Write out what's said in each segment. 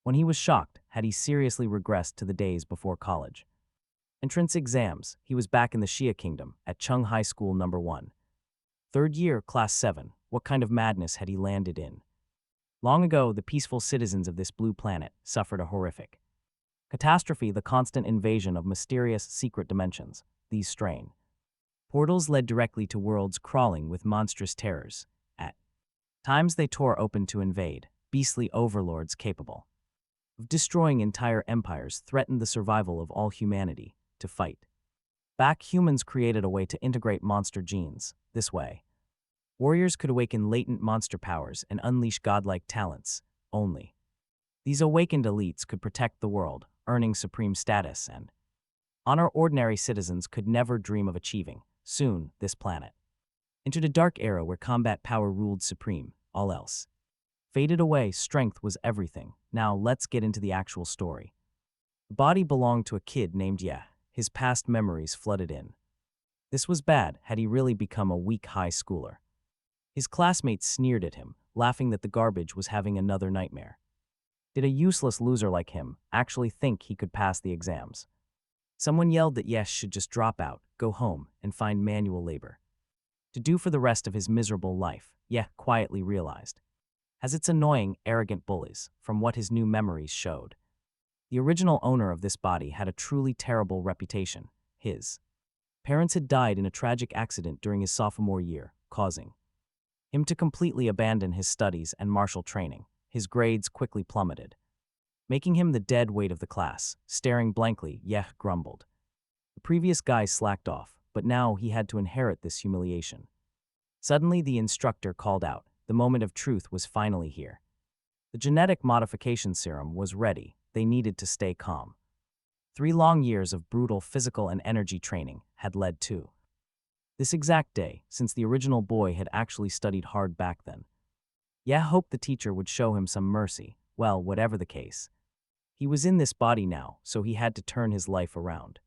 When he was shocked, had he seriously regressed to the days before college? Entrance exams, he was back in the Shia Kingdom, at Chung High School number 1. Third year, class 7, what kind of madness had he landed in? Long ago, the peaceful citizens of this blue planet suffered a horrific catastrophe, the constant invasion of mysterious, secret dimensions. These strain portals led directly to worlds crawling with monstrous terrors. At times they tore open to invade, beastly overlords capable of destroying entire empires threatened the survival of all humanity. To fight back, humans created a way to integrate monster genes. This way, warriors could awaken latent monster powers and unleash godlike talents. Only these awakened elites could protect the world, earning supreme status and honor ordinary citizens could never dream of achieving. Soon, this planet entered a dark era where combat power ruled supreme. All else faded away. Strength was everything. Now let's get into the actual story. The body belonged to a kid named Ye. His past memories flooded in. This was bad. Had he really become a weak high schooler? His classmates sneered at him, laughing that the garbage was having another nightmare. Did a useless loser like him actually think he could pass the exams? Someone yelled that Yesh should just drop out, go home, and find manual labor to do for the rest of his miserable life. Ye quietly realized, as its annoying, arrogant bullies, from what his new memories showed. The original owner of this body had a truly terrible reputation. His parents had died in a tragic accident during his sophomore year, causing him to completely abandon his studies and martial training. His grades quickly plummeted, making him the dead weight of the class. Staring blankly, Yeh grumbled. The previous guy slacked off, but now he had to inherit this humiliation. Suddenly, the instructor called out. The moment of truth was finally here. The genetic modification serum was ready. They needed to stay calm. 3 long years of brutal physical and energy training had led to this exact day, since the original boy had actually studied hard back then. Yeh hoped the teacher would show him some mercy. Well, whatever the case, he was in this body now, so he had to turn his life around.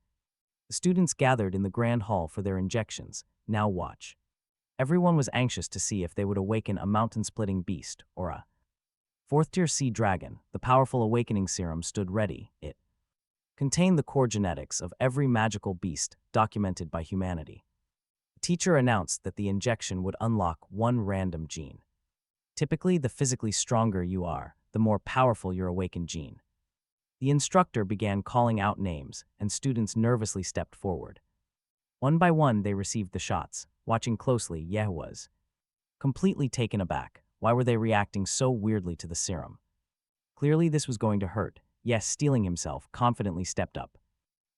The students gathered in the grand hall for their injections. Now watch. Everyone was anxious to see if they would awaken a mountain-splitting beast or a 4th-tier sea dragon. The powerful awakening serum stood ready. It contained the core genetics of every magical beast documented by humanity. The teacher announced that the injection would unlock one random gene. Typically, the physically stronger you are, the more powerful your awakened gene. The instructor began calling out names, and students nervously stepped forward. One by one, they received the shots. Watching closely, Yeh was completely taken aback. Why were they reacting so weirdly to the serum? Clearly, this was going to hurt. Yeh, steeling himself, confidently stepped up.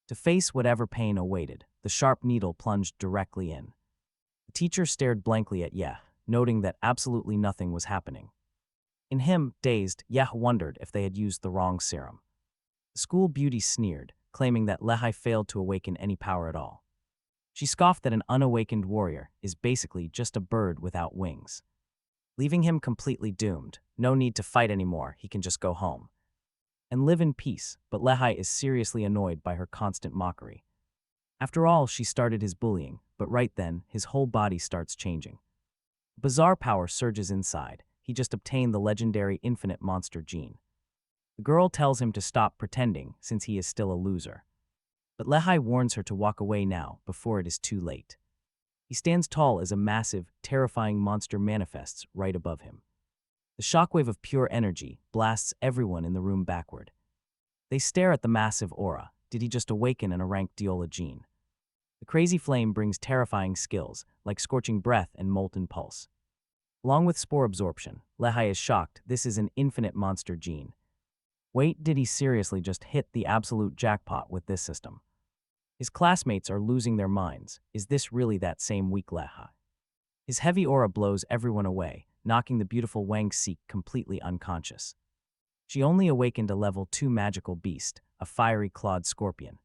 To face whatever pain awaited, the sharp needle plunged directly in. The teacher stared blankly at Yeh, noting that absolutely nothing was happening. In him, dazed, Yeh wondered if they had used the wrong serum. The school beauty sneered, claiming that Lehigh failed to awaken any power at all. She scoffed that an unawakened warrior is basically just a bird without wings, leaving him completely doomed. No need to fight anymore, he can just go home and live in peace. But Lehigh is seriously annoyed by her constant mockery. After all, she started his bullying, but right then, his whole body starts changing. Bizarre power surges inside. He just obtained the legendary infinite monster gene. The girl tells him to stop pretending, since he is still a loser. But Lehigh warns her to walk away now, before it is too late. He stands tall as a massive, terrifying monster manifests right above him. The shockwave of pure energy blasts everyone in the room backward. They stare at the massive aura. Did he just awaken an rank Diola gene? The crazy flame brings terrifying skills, like scorching breath and molten pulse. Along with spore absorption, Lehigh is shocked. This is an infinite monster gene. Wait, did he seriously just hit the absolute jackpot with this system? His classmates are losing their minds. Is this really that same weak Lehigh? His heavy aura blows everyone away, knocking the beautiful Wang Sik completely unconscious. She only awakened a level 2 magical beast, a fiery clawed scorpion.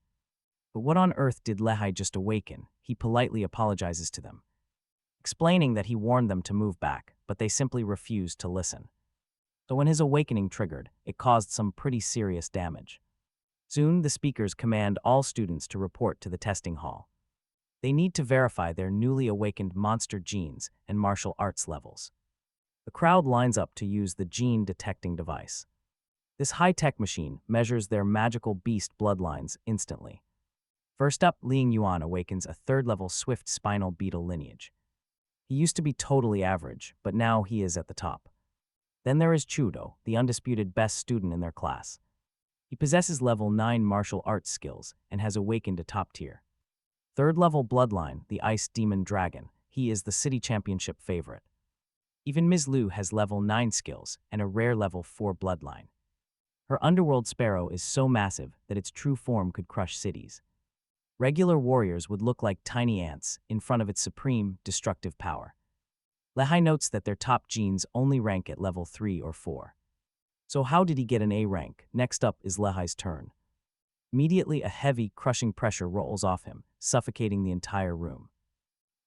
But what on earth did Lehigh just awaken? He politely apologizes to them, explaining that he warned them to move back, but they simply refused to listen. So when his awakening triggered, it caused some pretty serious damage. Soon, the speakers command all students to report to the testing hall. They need to verify their newly awakened monster genes and martial arts levels. The crowd lines up to use the gene detecting device. This high-tech machine measures their magical beast bloodlines instantly. First up, Ling Yuan awakens a third-level swift spinal beetle lineage. He used to be totally average, but now he is at the top. Then there is Chudo, the undisputed best student in their class. He possesses level 9 martial arts skills and has awakened a top tier. Third-level bloodline, the Ice Demon Dragon. He is the city championship favorite. Even Ms. Liu has level 9 skills and a rare level 4 bloodline. Her underworld sparrow is so massive that its true form could crush cities. Regular warriors would look like tiny ants in front of its supreme, destructive power. Lehigh notes that their top genes only rank at level 3 or 4. So how did he get an A rank? Next up is Lehigh's turn. Immediately, a heavy, crushing pressure rolls off him, suffocating the entire room.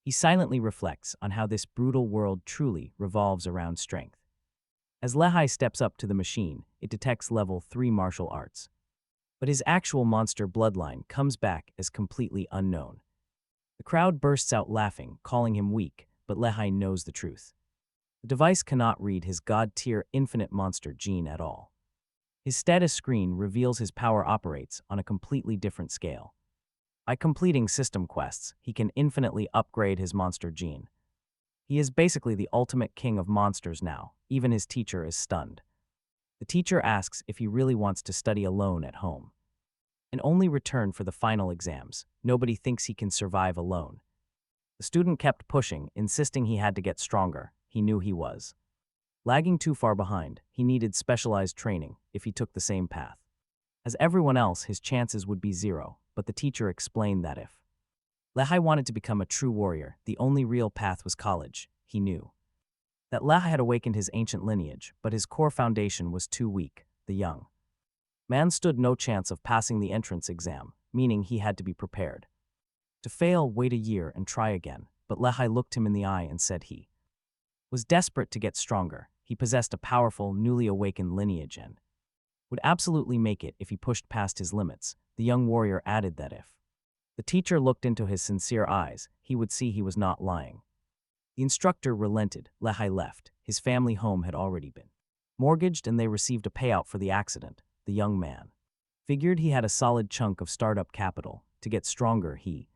He silently reflects on how this brutal world truly revolves around strength. As Lehigh steps up to the machine, it detects level 3 martial arts. But his actual monster bloodline comes back as completely unknown. The crowd bursts out laughing, calling him weak, but Lehigh knows the truth. The device cannot read his god-tier infinite monster gene at all. His status screen reveals his power operates on a completely different scale. By completing system quests, he can infinitely upgrade his monster gene. He is basically the ultimate king of monsters now. Even his teacher is stunned. The teacher asks if he really wants to study alone at home. And only return for the final exams. Nobody thinks he can survive alone. The student kept pushing, insisting he had to get stronger. He knew he was. Lagging too far behind, he needed specialized training if he took the same path. As everyone else, his chances would be 0, but the teacher explained that if Lehigh wanted to become a true warrior, the only real path was college. He knew that Lehigh had awakened his ancient lineage, but his core foundation was too weak. The young man stood no chance of passing the entrance exam, meaning he had to be prepared. To fail, wait a year and try again, but Lehigh looked him in the eye and said he was desperate to get stronger. He possessed a powerful, newly awakened lineage and would absolutely make it if he pushed past his limits. The young warrior added that if the teacher looked into his sincere eyes, he would see he was not lying. The instructor relented. Lehigh left. His family home had already been mortgaged and they received a payout for the accident. The young man figured he had a solid chunk of startup capital. To get stronger, he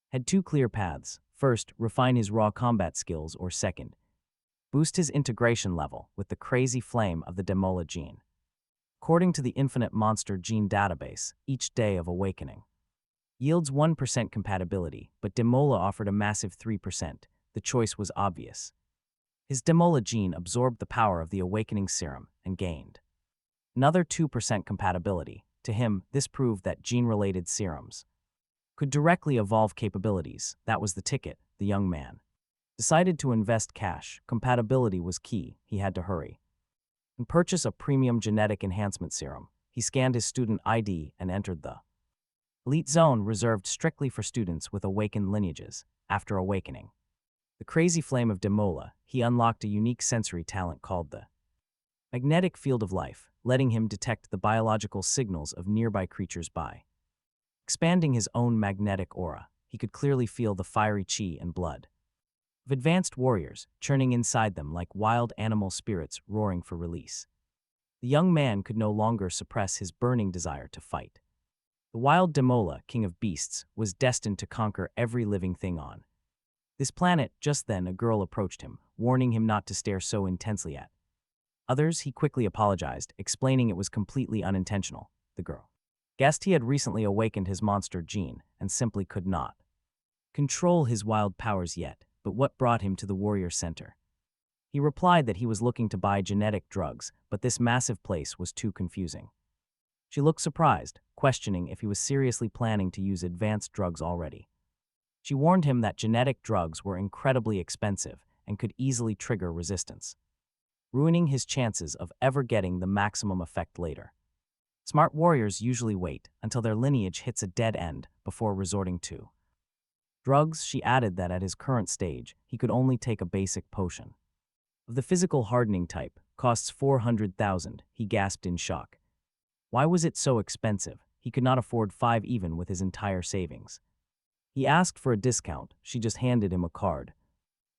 had 2 clear paths. First, refine his raw combat skills, or second, boost his integration level with the crazy flame of the Demola gene. According to the Infinite Monster Gene database, each day of awakening yields 1% compatibility, but Demola offered a massive 3%. The choice was obvious. His Demola gene absorbed the power of the awakening serum and gained another 2% compatibility. To him, this proved that gene-related serums could directly evolve capabilities. That was the ticket. The young man decided to invest cash. Compatibility was key. He had to hurry and purchase a premium genetic enhancement serum. He scanned his student ID and entered the elite zone reserved strictly for students with awakened lineages. After awakening the crazy flame of Demola, he unlocked a unique sensory talent called the magnetic field of life, letting him detect the biological signals of nearby creatures by expanding his own magnetic aura. He could clearly feel the fiery chi and blood of advanced warriors churning inside them like wild animal spirits roaring for release. The young man could no longer suppress his burning desire to fight. The wild Demola, king of beasts, was destined to conquer every living thing on this planet. Just then, a girl approached him, warning him not to stare so intensely at others. He quickly apologized, explaining it was completely unintentional. The girl guessed he had recently awakened his monster gene and simply could not control his wild powers yet. But what brought him to the warrior center? He replied that he was looking to buy genetic drugs, but this massive place was too confusing. She looked surprised, questioning if he was seriously planning to use advanced drugs already. She warned him that genetic drugs were incredibly expensive and could easily trigger resistance, ruining his chances of ever getting the maximum effect later. Smart warriors usually wait until their lineage hits a dead end before resorting to drugs. She added that at his current stage, he could only take a basic potion of the physical hardening type, costs 400,000. He gasped in shock. Why was it so expensive? He could not afford 5 even with his entire savings. He asked for a discount. She just handed him a card.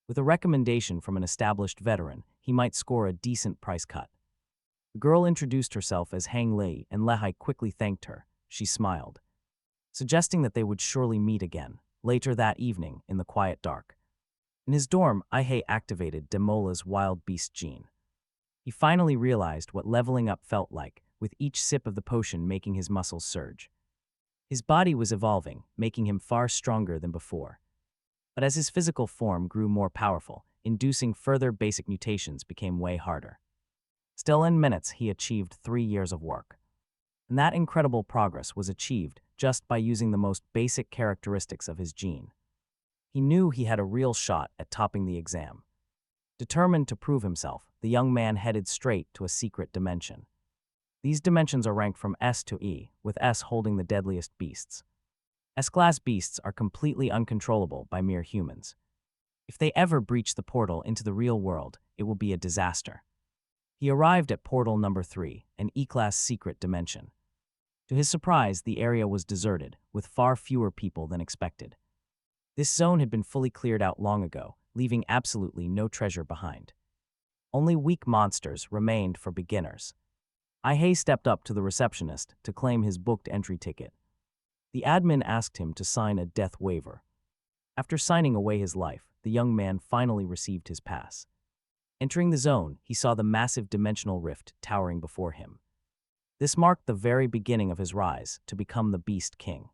With a recommendation from an established veteran, he might score a decent price cut. The girl introduced herself as Hang Lei, and Lehai quickly thanked her. She smiled, suggesting that they would surely meet again, later that evening in the quiet dark. In his dorm, Ihei activated Demola's wild beast gene. He finally realized what leveling up felt like, with each sip of the potion making his muscles surge. His body was evolving, making him far stronger than before. But as his physical form grew more powerful, inducing further basic mutations became way harder. Still, in minutes, he achieved 3 years of work. And that incredible progress was achieved just by using the most basic characteristics of his gene. He knew he had a real shot at topping the exam. Determined to prove himself, the young man headed straight to a secret dimension. These dimensions are ranked from S to E, with S holding the deadliest beasts. S-class beasts are completely uncontrollable by mere humans. If they ever breach the portal into the real world, it will be a disaster. He arrived at portal number 3, an E-class secret dimension. To his surprise, the area was deserted, with far fewer people than expected. This zone had been fully cleared out long ago, leaving absolutely no treasure behind. Only weak monsters remained for beginners. Ihei stepped up to the receptionist to claim his booked entry ticket. The admin asked him to sign a death waiver. After signing away his life, the young man finally received his pass. Entering the zone, he saw the massive dimensional rift towering before him. This marked the very beginning of his rise to become the Beast King.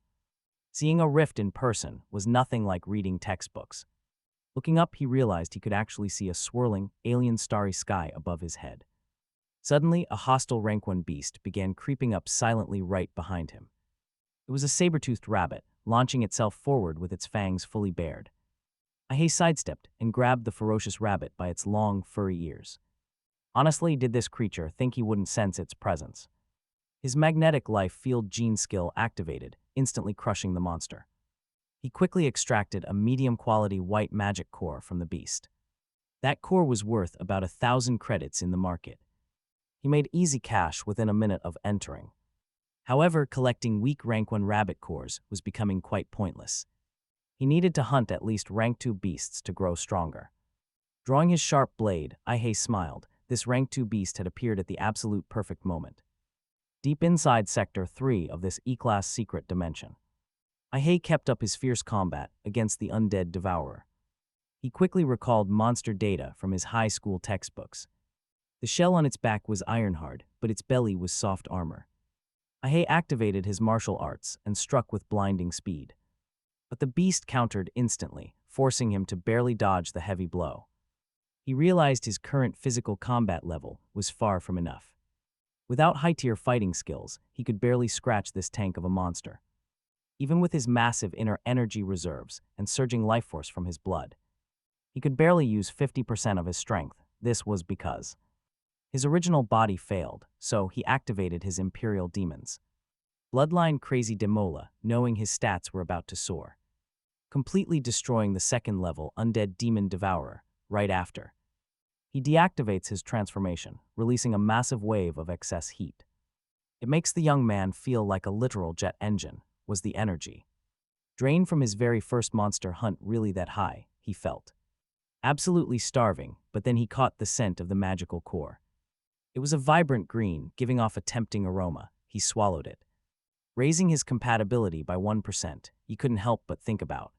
Seeing a rift in person was nothing like reading textbooks. Looking up, he realized he could actually see a swirling, alien starry sky above his head. Suddenly, a hostile rank 1 beast began creeping up silently right behind him. It was a saber-toothed rabbit, launching itself forward with its fangs fully bared. Ihei sidestepped and grabbed the ferocious rabbit by its long, furry ears. Honestly, did this creature think he wouldn't sense its presence? His magnetic life field gene skill activated, instantly crushing the monster. He quickly extracted a medium-quality white magic core from the beast. That core was worth about 1,000 credits in the market. He made easy cash within a minute of entering. However, collecting weak rank 1 rabbit cores was becoming quite pointless. He needed to hunt at least rank 2 beasts to grow stronger. Drawing his sharp blade, Ihei smiled. This rank 2 beast had appeared at the absolute perfect moment. Deep inside Sector 3 of this E-class secret dimension, Ihei kept up his fierce combat against the undead devourer. He quickly recalled monster data from his high school textbooks. The shell on its back was iron-hard, but its belly was soft armor. Ihei activated his martial arts and struck with blinding speed. But the beast countered instantly, forcing him to barely dodge the heavy blow. He realized his current physical combat level was far from enough. Without high-tier fighting skills, he could barely scratch this tank of a monster. Even with his massive inner energy reserves and surging life force from his blood, he could barely use 50% of his strength. This was because his original body failed, so he activated his Imperial Demons. Bloodline Crazy Demola, knowing his stats were about to soar, completely destroying the second-level Undead Demon Devourer right after. He deactivates his transformation, releasing a massive wave of excess heat. It makes the young man feel like a literal jet engine, was the energy. Drained from his very first monster hunt really that high, he felt. Absolutely starving, but then he caught the scent of the magical core. It was a vibrant green, giving off a tempting aroma. He swallowed it. Raising his compatibility by 1%, he couldn't help but think about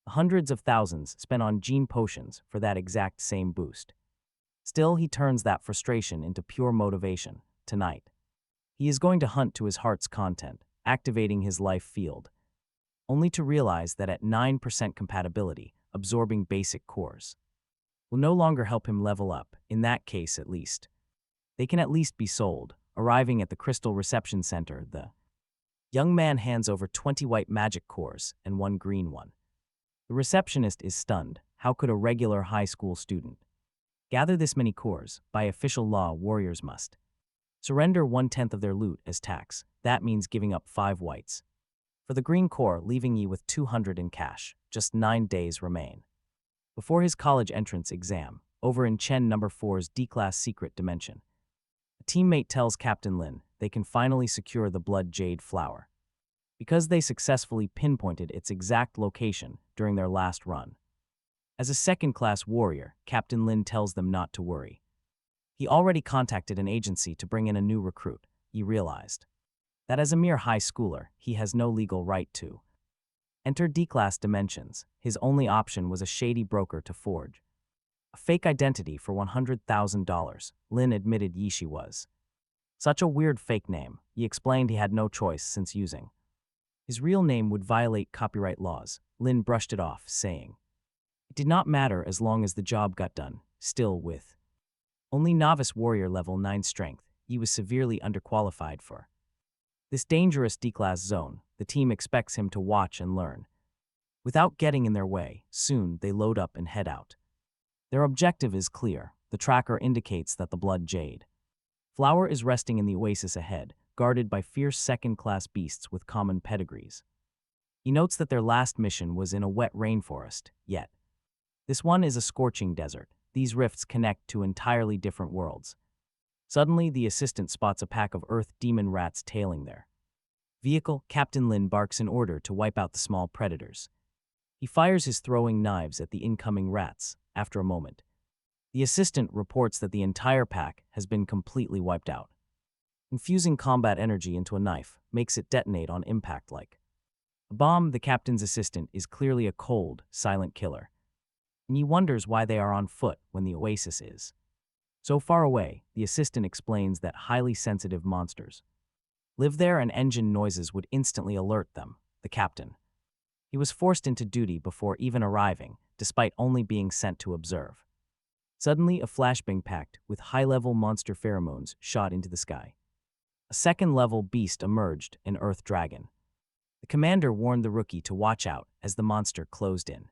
the hundreds of thousands spent on gene potions for that exact same boost. Still, he turns that frustration into pure motivation. Tonight, he is going to hunt to his heart's content, activating his life field, only to realize that at 9% compatibility, absorbing basic cores will no longer help him level up, in that case at least. They can at least be sold. Arriving at the Crystal Reception Center, the young man hands over 20 white magic cores and 1 green one. The receptionist is stunned. How could a regular high school student gather this many cores? By official law, warriors must surrender 1/10 of their loot as tax. That means giving up 5 whites for the green core, leaving you with 200 in cash. Just 9 days remain before his college entrance exam. Over in Chen number 4's D-class secret dimension, a teammate tells Captain Lin they can finally secure the blood jade flower because they successfully pinpointed its exact location during their last run. As a second-class warrior, Captain Lin tells them not to worry. He already contacted an agency to bring in a new recruit. He realized that as a mere high schooler, he has no legal right to enter D-class dimensions. His only option was a shady broker to forge a fake identity for $100,000. Lin admitted Yishi was such a weird fake name. He explained he had no choice since using his real name would violate copyright laws. Lin brushed it off, saying it did not matter as long as the job got done. Still, with only novice warrior level 9 strength, he was severely underqualified for this dangerous D-class zone. The team expects him to watch and learn without getting in their way. Soon, they load up and head out. Their objective is clear. The tracker indicates that the blood jade flower is resting in the oasis ahead, guarded by fierce second-class beasts with common pedigrees. He notes that their last mission was in a wet rainforest, yet this one is a scorching desert. These rifts connect to entirely different worlds. Suddenly, the assistant spots a pack of earth demon rats tailing their vehicle. Captain Lin barks an order to wipe out the small predators. He fires his throwing knives at the incoming rats. After a moment, the assistant reports that the entire pack has been completely wiped out. Infusing combat energy into a knife makes it detonate on impact like a bomb. The captain's assistant is clearly a cold, silent killer, and he wonders why they are on foot when the oasis is so far away. The assistant explains that highly sensitive monsters live there and engine noises would instantly alert them. The captain, he was forced into duty before even arriving, despite only being sent to observe. Suddenly, a flashbang packed with high-level monster pheromones shot into the sky. A second-level beast emerged, an earth dragon. The commander warned the rookie to watch out as the monster closed in.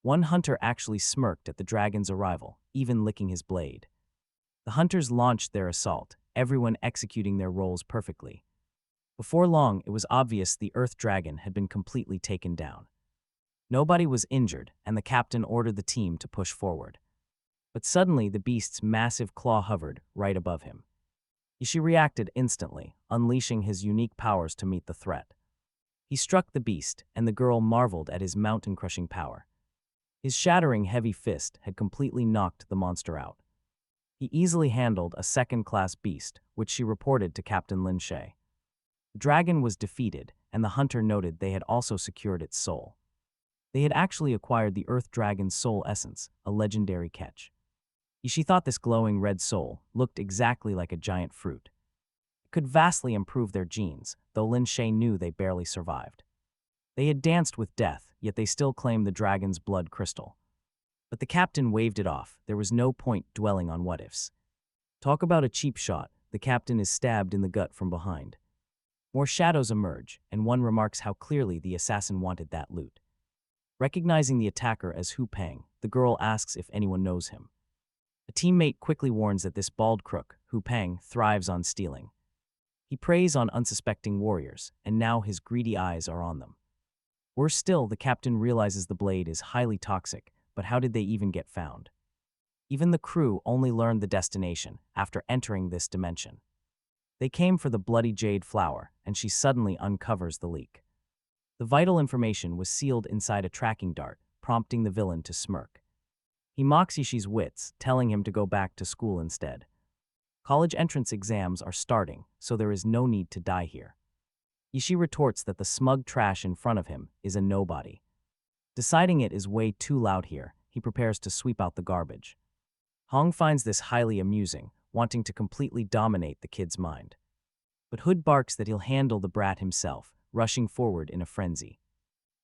One hunter actually smirked at the dragon's arrival, even licking his blade. The hunters launched their assault, everyone executing their roles perfectly. Before long, it was obvious the earth dragon had been completely taken down. Nobody was injured, and the captain ordered the team to push forward. But suddenly, the beast's massive claw hovered right above him. Yishi reacted instantly, unleashing his unique powers to meet the threat. He struck the beast, and the girl marveled at his mountain-crushing power. His shattering heavy fist had completely knocked the monster out. He easily handled a second-class beast, which she reported to Captain Lin Shay. The dragon was defeated, and the hunter noted they had also secured its soul. They had actually acquired the Earth Dragon's soul essence, a legendary catch. Yishi thought this glowing red soul looked exactly like a giant fruit. It could vastly improve their genes, though Lin Shay knew they barely survived. They had danced with death, yet they still claimed the dragon's blood crystal. But the captain waved it off. There was no point dwelling on what-ifs. Talk about a cheap shot. The captain is stabbed in the gut from behind. More shadows emerge, and one remarks how clearly the assassin wanted that loot. Recognizing the attacker as Hu Peng, the girl asks if anyone knows him. A teammate quickly warns that this bald crook, Hu Peng, thrives on stealing. He preys on unsuspecting warriors, and now his greedy eyes are on them. Worse still, the captain realizes the blade is highly toxic, but how did they even get found? Even the crew only learned the destination after entering this dimension. They came for the bloody jade flower, and she suddenly uncovers the leak. The vital information was sealed inside a tracking dart, prompting the villain to smirk. He mocks Yishi's wits, telling him to go back to school instead. College entrance exams are starting, so there is no need to die here. Yishi retorts that the smug trash in front of him is a nobody. Deciding it is way too loud here, he prepares to sweep out the garbage. Hong finds this highly amusing, wanting to completely dominate the kid's mind. But Hood barks that he'll handle the brat himself, rushing forward in a frenzy.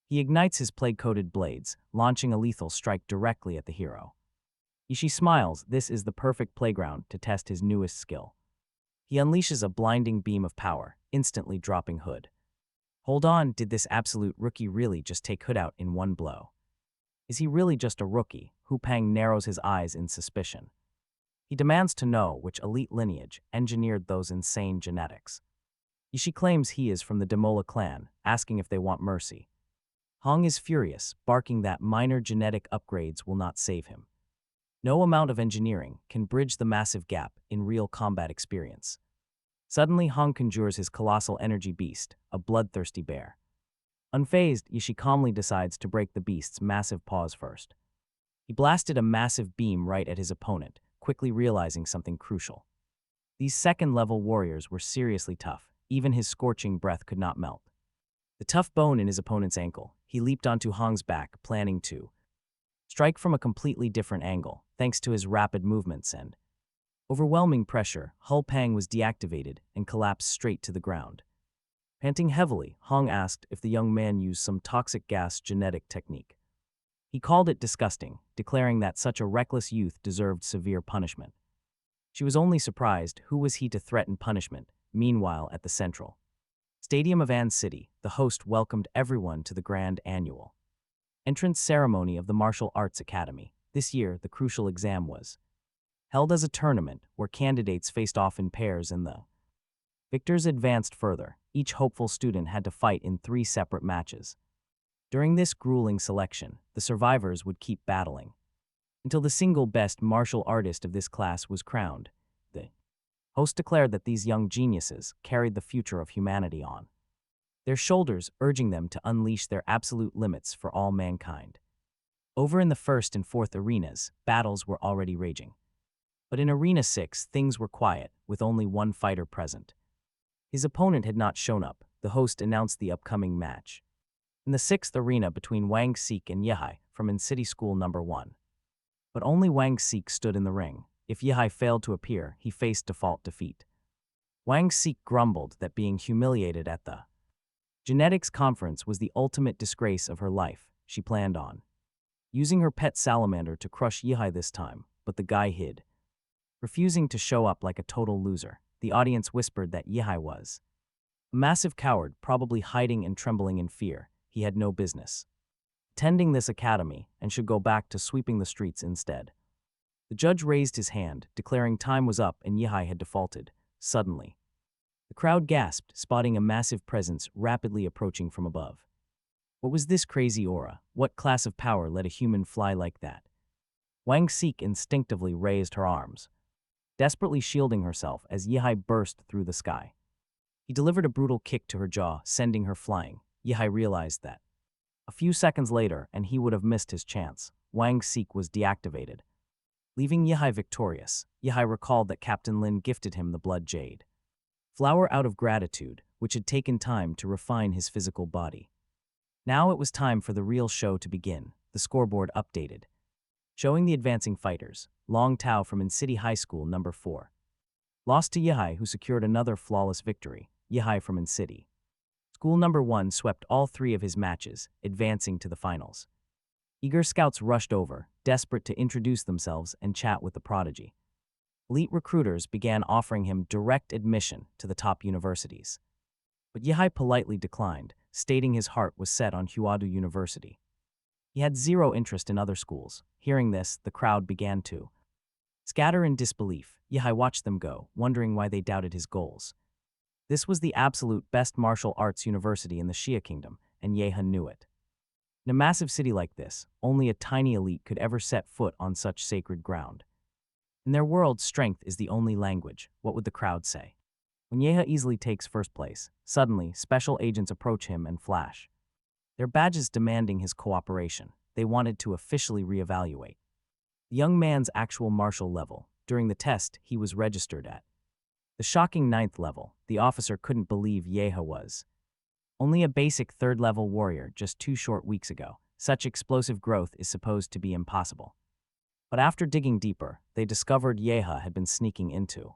He ignites his plague-coated blades, launching a lethal strike directly at the hero. Yishi smiles. This is the perfect playground to test his newest skill. He unleashes a blinding beam of power, instantly dropping Hood. Hold on, did this absolute rookie really just take Hood out in one blow? Is he really just a rookie? Hu Peng narrows his eyes in suspicion. He demands to know which elite lineage engineered those insane genetics. Yishi claims he is from the Demola clan, asking if they want mercy. Hong is furious, barking that minor genetic upgrades will not save him. No amount of engineering can bridge the massive gap in real combat experience. Suddenly, Hong conjures his colossal energy beast, a bloodthirsty bear. Unfazed, Yishi calmly decides to break the beast's massive paws first. He blasted a massive beam right at his opponent, quickly realizing something crucial. These second-level warriors were seriously tough. Even his scorching breath could not melt. The tough bone in his opponent's ankle, he leaped onto Hong's back, planning to strike from a completely different angle, thanks to his rapid movements and overwhelming pressure. Hull Pang was deactivated and collapsed straight to the ground. Panting heavily, Hong asked if the young man used some toxic gas genetic technique. He called it disgusting, declaring that such a reckless youth deserved severe punishment. She was only surprised. Who was he to threaten punishment? Meanwhile, at the central stadium of An City, the host welcomed everyone to the grand annual entrance ceremony of the Martial Arts Academy. This year, the crucial exam was held as a tournament where candidates faced off in pairs and the victors advanced further. Each hopeful student had to fight in 3 separate matches. During this grueling selection, the survivors would keep battling until the single best martial artist of this class was crowned. The host declared that these young geniuses carried the future of humanity on their shoulders, urging them to unleash their absolute limits for all mankind. Over in the 1st and 4th arenas, battles were already raging. But in Arena 6, things were quiet, with only one fighter present. His opponent had not shown up. The host announced the upcoming match in the 6th arena between Wang Sik and Yehai from In City School Number 1. But only Wang Sik stood in the ring. If Yehai failed to appear, he faced default defeat. Wang Sik grumbled that being humiliated at the genetics conference was the ultimate disgrace of her life. She planned on using her pet salamander to crush Yehai this time, but the guy hid, refusing to show up like a total loser. The audience whispered that Yehai was a massive coward, probably hiding and trembling in fear. He had no business attending this academy and should go back to sweeping the streets instead. The judge raised his hand, declaring time was up and Yehai had defaulted. Suddenly, the crowd gasped, spotting a massive presence rapidly approaching from above. What was this crazy aura? What class of power let a human fly like that? Wang Sik instinctively raised her arms, desperately shielding herself as Yehai burst through the sky. He delivered a brutal kick to her jaw, sending her flying. Yehai realized that a few seconds later, and he would have missed his chance. Wang Sik was deactivated, leaving Yehai victorious. Yehai recalled that Captain Lin gifted him the blood jade flower out of gratitude, which had taken time to refine his physical body. Now it was time for the real show to begin. The scoreboard updated, showing the advancing fighters. Long Tao from In City High School Number 4 lost to Yehai, who secured another flawless victory. Yehai from In City School Number 1 swept all 3 of his matches, advancing to the finals. Eager scouts rushed over, desperate to introduce themselves and chat with the prodigy. Elite recruiters began offering him direct admission to the top universities. But Yehai politely declined, stating his heart was set on Huadu University. He had zero interest in other schools. Hearing this, the crowd began to scatter in disbelief. Yehai watched them go, wondering why they doubted his goals. This was the absolute best martial arts university in the Xia Kingdom, and Yehai knew it. In a massive city like this, only a tiny elite could ever set foot on such sacred ground. In their world, strength is the only language. What would the crowd say? When Yehai easily takes first place, suddenly, special agents approach him and flash their badges demanding his cooperation. They wanted to officially reevaluate the young man's actual martial level. During the test, he was registered at the shocking 9th level. The officer couldn't believe Yehai was only a basic 3rd-level warrior just 2 short weeks ago. Such explosive growth is supposed to be impossible. But after digging deeper, they discovered Yehai had been sneaking into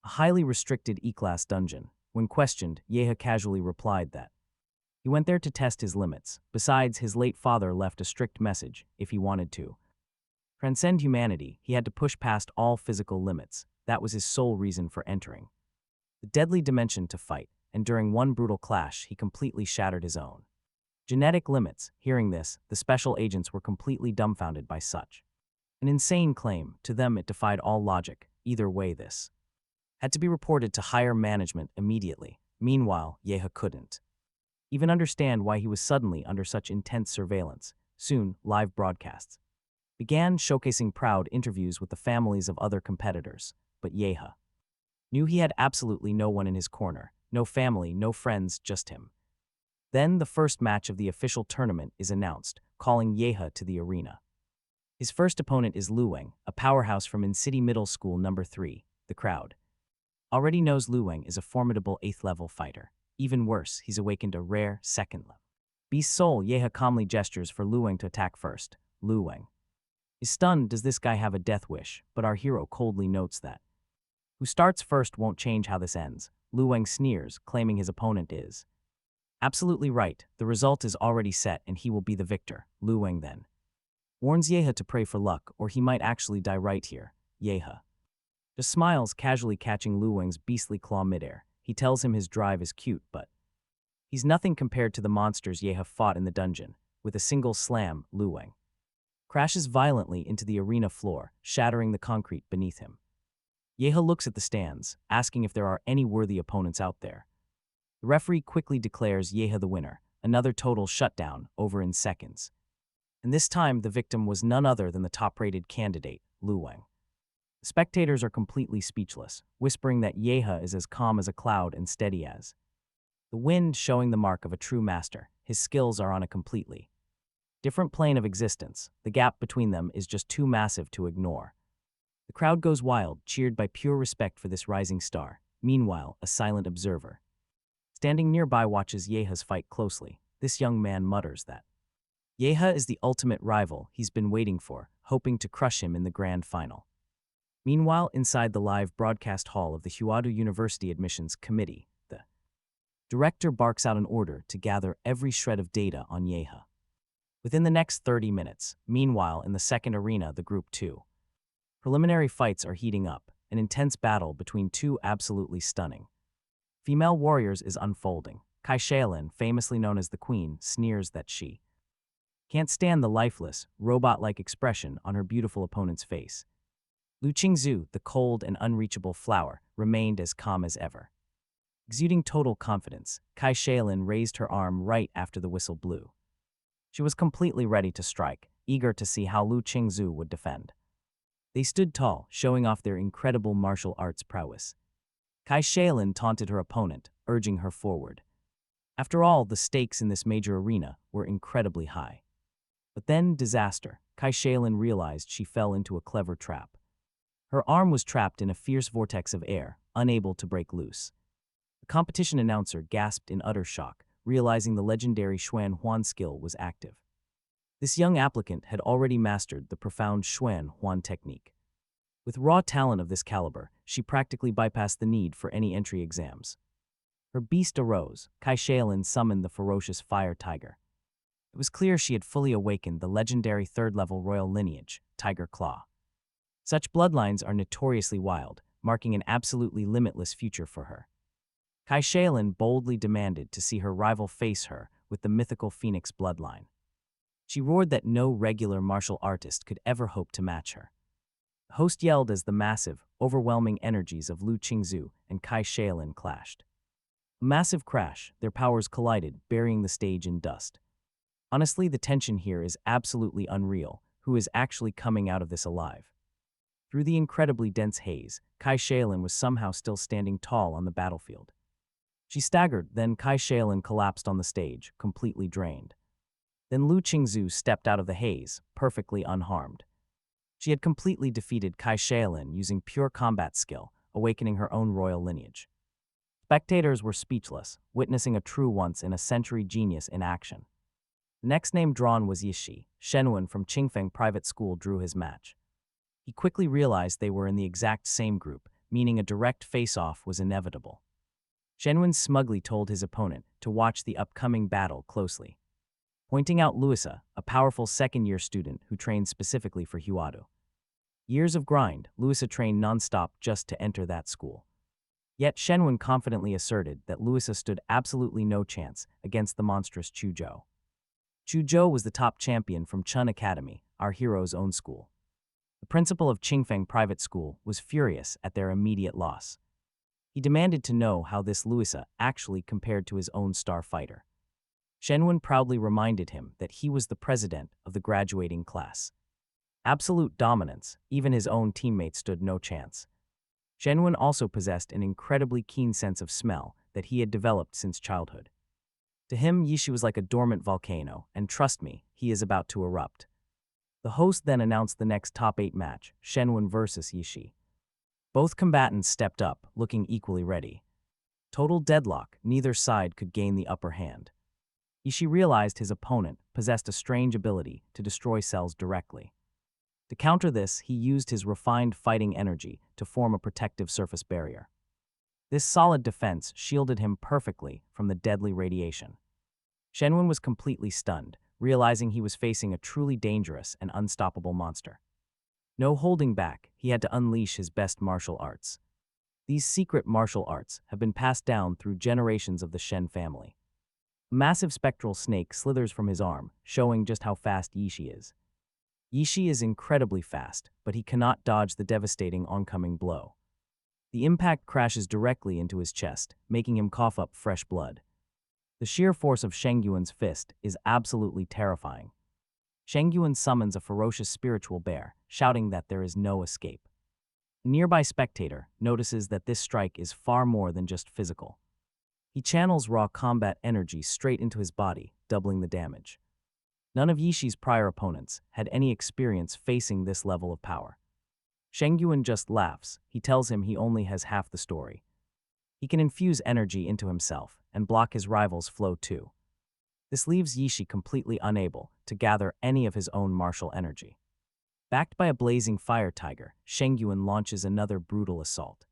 a highly restricted E-class dungeon. When questioned, Yehai casually replied that he went there to test his limits. Besides, his late father left a strict message: if he wanted to transcend humanity, he had to push past all physical limits. That was his sole reason for entering the deadly dimension to fight, and during one brutal clash, he completely shattered his own genetic limits. Hearing this, the special agents were completely dumbfounded by such an insane claim. To them, it defied all logic. Either way, this had to be reported to higher management immediately. Meanwhile, Yehai couldn't even understand why he was suddenly under such intense surveillance. Soon, live broadcasts began showcasing proud interviews with the families of other competitors. But Yehai knew he had absolutely no one in his corner. No family, no friends, just him. Then the first match of the official tournament is announced, calling Yehai to the arena. His first opponent is Luweng, a powerhouse from In-City Middle School number 3, the crowd. Already knows Luweng is a formidable 8th-level fighter. Even worse, he's awakened a rare 2nd level. Beast Soul Yeha calmly gestures for Luweng to attack first. Luweng is stunned. Does this guy have a death wish? But our hero coldly notes that who starts first won't change how this ends. Luweng sneers, claiming his opponent is absolutely right. The result is already set and he will be the victor. Luweng then warns Yeha to pray for luck or he might actually die right here. Yeha just smiles, casually catching Luweng's beastly claw midair. He tells him his drive is cute, but he's nothing compared to the monsters Yeha fought in the dungeon. With a single slam, Luweng crashes violently into the arena floor, shattering the concrete beneath him. Yeha looks at the stands, asking if there are any worthy opponents out there. The referee quickly declares Yeha the winner, another total shutdown, over in seconds. And this time, the victim was none other than the top-rated candidate, Luweng. The spectators are completely speechless, whispering that Yeha is as calm as a cloud and steady as the wind, showing the mark of a true master. His skills are on a completely different plane of existence. The gap between them is just too massive to ignore. The crowd goes wild, cheered by pure respect for this rising star. Meanwhile, a silent observer standing nearby watches Yeha's fight closely. This young man mutters that Yeha is the ultimate rival he's been waiting for, hoping to crush him in the grand final. Meanwhile, inside the live broadcast hall of the Hwadu University Admissions Committee, the director barks out an order to gather every shred of data on Yeha within the next 30 minutes. Meanwhile, in the second arena, the Group 2 preliminary fights are heating up. An intense battle between two absolutely stunning female warriors is unfolding. Kai Shaolin, famously known as the Queen, sneers that she can't stand the lifeless, robot-like expression on her beautiful opponent's face. Lu Qingzu, the cold and unreachable flower, remained as calm as ever. Exuding total confidence, Kai Shaolin raised her arm right after the whistle blew. She was completely ready to strike, eager to see how Lu Qingzu would defend. They stood tall, showing off their incredible martial arts prowess. Kai Shaolin taunted her opponent, urging her forward. After all, the stakes in this major arena were incredibly high. But then, disaster. Kai Shaolin realized she fell into a clever trap. Her arm was trapped in a fierce vortex of air, unable to break loose. The competition announcer gasped in utter shock, realizing the legendary Xuan Huan skill was active. This young applicant had already mastered the profound Xuan Huan technique. With raw talent of this caliber, she practically bypassed the need for any entry exams. Her beast arose. Kai Shaolin summoned the ferocious fire tiger. It was clear she had fully awakened the legendary 3rd-level royal lineage, Tiger Claw. Such bloodlines are notoriously wild, marking an absolutely limitless future for her. Kai Shaolin boldly demanded to see her rival face her with the mythical Phoenix bloodline. She roared that no regular martial artist could ever hope to match her. The host yelled as the massive, overwhelming energies of Lu Qingzu and Kai Shaolin clashed. A massive crash, their powers collided, burying the stage in dust. Honestly, the tension here is absolutely unreal. Who is actually coming out of this alive? Through the incredibly dense haze, Kai Shaolin was somehow still standing tall on the battlefield. She staggered, then Kai Shaolin collapsed on the stage, completely drained. Then Lu Qingzu stepped out of the haze, perfectly unharmed. She had completely defeated Kai Shaolin using pure combat skill, awakening her own royal lineage. Spectators were speechless, witnessing a true once-in-a-century genius in action. The next name drawn was Yishi. Shenwen from Qingfeng Private School drew his match. He quickly realized they were in the exact same group, meaning a direct face-off was inevitable. Shenwen smugly told his opponent to watch the upcoming battle closely, pointing out Luisa, a powerful second-year student who trained specifically for Hwadu. Years of grind, Luisa trained non-stop just to enter that school. Yet Shenwen confidently asserted that Luisa stood absolutely no chance against the monstrous Chuzhou. Chuzhou was the top champion from Chun Academy, our hero's own school. The principal of Qingfeng Private School was furious at their immediate loss. He demanded to know how this Luisa actually compared to his own star fighter. Shenwen proudly reminded him that he was the president of the graduating class. Absolute dominance, even his own teammates stood no chance. Shenwen also possessed an incredibly keen sense of smell that he had developed since childhood. To him, Yishi was like a dormant volcano, and trust me, he is about to erupt. The host then announced the next top 8 match, Shenwen versus Yishi. Both combatants stepped up, looking equally ready. Total deadlock, neither side could gain the upper hand. Yishi realized his opponent possessed a strange ability to destroy cells directly. To counter this, he used his refined fighting energy to form a protective surface barrier. This solid defense shielded him perfectly from the deadly radiation. Shenwen was completely stunned, realizing he was facing a truly dangerous and unstoppable monster. No holding back, he had to unleash his best martial arts. These secret martial arts have been passed down through generations of the Shen family. A massive spectral snake slithers from his arm, showing just how fast Yishi is. Yishi is incredibly fast, but he cannot dodge the devastating oncoming blow. The impact crashes directly into his chest, making him cough up fresh blood. The sheer force of Shengyuan's fist is absolutely terrifying. Shengyuan summons a ferocious spiritual bear, shouting that there is no escape. A nearby spectator notices that this strike is far more than just physical. He channels raw combat energy straight into his body, doubling the damage. None of Yishi's prior opponents had any experience facing this level of power. Shengyuan just laughs. He tells him he only has half the story. He can infuse energy into himself and block his rival's flow too. This leaves Yishi completely unable to gather any of his own martial energy. Backed by a blazing fire tiger, Shengyuan launches another brutal assault.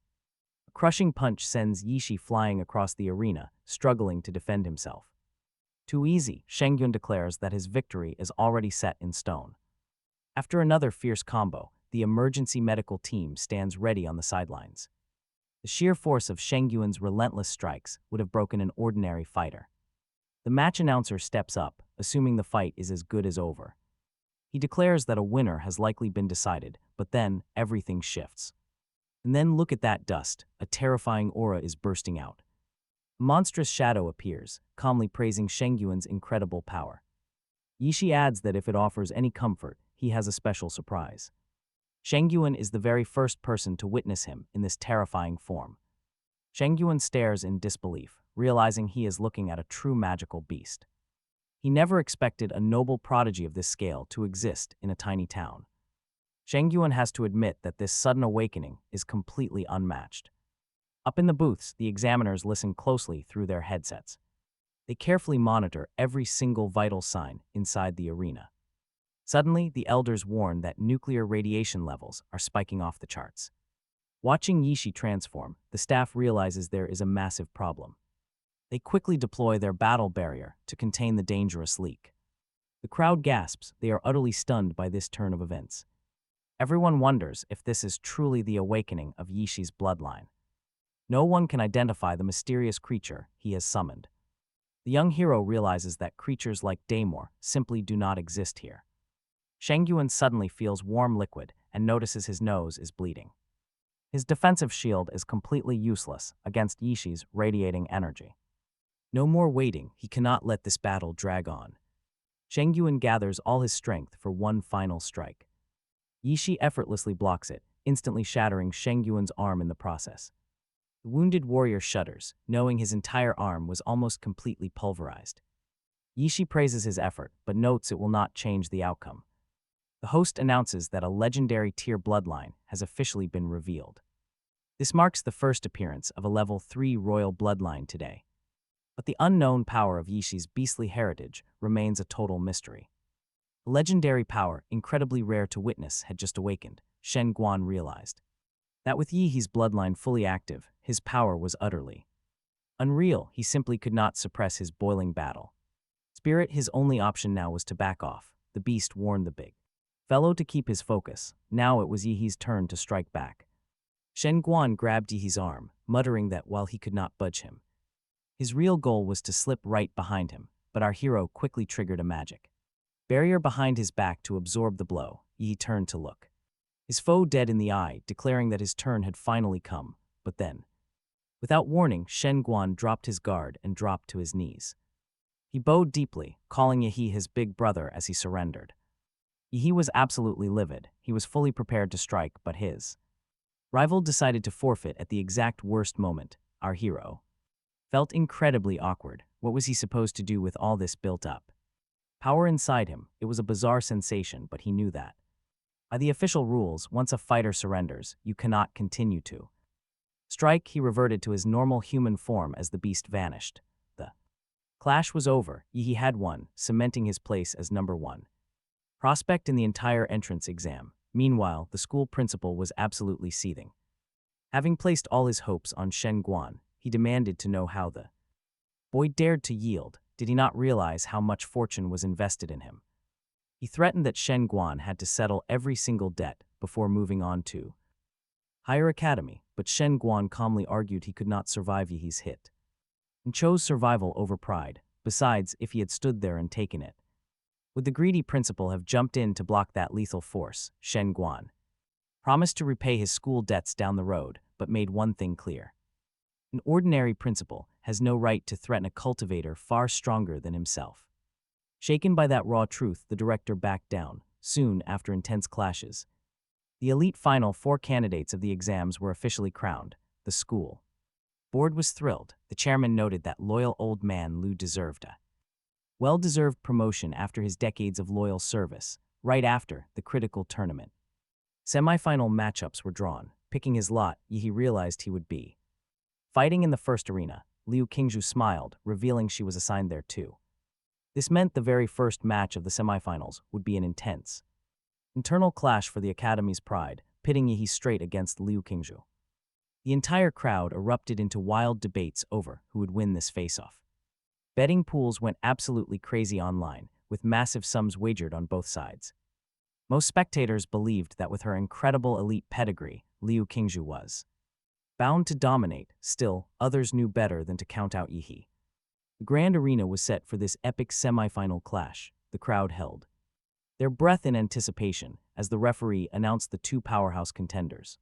A crushing punch sends Yishi flying across the arena, struggling to defend himself. Too easy, Shengyuan declares that his victory is already set in stone. After another fierce combo, the emergency medical team stands ready on the sidelines. The sheer force of Shengyuan's relentless strikes would have broken an ordinary fighter. The match announcer steps up, assuming the fight is as good as over. He declares that a winner has likely been decided, but then everything shifts. And then look at that dust, a terrifying aura is bursting out. A monstrous shadow appears, calmly praising Shengyuan's incredible power. Yishi adds that if it offers any comfort, he has a special surprise. Shengyuan is the very first person to witness him in this terrifying form. Shengyuan stares in disbelief, realizing he is looking at a true magical beast. He never expected a noble prodigy of this scale to exist in a tiny town. Shengyuan has to admit that this sudden awakening is completely unmatched. Up in the booths, the examiners listen closely through their headsets. They carefully monitor every single vital sign inside the arena. Suddenly, the elders warn that nuclear radiation levels are spiking off the charts. Watching Yishi transform, the staff realizes there is a massive problem. They quickly deploy their battle barrier to contain the dangerous leak. The crowd gasps, they are utterly stunned by this turn of events. Everyone wonders if this is truly the awakening of Yishi's bloodline. No one can identify the mysterious creature he has summoned. The young hero realizes that creatures like Daimor simply do not exist here. Shengyuan suddenly feels warm liquid and notices his nose is bleeding. His defensive shield is completely useless against Yishi's radiating energy. No more waiting, he cannot let this battle drag on. Shengyuan gathers all his strength for one final strike. Yishi effortlessly blocks it, instantly shattering Shengyuan's arm in the process. The wounded warrior shudders, knowing his entire arm was almost completely pulverized. Yishi praises his effort, but notes it will not change the outcome. The host announces that a legendary tier bloodline has officially been revealed. This marks the first appearance of a level 3 royal bloodline today. But the unknown power of Yishi's beastly heritage remains a total mystery. A legendary power, incredibly rare to witness, had just awakened, Shen Guan realized. That with Yihi's bloodline fully active, his power was utterly unreal. He simply could not suppress his boiling battle. Spirit, his only option now was to back off. The beast warned the big fellow to keep his focus. Now it was Yihi's turn to strike back. Shen Guan grabbed Yihi's arm, muttering that while he could not budge him, his real goal was to slip right behind him, but our hero quickly triggered a magic barrier behind his back to absorb the blow. Yihi turned to look his foe dead in the eye, declaring that his turn had finally come. But then, without warning, Shen Guan dropped his guard and dropped to his knees. He bowed deeply, calling Yihi his big brother as he surrendered. Yihi was absolutely livid. He was fully prepared to strike, but his rival decided to forfeit at the exact worst moment. Our hero felt incredibly awkward. What was he supposed to do with all this built up Power inside him, it was a bizarre sensation, but he knew that. By the official rules, once a fighter surrenders, you cannot continue to strike. He reverted to his normal human form as the beast vanished. The clash was over. He had won, cementing his place as #1 prospect in the entire entrance exam. Meanwhile, the school principal was absolutely seething. Having placed all his hopes on Shen Guan, he demanded to know how the boy dared to yield. Did he not realize how much fortune was invested in him? He threatened that Shen Guan had to settle every single debt before moving on to higher academy, but Shen Guan calmly argued he could not survive Yi's hit and chose survival over pride. Besides, if he had stood there and taken it, would the greedy principal have jumped in to block that lethal force? Shen Guan promised to repay his school debts down the road, but made one thing clear. An ordinary principal has no right to threaten a cultivator far stronger than himself. Shaken by that raw truth, the director backed down. Soon after intense clashes, the elite final 4 candidates of the exams were officially crowned. The school board was thrilled. The chairman noted that loyal old man Liu deserved a well-deserved promotion after his decades of loyal service. Right after the critical tournament, semi-final matchups were drawn. Picking his lot, Yi realized he would be fighting in the first arena. Liu Qingzhu smiled, revealing she was assigned there too. This meant the very first match of the semifinals would be an intense internal clash for the Academy's pride, pitting Yi straight against Liu Qingzhu. The entire crowd erupted into wild debates over who would win this face-off. Betting pools went absolutely crazy online, with massive sums wagered on both sides. Most spectators believed that with her incredible elite pedigree, Liu Qingzhu was bound to dominate. Still, others knew better than to count out Yi. The grand arena was set for this epic semi-final clash. The crowd held their breath in anticipation as the referee announced the 2 powerhouse contenders.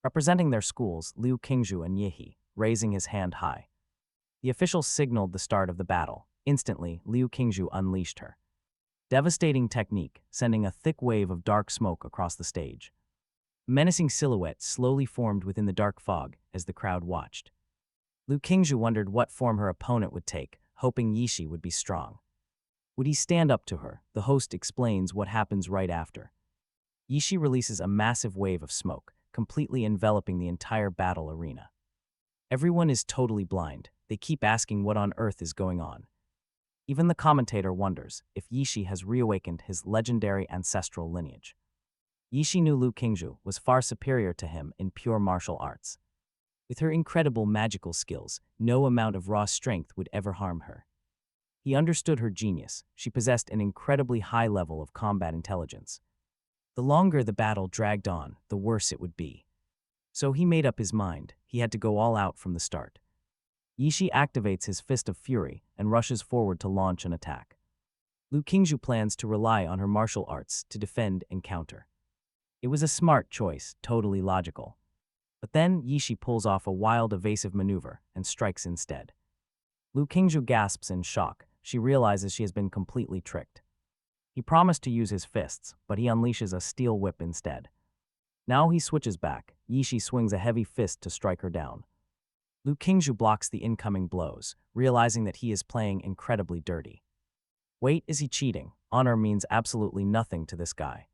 Representing their schools, Liu Qingzhu and Yi, raising his hand high. The official signaled the start of the battle. Instantly, Liu Qingzhu unleashed her devastating technique, sending a thick wave of dark smoke across the stage. A menacing silhouette slowly formed within the dark fog as the crowd watched. Liu Qingzhu wondered what form her opponent would take, hoping Yi would be strong. Would he stand up to her? The host explains what happens right after. Yi releases a massive wave of smoke, completely enveloping the entire battle arena. Everyone is totally blind. They keep asking what on earth is going on. Even the commentator wonders if Yi has reawakened his legendary ancestral lineage. Yi knew Liu Qingzhu was far superior to him in pure martial arts. With her incredible magical skills, no amount of raw strength would ever harm her. He understood her genius. She possessed an incredibly high level of combat intelligence. The longer the battle dragged on, the worse it would be. So he made up his mind. He had to go all out from the start. Yi activates his Fist of Fury and rushes forward to launch an attack. Liu Qingzhu plans to rely on her martial arts to defend and counter. It was a smart choice, totally logical. But then Yi pulls off a wild evasive maneuver and strikes instead. Liu Qingzhu gasps in shock. She realizes she has been completely tricked. He promised to use his fists, but he unleashes a steel whip instead. Now he switches back. Yi swings a heavy fist to strike her down. Liu Qingzhu blocks the incoming blows, realizing that he is playing incredibly dirty. Wait, is he cheating? Honor means absolutely nothing to this guy.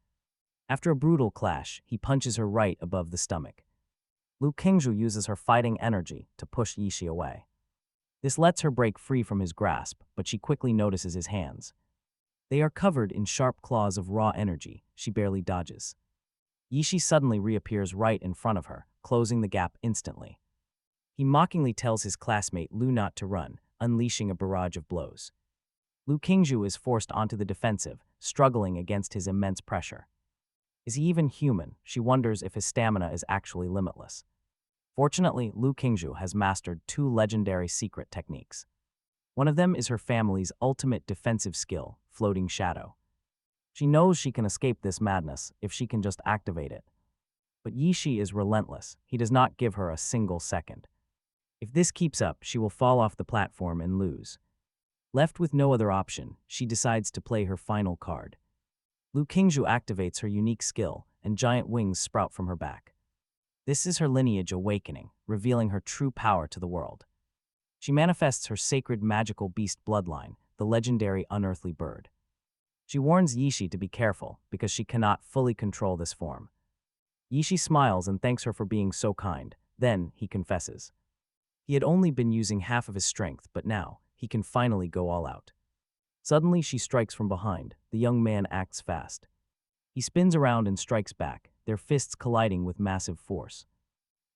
After a brutal clash, he punches her right above the stomach. Liu Qingzhu uses her fighting energy to push Yi away. This lets her break free from his grasp, but she quickly notices his hands. They are covered in sharp claws of raw energy. She barely dodges. Yi suddenly reappears right in front of her, closing the gap instantly. He mockingly tells his classmate Liu not to run, unleashing a barrage of blows. Liu Qingzhu is forced onto the defensive, struggling against his immense pressure. Is he even human? She wonders if his stamina is actually limitless. Fortunately, Liu Qingzhu has mastered 2 legendary secret techniques. One of them is her family's ultimate defensive skill, Floating Shadow. She knows she can escape this madness if she can just activate it. But Yi is relentless. He does not give her a single second. If this keeps up, she will fall off the platform and lose. Left with no other option, she decides to play her final card. Liu Qingzhu activates her unique skill, and giant wings sprout from her back. This is her lineage awakening, revealing her true power to the world. She manifests her sacred magical beast bloodline, the legendary unearthly bird. She warns Yishi to be careful because she cannot fully control this form. Yishi smiles and thanks her for being so kind. Then, he confesses. He had only been using half of his strength, but now, he can finally go all out. Suddenly, she strikes from behind. The young man acts fast. He spins around and strikes back, their fists colliding with massive force.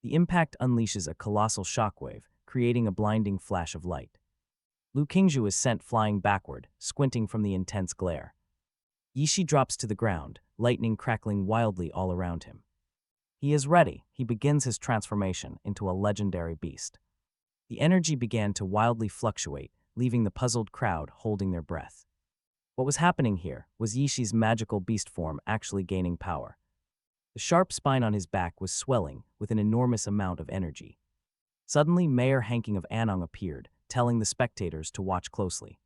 The impact unleashes a colossal shockwave, creating a blinding flash of light. Lu Qingzhu is sent flying backward, squinting from the intense glare. Yishi drops to the ground, lightning crackling wildly all around him. He is ready. He begins his transformation into a legendary beast. The energy began to wildly fluctuate, leaving the puzzled crowd holding their breath. What was happening here was Yishi's magical beast form actually gaining power. The sharp spine on his back was swelling with an enormous amount of energy. Suddenly, Mayor Hanking of Anong appeared, telling the spectators to watch closely.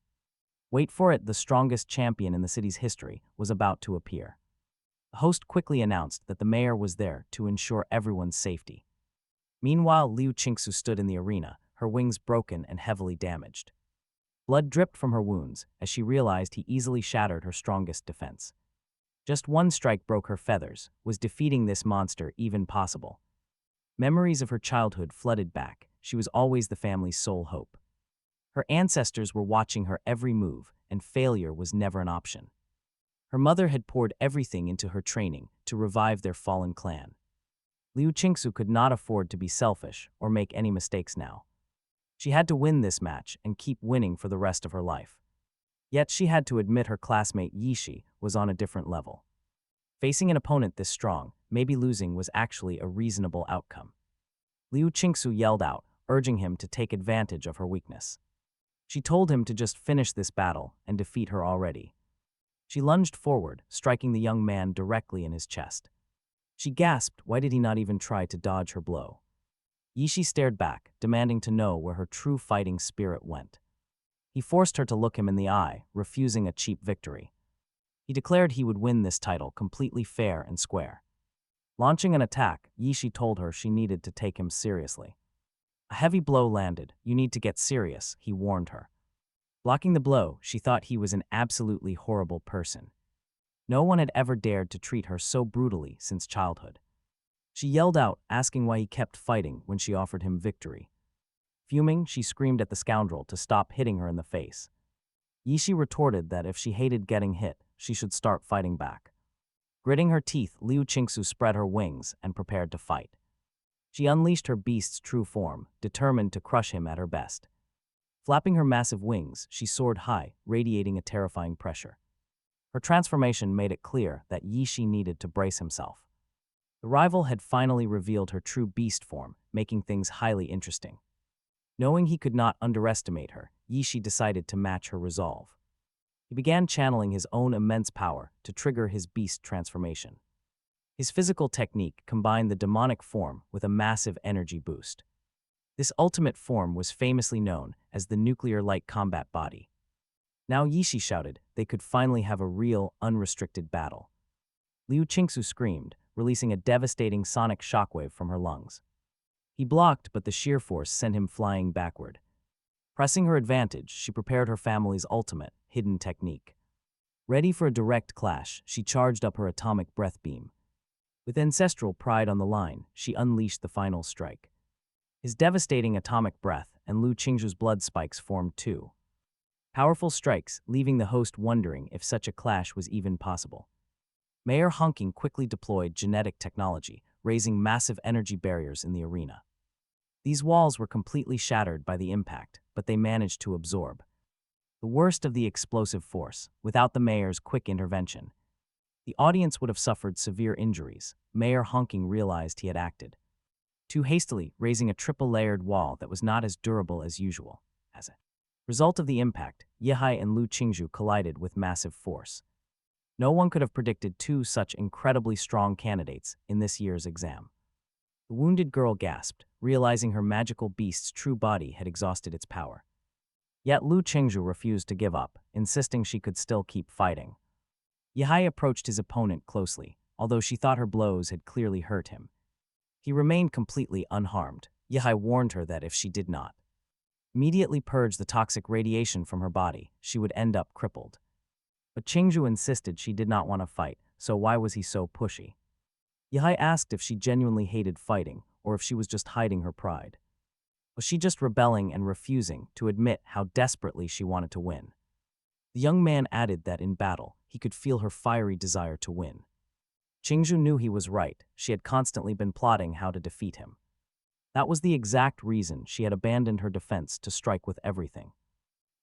Wait for it, the strongest champion in the city's history was about to appear. The host quickly announced that the mayor was there to ensure everyone's safety. Meanwhile, Liu Qingsu stood in the arena, her wings broken and heavily damaged. Blood dripped from her wounds as she realized he easily shattered her strongest defense. Just one strike broke her feathers. Was defeating this monster even possible? Memories of her childhood flooded back. She was always the family's sole hope. Her ancestors were watching her every move, and failure was never an option. Her mother had poured everything into her training to revive their fallen clan. Liu Qingsu could not afford to be selfish or make any mistakes now. She had to win this match and keep winning for the rest of her life. Yet she had to admit her classmate Yishi was on a different level. Facing an opponent this strong, maybe losing was actually a reasonable outcome. Liu Qingsu yelled out, urging him to take advantage of her weakness. She told him to just finish this battle and defeat her already. She lunged forward, striking the young man directly in his chest. She gasped, why did he not even try to dodge her blow? Yishi stared back, demanding to know where her true fighting spirit went. He forced her to look him in the eye, refusing a cheap victory. He declared he would win this title completely fair and square. Launching an attack, Yishi told her she needed to take him seriously. A heavy blow landed. You need to get serious, he warned her. Blocking the blow, she thought he was an absolutely horrible person. No one had ever dared to treat her so brutally since childhood. She yelled out, asking why he kept fighting when she offered him victory. Fuming, she screamed at the scoundrel to stop hitting her in the face. Yishi retorted that if she hated getting hit, she should start fighting back. Gritting her teeth, Liu Qingsu spread her wings and prepared to fight. She unleashed her beast's true form, determined to crush him at her best. Flapping her massive wings, she soared high, radiating a terrifying pressure. Her transformation made it clear that Yishi needed to brace himself. The rival had finally revealed her true beast form, making things highly interesting. Knowing he could not underestimate her, Yishi decided to match her resolve. He began channeling his own immense power to trigger his beast transformation. His physical technique combined the demonic form with a massive energy boost. This ultimate form was famously known as the nuclear-like combat body. Now Yishi shouted they could finally have a real, unrestricted battle. Liu Qingsu screamed, releasing a devastating sonic shockwave from her lungs. He blocked, but the sheer force sent him flying backward. Pressing her advantage, she prepared her family's ultimate, hidden technique. Ready for a direct clash, she charged up her atomic breath beam. With ancestral pride on the line, she unleashed the final strike. His devastating atomic breath and Liu Qingzhu's blood spikes formed two powerful strikes, leaving the host wondering if such a clash was even possible. Mayor Hanking quickly deployed genetic technology, raising massive energy barriers in the arena. These walls were completely shattered by the impact, but they managed to absorb the worst of the explosive force. Without the mayor's quick intervention, the audience would have suffered severe injuries. Mayor Hanking realized he had acted too hastily, raising a triple-layered wall that was not as durable as usual. As a result of the impact, Yihai and Liu Qingzhu collided with massive force. No one could have predicted two such incredibly strong candidates in this year's exam. The wounded girl gasped, realizing her magical beast's true body had exhausted its power. Yet Liu Qingzhu refused to give up, insisting she could still keep fighting. Yihai approached his opponent closely, although she thought her blows had clearly hurt him. He remained completely unharmed. Yihai warned her that if she did not immediately purge the toxic radiation from her body, she would end up crippled. But Chingju insisted she did not want to fight, so why was he so pushy? Yihai asked if she genuinely hated fighting, or if she was just hiding her pride. Was she just rebelling and refusing to admit how desperately she wanted to win? The young man added that in battle, he could feel her fiery desire to win. Chingju knew he was right. She had constantly been plotting how to defeat him. That was the exact reason she had abandoned her defense to strike with everything.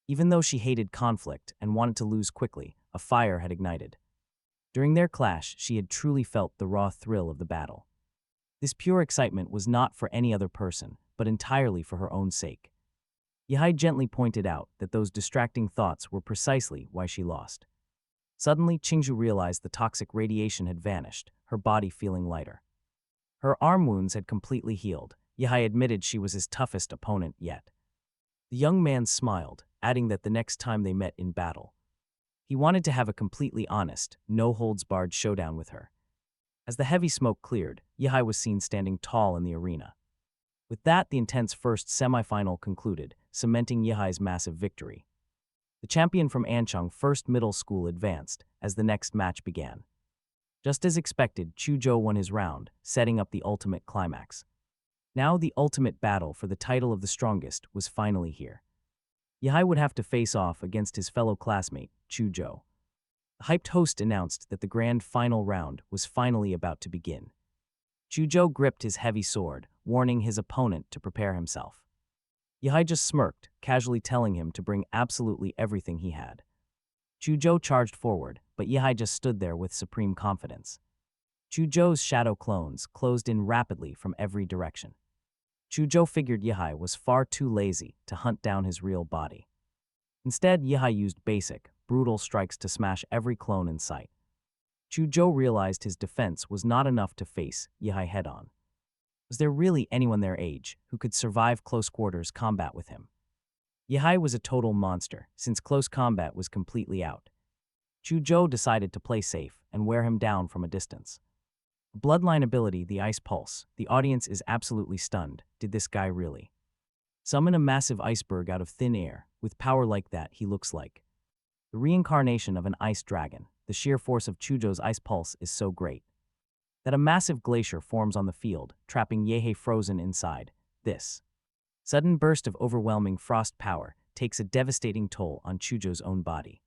Even though she hated conflict and wanted to lose quickly, a fire had ignited. During their clash, she had truly felt the raw thrill of the battle. This pure excitement was not for any other person, but entirely for her own sake. Yihai gently pointed out that those distracting thoughts were precisely why she lost. Suddenly, Chingju realized the toxic radiation had vanished, her body feeling lighter. Her arm wounds had completely healed. Yihai admitted she was his toughest opponent yet. The young man smiled, adding that the next time they met in battle, he wanted to have a completely honest, no-holds-barred showdown with her. As the heavy smoke cleared, Yihai was seen standing tall in the arena. With that, the intense first semifinal concluded, cementing Yihai's massive victory. The champion from Anchang First Middle School advanced as the next match began. Just as expected, Chuzhou won his round, setting up the ultimate climax. Now the ultimate battle for the title of the strongest was finally here. Yihai would have to face off against his fellow classmate, Chuzhou. The hyped host announced that the grand final round was finally about to begin. Chuzhou gripped his heavy sword, warning his opponent to prepare himself. Yihai just smirked, casually telling him to bring absolutely everything he had. Chuzhou charged forward, but Yihai just stood there with supreme confidence. Chuzhou's shadow clones closed in rapidly from every direction. Chuzhou figured Yihai was far too lazy to hunt down his real body. Instead, Yihai used basic, brutal strikes to smash every clone in sight. Chuzhou realized his defense was not enough to face Yihai head-on. Was there really anyone their age who could survive close-quarters combat with him? Yihai was a total monster, since close combat was completely out. Chuzhou decided to play safe and wear him down from a distance. Bloodline ability, the Ice Pulse. The audience is absolutely stunned. Did this guy really summon a massive iceberg out of thin air? With power like that, he looks like the reincarnation of an ice dragon. The sheer force of Chuzhou's Ice Pulse is so great that a massive glacier forms on the field, trapping Yehei frozen inside. This sudden burst of overwhelming frost power takes a devastating toll on Chuzhou's own body.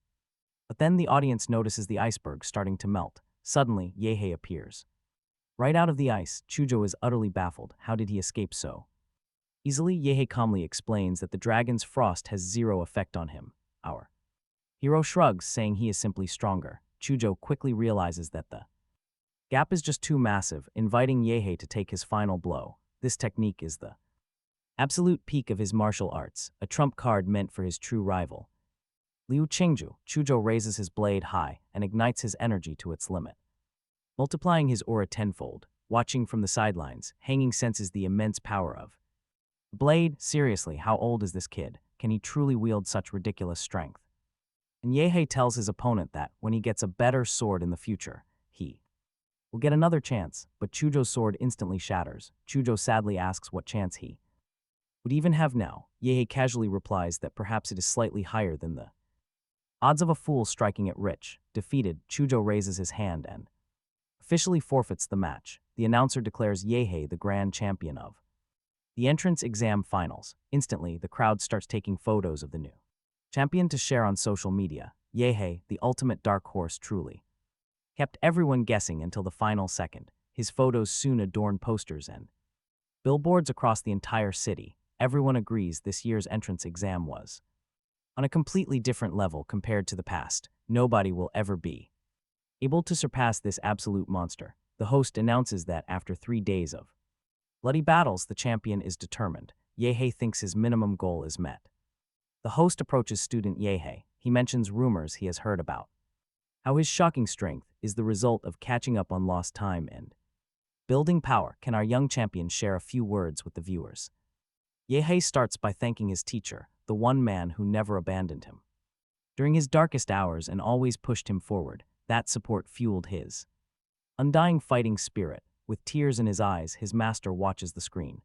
But then the audience notices the iceberg starting to melt. Suddenly, Yehei appears. Right out of the ice, Chuzhou is utterly baffled. How did he escape so easily? Yehei calmly explains that the dragon's frost has zero effect on him. Our hero shrugs, saying he is simply stronger. Chuzhou quickly realizes that the gap is just too massive, inviting Yehei to take his final blow. This technique is the absolute peak of his martial arts, a trump card meant for his true rival. Liu Qingju, Chuzhou raises his blade high and ignites his energy to its limit, multiplying his aura tenfold. Watching from the sidelines, Hanging senses the immense power of the blade. Seriously, how old is this kid? Can he truly wield such ridiculous strength? And Yehei tells his opponent that, when he gets a better sword in the future, he will get another chance, but Chuzhou's sword instantly shatters. Chuzhou sadly asks what chance he would even have now. Yehei casually replies that perhaps it is slightly higher than the odds of a fool striking it rich. Defeated, Chuzhou raises his hand and officially forfeits the match. The announcer declares Yehei the grand champion of the entrance exam finals. Instantly, the crowd starts taking photos of the new champion to share on social media. Yehei, the ultimate dark horse, truly kept everyone guessing until the final second. His photos soon adorn posters and billboards across the entire city. Everyone agrees this year's entrance exam was on a completely different level compared to the past. Nobody will ever be able to surpass this absolute monster. The host announces that after 3 days of bloody battles, the champion is determined. Yehei thinks his minimum goal is met. The host approaches student Yehei. He mentions rumors he has heard about how his shocking strength is the result of catching up on lost time and building power. Can our young champion share a few words with the viewers? Yehei starts by thanking his teacher, the one man who never abandoned him during his darkest hours and always pushed him forward. That support fueled his undying fighting spirit. With tears in his eyes, his master watches the screen,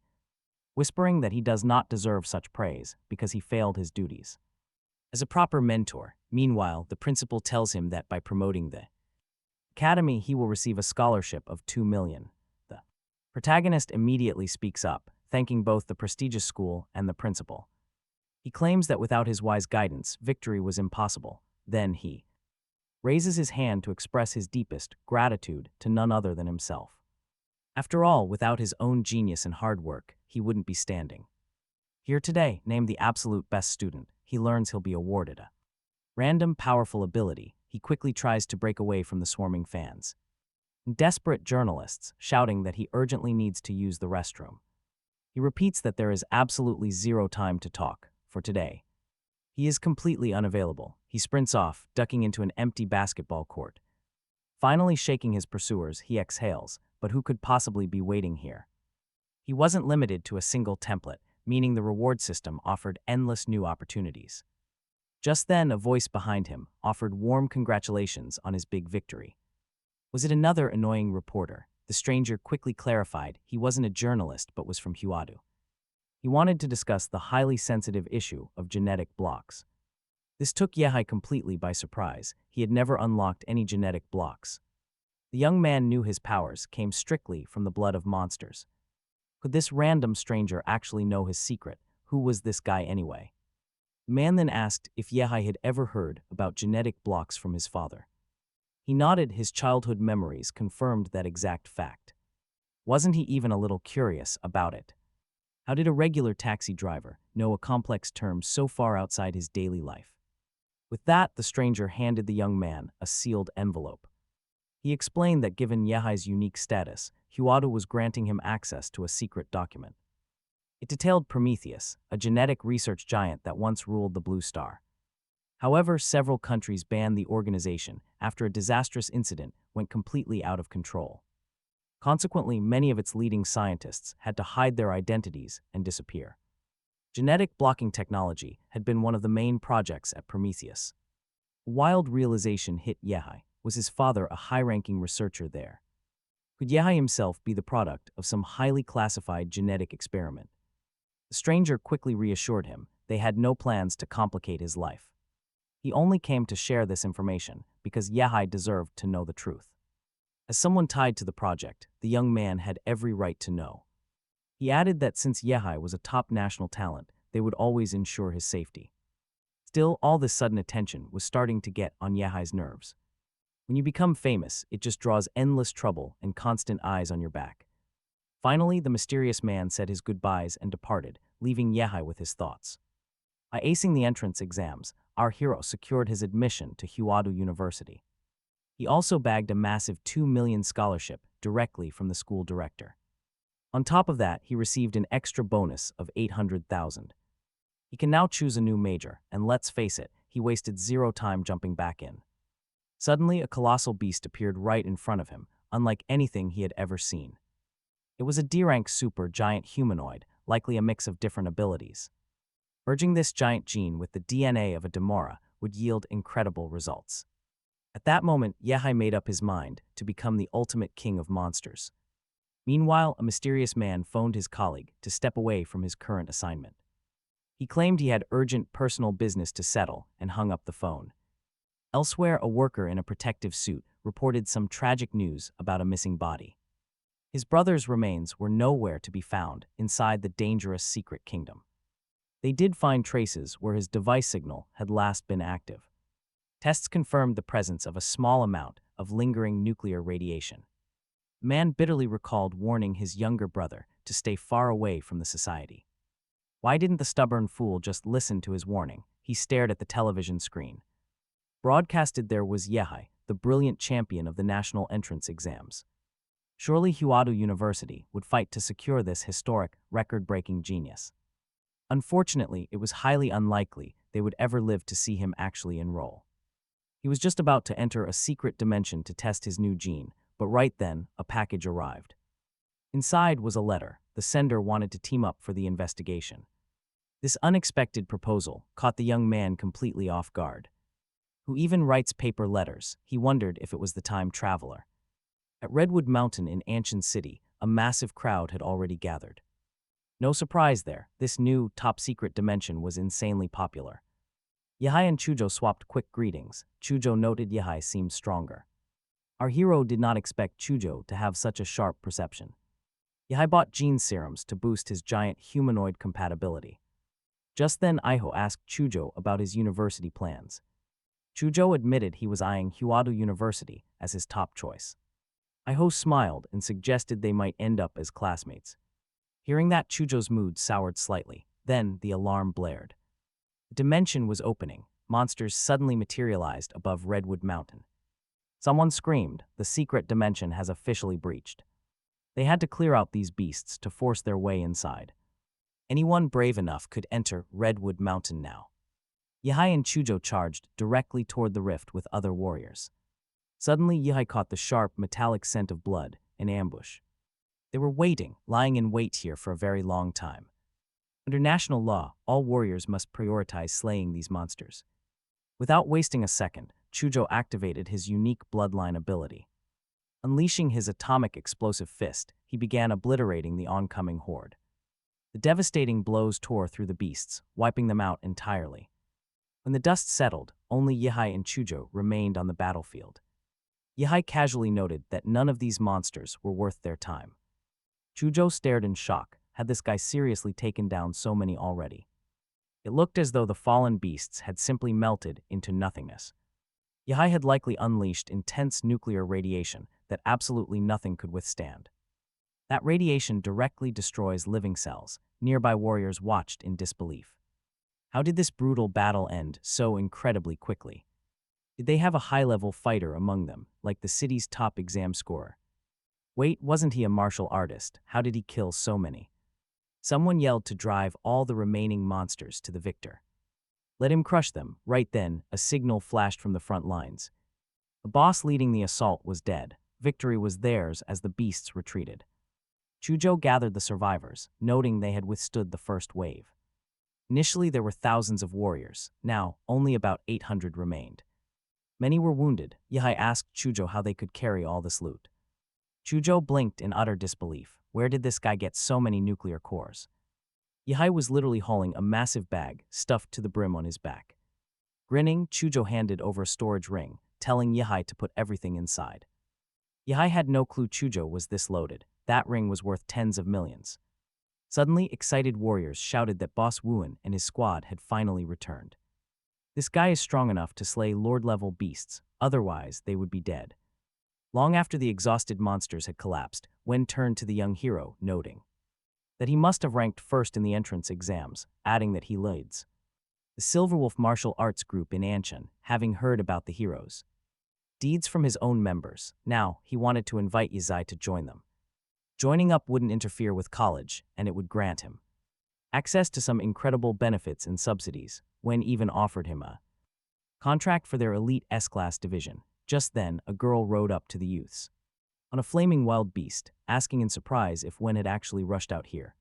whispering that he does not deserve such praise because he failed his duties as a proper mentor. Meanwhile, the principal tells him that by promoting the academy, he will receive a scholarship of 2 million. The protagonist immediately speaks up, thanking both the prestigious school and the principal. He claims that without his wise guidance, victory was impossible. Then he raises his hand to express his deepest gratitude to none other than himself. After all, without his own genius and hard work, he wouldn't be standing here today. Named the absolute best student, he learns he'll be awarded a random powerful ability. He quickly tries to break away from the swarming fans. Desperate journalists shouting that he urgently needs to use the restroom. He repeats that there is absolutely zero time to talk for today. He is completely unavailable. He sprints off, ducking into an empty basketball court. Finally shaking his pursuers, he exhales, but who could possibly be waiting here? He wasn't limited to a single template, meaning the reward system offered endless new opportunities. Just then, a voice behind him offered warm congratulations on his big victory. Was it another annoying reporter? The stranger quickly clarified he wasn't a journalist but was from Huadu. He wanted to discuss the highly sensitive issue of genetic blocks. This took Yehai completely by surprise. He had never unlocked any genetic blocks. The young man knew his powers came strictly from the blood of monsters. Could this random stranger actually know his secret? Who was this guy anyway? The man then asked if Yehai had ever heard about genetic blocks from his father. He nodded. His childhood memories confirmed that exact fact. Wasn't he even a little curious about it? How did a regular taxi driver know a complex term so far outside his daily life? With that, the stranger handed the young man a sealed envelope. He explained that given Yehai's unique status, Huadu was granting him access to a secret document. It detailed Prometheus, a genetic research giant that once ruled the Blue Star. However, several countries banned the organization after a disastrous incident went completely out of control. Consequently, many of its leading scientists had to hide their identities and disappear. Genetic blocking technology had been one of the main projects at Prometheus. A wild realization hit Yehai. Was his father a high-ranking researcher there? Could Yehai himself be the product of some highly classified genetic experiment? The stranger quickly reassured him they had no plans to complicate his life. He only came to share this information because Yehai deserved to know the truth. As someone tied to the project, the young man had every right to know. He added that since Yehai was a top national talent, they would always ensure his safety. Still, all this sudden attention was starting to get on Yehai's nerves. When you become famous, it just draws endless trouble and constant eyes on your back. Finally, the mysterious man said his goodbyes and departed, leaving Yehai with his thoughts. By acing the entrance exams, our hero secured his admission to Huadu University. He also bagged a massive 2 million scholarship directly from the school director. On top of that, he received an extra bonus of 800,000. He can now choose a new major, and let's face it, he wasted zero time jumping back in. Suddenly, a colossal beast appeared right in front of him, unlike anything he had ever seen. It was a D-rank super giant humanoid, likely a mix of different abilities. Merging this giant gene with the DNA of a Demora would yield incredible results. At that moment, Yehai made up his mind to become the ultimate king of monsters. Meanwhile, a mysterious man phoned his colleague to step away from his current assignment. He claimed he had urgent personal business to settle and hung up the phone. Elsewhere, a worker in a protective suit reported some tragic news about a missing body. His brother's remains were nowhere to be found inside the dangerous secret kingdom. They did find traces where his device signal had last been active. Tests confirmed the presence of a small amount of lingering nuclear radiation. The man bitterly recalled warning his younger brother to stay far away from the society. Why didn't the stubborn fool just listen to his warning? He stared at the television screen. Broadcasted there was Yehai, the brilliant champion of the national entrance exams. Surely Huadu University would fight to secure this historic, record-breaking genius. Unfortunately, it was highly unlikely they would ever live to see him actually enroll. He was just about to enter a secret dimension to test his new gene, but right then, a package arrived. Inside was a letter. The sender wanted to team up for the investigation. This unexpected proposal caught the young man completely off guard. Who even writes paper letters? He wondered if it was the time traveler. At Redwood Mountain in Anshan City, a massive crowd had already gathered. No surprise there, this new, top-secret dimension was insanely popular. Yihai and Chujo swapped quick greetings. Chujo noted Yihai seemed stronger. Our hero did not expect Chujo to have such a sharp perception. Yihai bought gene serums to boost his giant humanoid compatibility. Just then Iho asked Chujo about his university plans. Chujo admitted he was eyeing Huado University as his top choice. Iho smiled and suggested they might end up as classmates. Hearing that, Chujo's mood soured slightly. Then the alarm blared. The dimension was opening. Monsters suddenly materialized above Redwood Mountain. Someone screamed, "The secret dimension has officially breached." They had to clear out these beasts to force their way inside. Anyone brave enough could enter Redwood Mountain now. Yihai and Chujo charged directly toward the rift with other warriors. Suddenly, Yihai caught the sharp, metallic scent of blood in ambush. They were waiting, lying in wait here for a very long time. Under national law, all warriors must prioritize slaying these monsters. Without wasting a second, Chujo activated his unique bloodline ability. Unleashing his atomic explosive fist, he began obliterating the oncoming horde. The devastating blows tore through the beasts, wiping them out entirely. When the dust settled, only Yihai and Chujo remained on the battlefield. Yihai casually noted that none of these monsters were worth their time. Chujo stared in shock. Had this guy seriously taken down so many already? It looked as though the fallen beasts had simply melted into nothingness. Yihai had likely unleashed intense nuclear radiation that absolutely nothing could withstand. That radiation directly destroys living cells. Nearby warriors watched in disbelief. How did this brutal battle end so incredibly quickly? Did they have a high-level fighter among them, like the city's top exam scorer? Wait, wasn't he a martial artist? How did he kill so many? Someone yelled to drive all the remaining monsters to the victor. Let him crush them. Right then, a signal flashed from the front lines. The boss leading the assault was dead. Victory was theirs as the beasts retreated. Chujo gathered the survivors, noting they had withstood the first wave. Initially, there were thousands of warriors. Now, only about 800 remained. Many were wounded. Yihai asked Chujo how they could carry all this loot. Chujo blinked in utter disbelief. Where did this guy get so many nuclear cores? Yihai was literally hauling a massive bag, stuffed to the brim on his back. Grinning, Chujo handed over a storage ring, telling Yihai to put everything inside. Yihai had no clue Chujo was this loaded. That ring was worth tens of millions. Suddenly, excited warriors shouted that Boss Wuan and his squad had finally returned. This guy is strong enough to slay Lord-level beasts, otherwise they would be dead. Long after the exhausted monsters had collapsed, Wen turned to the young hero, noting that he must have ranked first in the entrance exams, adding that he leads the Silverwolf martial arts group in Anshan, having heard about the heroes' deeds from his own members. Now, he wanted to invite Yizai to join them. Joining up wouldn't interfere with college, and it would grant him access to some incredible benefits and subsidies. Wen even offered him a contract for their elite S-class division. Just then, a girl rode up to the youths on a flaming wild beast, asking in surprise if Wen had actually rushed out here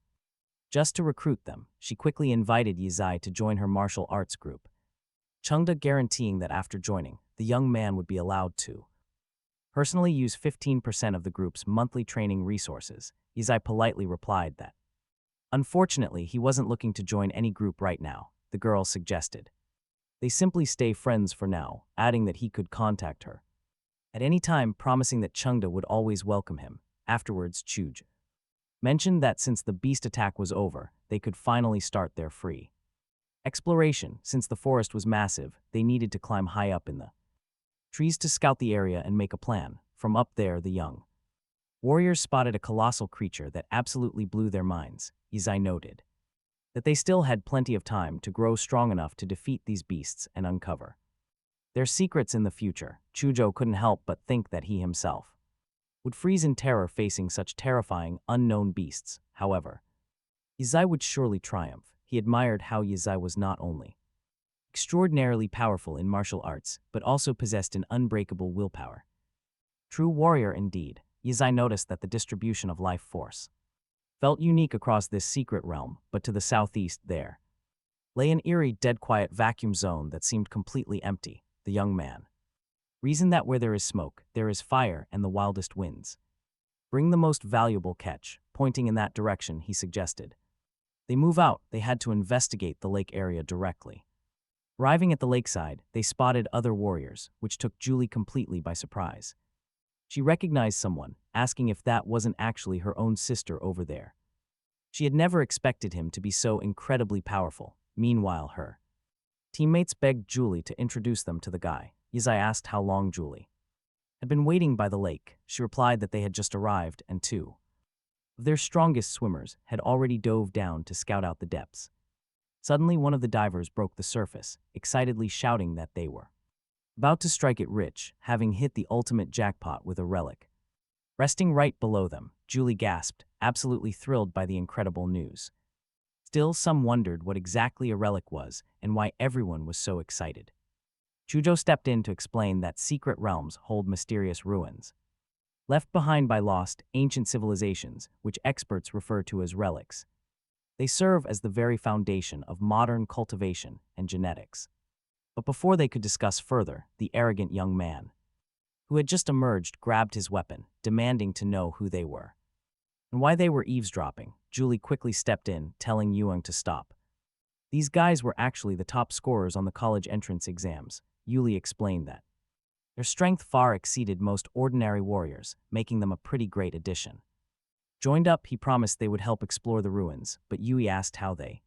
just to recruit them. She quickly invited Yizai to join her martial arts group, Chengda guaranteeing that after joining, the young man would be allowed to personally use 15% of the group's monthly training resources. Yizai politely replied that unfortunately he wasn't looking to join any group right now. The girl suggested they simply stay friends for now, adding that he could contact her at any time, promising that Chengda would always welcome him. Afterwards, Chuj mentioned that since the beast attack was over, they could finally start their free exploration. Since the forest was massive, they needed to climb high up in the trees to scout the area and make a plan. From up there, the young warriors spotted a colossal creature that absolutely blew their minds. Yizai noted that they still had plenty of time to grow strong enough to defeat these beasts and uncover their secrets in the future. Chujo couldn't help but think that he himself would freeze in terror facing such terrifying, unknown beasts. However, Yizai would surely triumph. He admired how Yizai was not only extraordinarily powerful in martial arts, but also possessed an unbreakable willpower. True warrior indeed. Yizai noticed that the distribution of life force felt unique across this secret realm, but to the southeast there lay an eerie, dead-quiet vacuum zone that seemed completely empty. The young man reasoned that where there is smoke, there is fire and the wildest winds bring the most valuable catch. Pointing in that direction, he suggested they move out. They had to investigate the lake area directly. Arriving at the lakeside, they spotted other warriors, which took Julie completely by surprise. She recognized someone, asking if that wasn't actually her own sister over there. She had never expected him to be so incredibly powerful. Meanwhile, her teammates begged Julie to introduce them to the guy. Yizai asked how long Julie had been waiting by the lake. She replied that they had just arrived and two of their strongest swimmers had already dove down to scout out the depths. Suddenly, one of the divers broke the surface, excitedly shouting that they were about to strike it rich, having hit the ultimate jackpot with a relic. Resting right below them, Julie gasped, absolutely thrilled by the incredible news. Still, some wondered what exactly a relic was and why everyone was so excited. Chujo stepped in to explain that secret realms hold mysterious ruins, left behind by lost, ancient civilizations, which experts refer to as relics. They serve as the very foundation of modern cultivation and genetics. But before they could discuss further, the arrogant young man, who had just emerged, grabbed his weapon, demanding to know who they were and why they were eavesdropping. Julie quickly stepped in, telling Yuang to stop. These guys were actually the top scorers on the college entrance exams. Yuli explained that their strength far exceeded most ordinary warriors, making them a pretty great addition. Joined up, he promised they would help explore the ruins, but Yui asked how they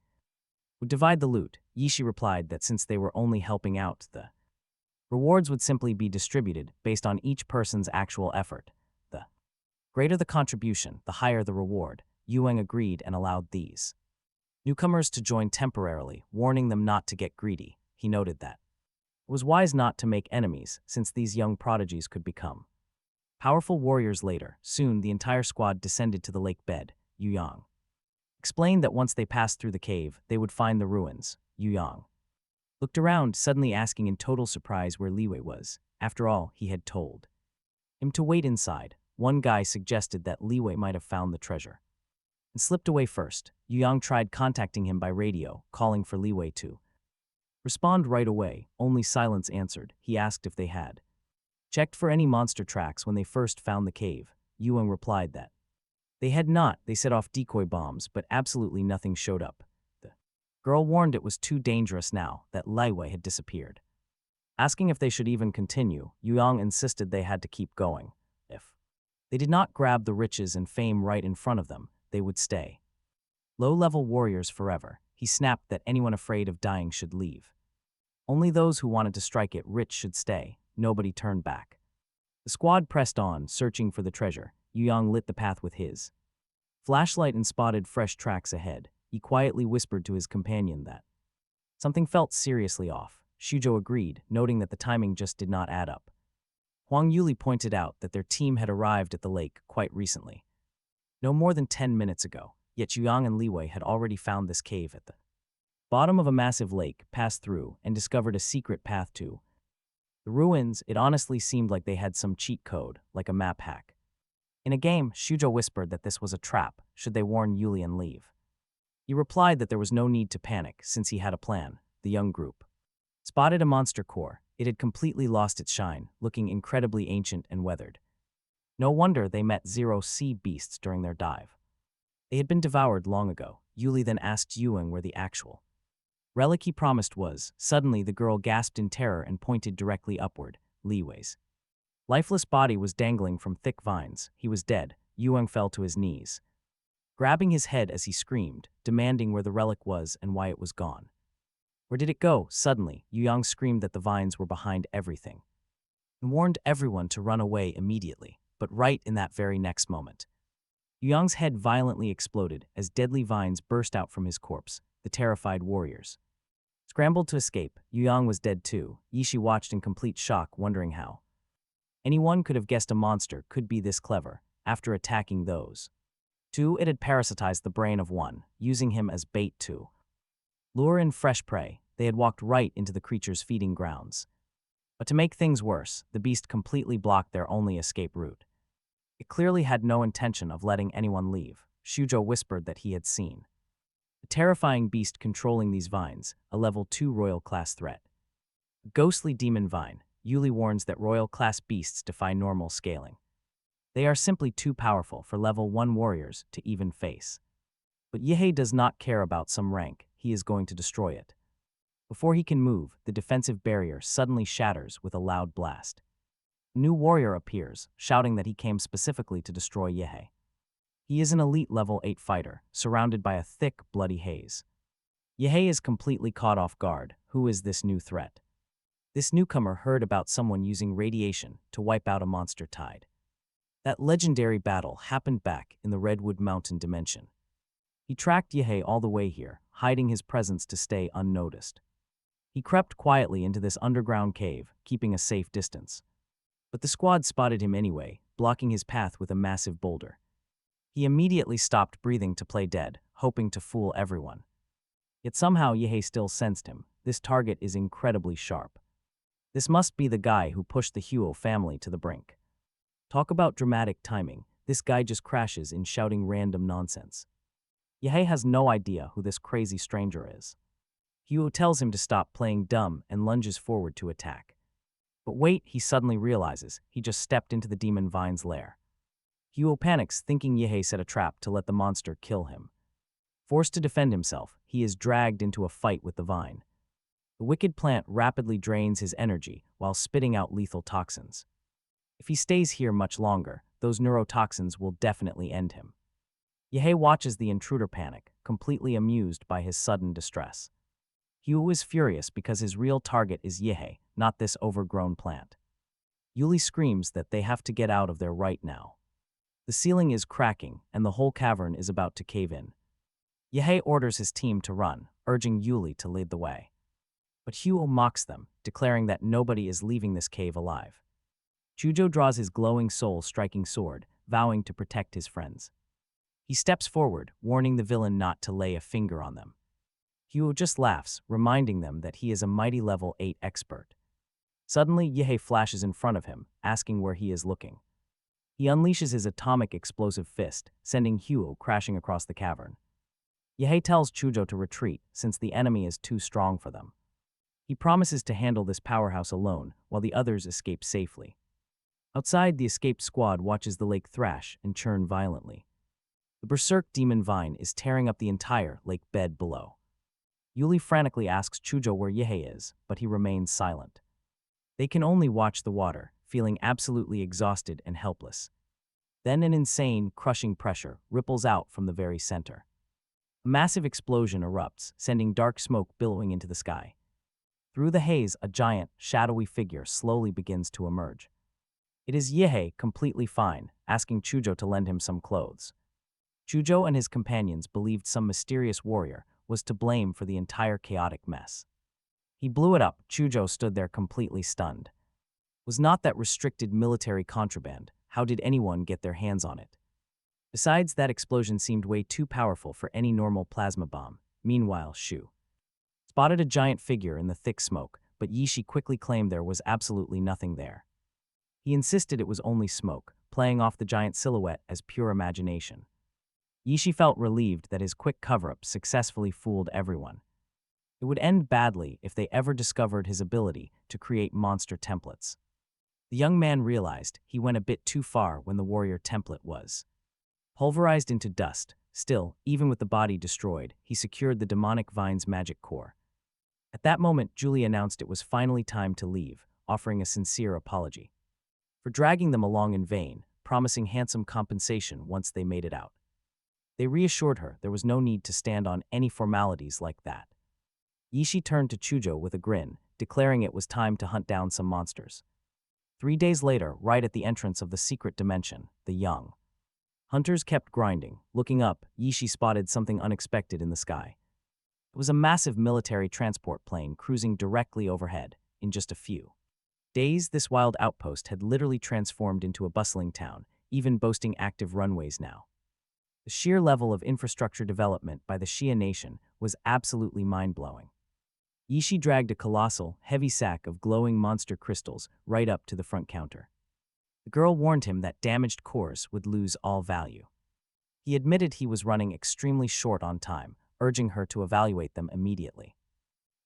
would divide the loot. Yishi replied that since they were only helping out, the rewards would simply be distributed based on each person's actual effort. The greater the contribution, the higher the reward. Yuang agreed and allowed these newcomers to join temporarily, warning them not to get greedy. He noted that it was wise not to make enemies, since these young prodigies could become powerful warriors later. Soon, the entire squad descended to the lake bed. Yu Yang explained that once they passed through the cave, they would find the ruins. Yu Yang looked around, suddenly asking in total surprise where Li Wei was. After all, he had told him to wait inside. One guy suggested that Li Wei might have found the treasure and slipped away first. Yu Yang tried contacting him by radio, calling for Li Wei to respond right away. Only silence answered. He asked if they had checked for any monster tracks when they first found the cave. Yuang replied that they had not. They set off decoy bombs, but absolutely nothing showed up. The girl warned it was too dangerous now that Li Wei had disappeared. Asking if they should even continue, Yuang insisted they had to keep going. If they did not grab the riches and fame right in front of them, they would stay low-level warriors forever. He snapped that anyone afraid of dying should leave. Only those who wanted to strike it rich should stay. Nobody turned back. The squad pressed on, searching for the treasure. Yu Yang lit the path with his flashlight and spotted fresh tracks ahead. He quietly whispered to his companion that something felt seriously off. Shujo agreed, noting that the timing just did not add up. Huang Yuli pointed out that their team had arrived at the lake quite recently, no more than 10 minutes ago, yet Yang and Li Wei had already found this cave at the bottom of a massive lake, passed through, and discovered a secret path to the ruins. It honestly seemed like they had some cheat code, like a map hack. In a game, Shujo whispered that this was a trap, should they warn Yuli and leave. He replied that there was no need to panic, since he had a plan. The young group spotted a monster core. It had completely lost its shine, looking incredibly ancient and weathered. No wonder they met zero sea beasts during their dive. They had been devoured long ago. Yuli then asked Yuang where the actual relic he promised was. Suddenly, the girl gasped in terror and pointed directly upward. Li Wei's lifeless body was dangling from thick vines. He was dead. Yuang fell to his knees, grabbing his head as he screamed, demanding where the relic was and why it was gone. Where did it go? Suddenly, Yuang screamed that the vines were behind everything and warned everyone to run away immediately. But right in that very next moment, Yang's head violently exploded as deadly vines burst out from his corpse. The terrified warriors scrambled to escape. Yang was dead too. Yishi watched in complete shock, wondering how anyone could have guessed a monster could be this clever. After attacking those two, it had parasitized the brain of one, using him as bait to lure in fresh prey. They had walked right into the creature's feeding grounds. But to make things worse, the beast completely blocked their only escape route. It clearly had no intention of letting anyone leave. Shujo whispered that he had seen a terrifying beast controlling these vines, a level 2 royal class threat. A ghostly demon vine. Yuli warns that royal class beasts defy normal scaling. They are simply too powerful for level 1 warriors to even face. But Yehei does not care about some rank. He is going to destroy it. Before he can move, the defensive barrier suddenly shatters with a loud blast. A new warrior appears, shouting that he came specifically to destroy Yehei. He is an elite level 8 fighter, surrounded by a thick, bloody haze. Yehei is completely caught off guard. Who is this new threat? This newcomer heard about someone using radiation to wipe out a monster tide. That legendary battle happened back in the Redwood Mountain dimension. He tracked Yehei all the way here, hiding his presence to stay unnoticed. He crept quietly into this underground cave, keeping a safe distance. But the squad spotted him anyway, blocking his path with a massive boulder. He immediately stopped breathing to play dead, hoping to fool everyone. Yet somehow Yehei still sensed him. This target is incredibly sharp. This must be the guy who pushed the Huo family to the brink. Talk about dramatic timing. This guy just crashes in shouting random nonsense. Yehei has no idea who this crazy stranger is. Huo tells him to stop playing dumb and lunges forward to attack. But wait, he suddenly realizes he just stepped into the demon vine's lair. Huo panics, thinking Yehei set a trap to let the monster kill him. Forced to defend himself, he is dragged into a fight with the vine. The wicked plant rapidly drains his energy while spitting out lethal toxins. If he stays here much longer, those neurotoxins will definitely end him. Yehei watches the intruder panic, completely amused by his sudden distress. Huo is furious because his real target is Yehei, not this overgrown plant. Yuli screams that they have to get out of there right now. The ceiling is cracking, and the whole cavern is about to cave in. Yehei orders his team to run, urging Yuli to lead the way. But Huo mocks them, declaring that nobody is leaving this cave alive. Chujo draws his glowing soul-striking sword, vowing to protect his friends. He steps forward, warning the villain not to lay a finger on them. Huo just laughs, reminding them that he is a mighty level 8 expert. Suddenly, Yehei flashes in front of him, asking where he is looking. He unleashes his atomic explosive fist, sending Huo crashing across the cavern. Yehei tells Chujo to retreat, since the enemy is too strong for them. He promises to handle this powerhouse alone, while the others escape safely. Outside, the escaped squad watches the lake thrash and churn violently. The berserk demon vine is tearing up the entire lake bed below. Yuli frantically asks Chujo where Yehei is, but he remains silent. They can only watch the water, feeling absolutely exhausted and helpless. Then an insane, crushing pressure ripples out from the very center. A massive explosion erupts, sending dark smoke billowing into the sky. Through the haze, a giant, shadowy figure slowly begins to emerge. It is Yehei, completely fine, asking Chujo to lend him some clothes. Chujo and his companions believed some mysterious warrior was to blame for the entire chaotic mess. He blew it up. Chujo stood there completely stunned. Was not that restricted military contraband? How did anyone get their hands on it? Besides, that explosion seemed way too powerful for any normal plasma bomb. Meanwhile, Shu spotted a giant figure in the thick smoke, but Yishi quickly claimed there was absolutely nothing there. He insisted it was only smoke, playing off the giant silhouette as pure imagination. Yishi felt relieved that his quick cover-up successfully fooled everyone. It would end badly if they ever discovered his ability to create monster templates. The young man realized he went a bit too far when the warrior template was pulverized into dust. Still, even with the body destroyed, he secured the demonic vine's magic core. At that moment, Julie announced it was finally time to leave, offering a sincere apology for dragging them along in vain, promising handsome compensation once they made it out. They reassured her there was no need to stand on any formalities like that. Yishi turned to Chujo with a grin, declaring it was time to hunt down some monsters. 3 days later, right at the entrance of the secret dimension, the young hunters kept grinding. Looking up, Yishi spotted something unexpected in the sky. It was a massive military transport plane cruising directly overhead. In just a few days, this wild outpost had literally transformed into a bustling town, even boasting active runways now. The sheer level of infrastructure development by the Xia nation was absolutely mind-blowing. Yishi dragged a colossal, heavy sack of glowing monster crystals right up to the front counter. The girl warned him that damaged cores would lose all value. He admitted he was running extremely short on time, urging her to evaluate them immediately.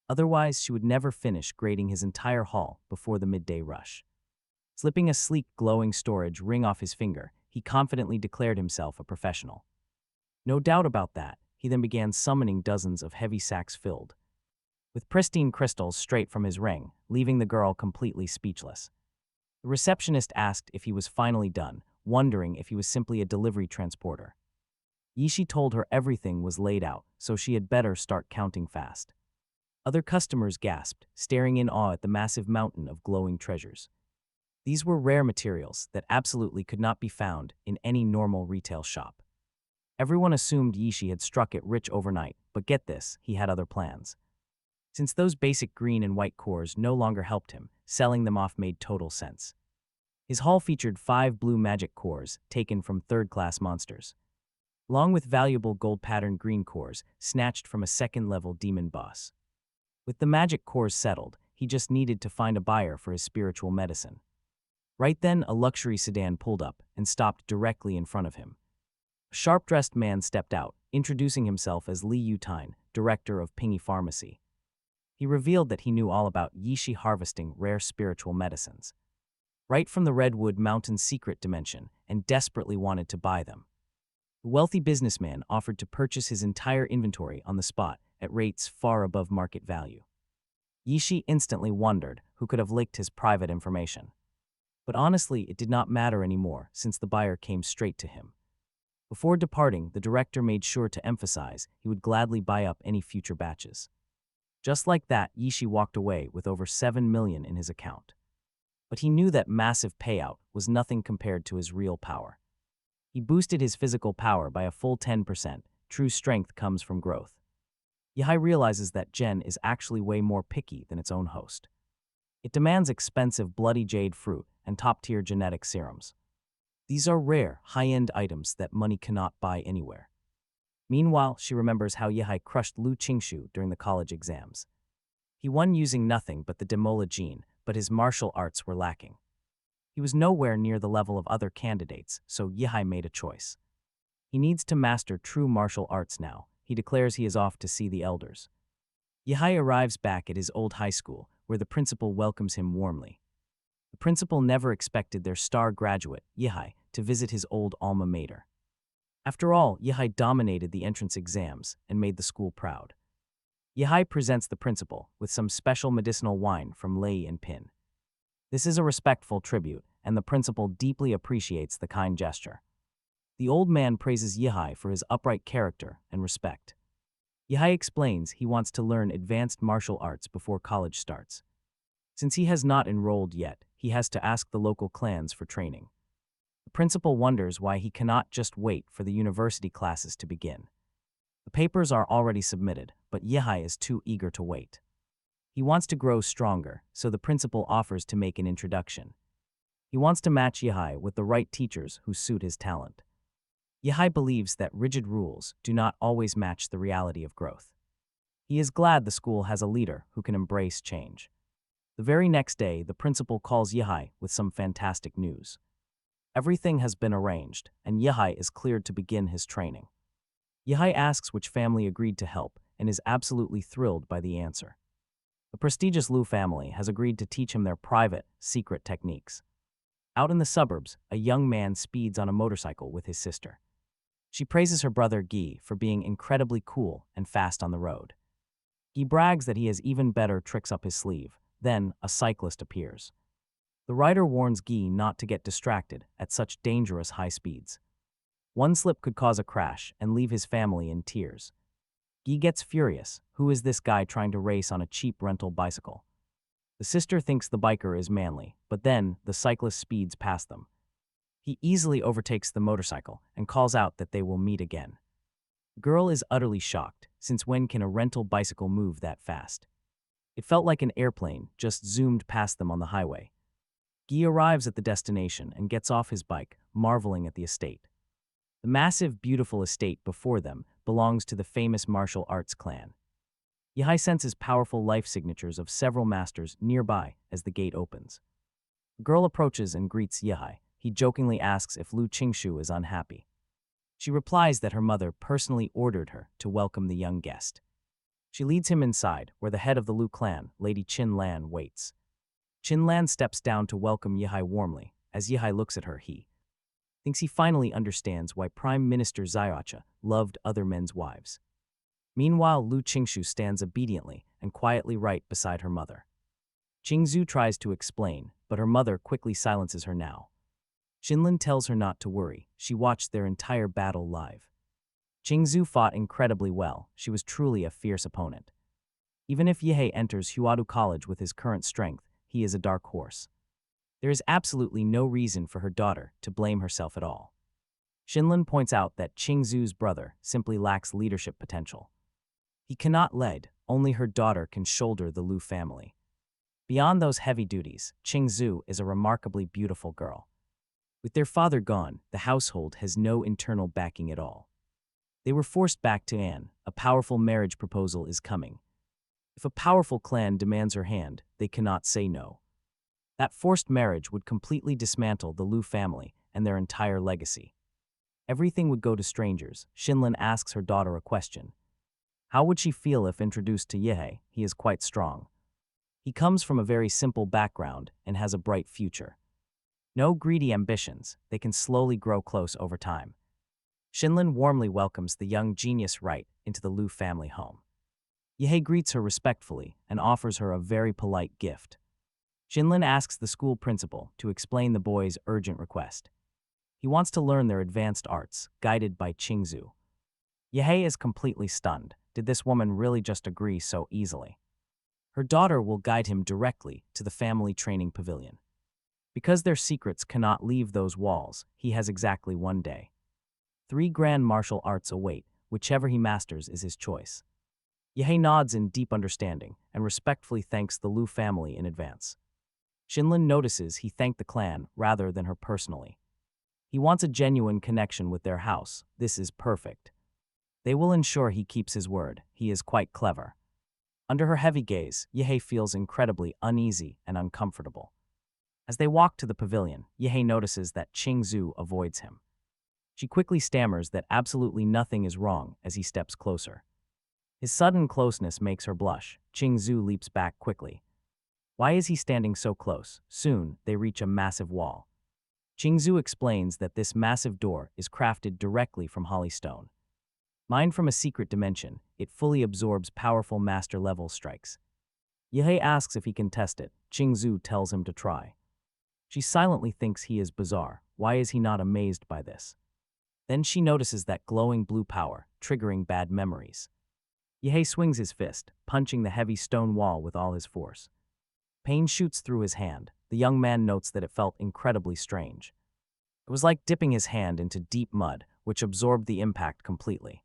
Otherwise, she would never finish grading his entire haul before the midday rush. Slipping a sleek, glowing storage ring off his finger, he confidently declared himself a professional. No doubt about that, he then began summoning dozens of heavy sacks filled with pristine crystals straight from his ring, leaving the girl completely speechless. The receptionist asked if he was finally done, wondering if he was simply a delivery transporter. Yishi told her everything was laid out, so she had better start counting fast. Other customers gasped, staring in awe at the massive mountain of glowing treasures. These were rare materials that absolutely could not be found in any normal retail shop. Everyone assumed Yishi had struck it rich overnight, but get this, he had other plans. Since those basic green and white cores no longer helped him, selling them off made total sense. His haul featured 5 blue magic cores taken from third-class monsters, along with valuable gold-patterned green cores snatched from a second-level demon boss. With the magic cores settled, he just needed to find a buyer for his spiritual medicine. Right then, a luxury sedan pulled up and stopped directly in front of him. A sharp-dressed man stepped out, introducing himself as Li Yutine, director of Pingy Pharmacy. He revealed that he knew all about Yishi harvesting rare spiritual medicines, right from the Redwood Mountain's secret dimension, and desperately wanted to buy them. The wealthy businessman offered to purchase his entire inventory on the spot at rates far above market value. Yishi instantly wondered who could have leaked his private information. But honestly, it did not matter anymore since the buyer came straight to him. Before departing, the director made sure to emphasize he would gladly buy up any future batches. Just like that, Yishi walked away with over 7 million in his account. But he knew that massive payout was nothing compared to his real power. He boosted his physical power by a full 10%. True strength comes from growth. Yihai realizes that Gen is actually way more picky than its own host. It demands expensive bloody jade fruit and top-tier genetic serums. These are rare, high-end items that money cannot buy anywhere. Meanwhile, she remembers how Yihai crushed Lu Qingshu during the college exams. He won using nothing but the Demola gene, but his martial arts were lacking. He was nowhere near the level of other candidates, so Yihai made a choice. He needs to master true martial arts now. He declares he is off to see the elders. Yihai arrives back at his old high school, where the principal welcomes him warmly. The principal never expected their star graduate, Yihai, to visit his old alma mater. After all, Yihai dominated the entrance exams and made the school proud. Yihai presents the principal with some special medicinal wine from Lei and Pin. This is a respectful tribute, and the principal deeply appreciates the kind gesture. The old man praises Yihai for his upright character and respect. Yihai explains he wants to learn advanced martial arts before college starts. Since he has not enrolled yet, he has to ask the local clans for training. The principal wonders why he cannot just wait for the university classes to begin. The papers are already submitted, but Yihai is too eager to wait. He wants to grow stronger, so the principal offers to make an introduction. He wants to match Yihai with the right teachers who suit his talent. Yihai believes that rigid rules do not always match the reality of growth. He is glad the school has a leader who can embrace change. The very next day, the principal calls Yihai with some fantastic news. Everything has been arranged, and Yihai is cleared to begin his training. Yihai asks which family agreed to help and is absolutely thrilled by the answer. The prestigious Lu family has agreed to teach him their private, secret techniques. Out in the suburbs, a young man speeds on a motorcycle with his sister. She praises her brother Guy for being incredibly cool and fast on the road. Guy brags that he has even better tricks up his sleeve. Then, a cyclist appears. The rider warns Guy not to get distracted at such dangerous high speeds. One slip could cause a crash and leave his family in tears. Guy gets furious. Who is this guy trying to race on a cheap rental bicycle? The sister thinks the biker is manly, but then the cyclist speeds past them. He easily overtakes the motorcycle and calls out that they will meet again. The girl is utterly shocked, since when can a rental bicycle move that fast? It felt like an airplane just zoomed past them on the highway. Guy arrives at the destination and gets off his bike, marveling at the estate. The massive, beautiful estate before them belongs to the famous martial arts clan. Yihai senses powerful life signatures of several masters nearby as the gate opens. The girl approaches and greets Yihai. He jokingly asks if Lu Qingshu is unhappy. She replies that her mother personally ordered her to welcome the young guest. She leads him inside, where the head of the Lu clan, Lady Qin Lan, waits. Qin Lan steps down to welcome Yihai warmly. As Yihai looks at her, he thinks he finally understands why Prime Minister Xiaocha loved other men's wives. Meanwhile, Lu Qingshu stands obediently and quietly right beside her mother. Qingzhu tries to explain, but her mother quickly silences her now. Xinlin tells her not to worry. She watched their entire battle live. Qingzhu fought incredibly well. She was truly a fierce opponent. Even if Yehei enters Huadu College with his current strength, he is a dark horse. There is absolutely no reason for her daughter to blame herself at all. Xinlin points out that Qingzhu's brother simply lacks leadership potential. He cannot lead, only her daughter can shoulder the Lu family. Beyond those heavy duties, Qingzhu is a remarkably beautiful girl. With their father gone, the household has no internal backing at all. They were forced back to Anne. A powerful marriage proposal is coming. If a powerful clan demands her hand, they cannot say no. That forced marriage would completely dismantle the Lu family and their entire legacy. Everything would go to strangers. Xinlin asks her daughter a question. How would she feel if introduced to Yehei? He is quite strong. He comes from a very simple background and has a bright future. No greedy ambitions, they can slowly grow close over time. Xinlin warmly welcomes the young genius right into the Lu family home. Yehei greets her respectfully and offers her a very polite gift. Xinlin asks the school principal to explain the boys' urgent request. He wants to learn their advanced arts, guided by Qingzhu. Yehei is completely stunned. Did this woman really just agree so easily? Her daughter will guide him directly to the family training pavilion. Because their secrets cannot leave those walls, he has exactly 1 day. 3 grand martial arts await. Whichever he masters is his choice. Yehei nods in deep understanding and respectfully thanks the Lu family in advance. Xinlin notices he thanked the clan rather than her personally. He wants a genuine connection with their house. This is perfect. They will ensure he keeps his word. He is quite clever. Under her heavy gaze, Yehei feels incredibly uneasy and uncomfortable. As they walk to the pavilion, Yehei notices that Qingzhu avoids him. She quickly stammers that absolutely nothing is wrong as he steps closer. His sudden closeness makes her blush. Qingzhu leaps back quickly. Why is he standing so close? Soon, they reach a massive wall. Qingzhu explains that this massive door is crafted directly from holystone. Mined from a secret dimension, it fully absorbs powerful master-level strikes. Yehei asks if he can test it. Qingzhu tells him to try. She silently thinks he is bizarre. Why is he not amazed by this? Then she notices that glowing blue power, triggering bad memories. Yehei swings his fist, punching the heavy stone wall with all his force. Pain shoots through his hand. The young man notes that it felt incredibly strange. It was like dipping his hand into deep mud, which absorbed the impact completely.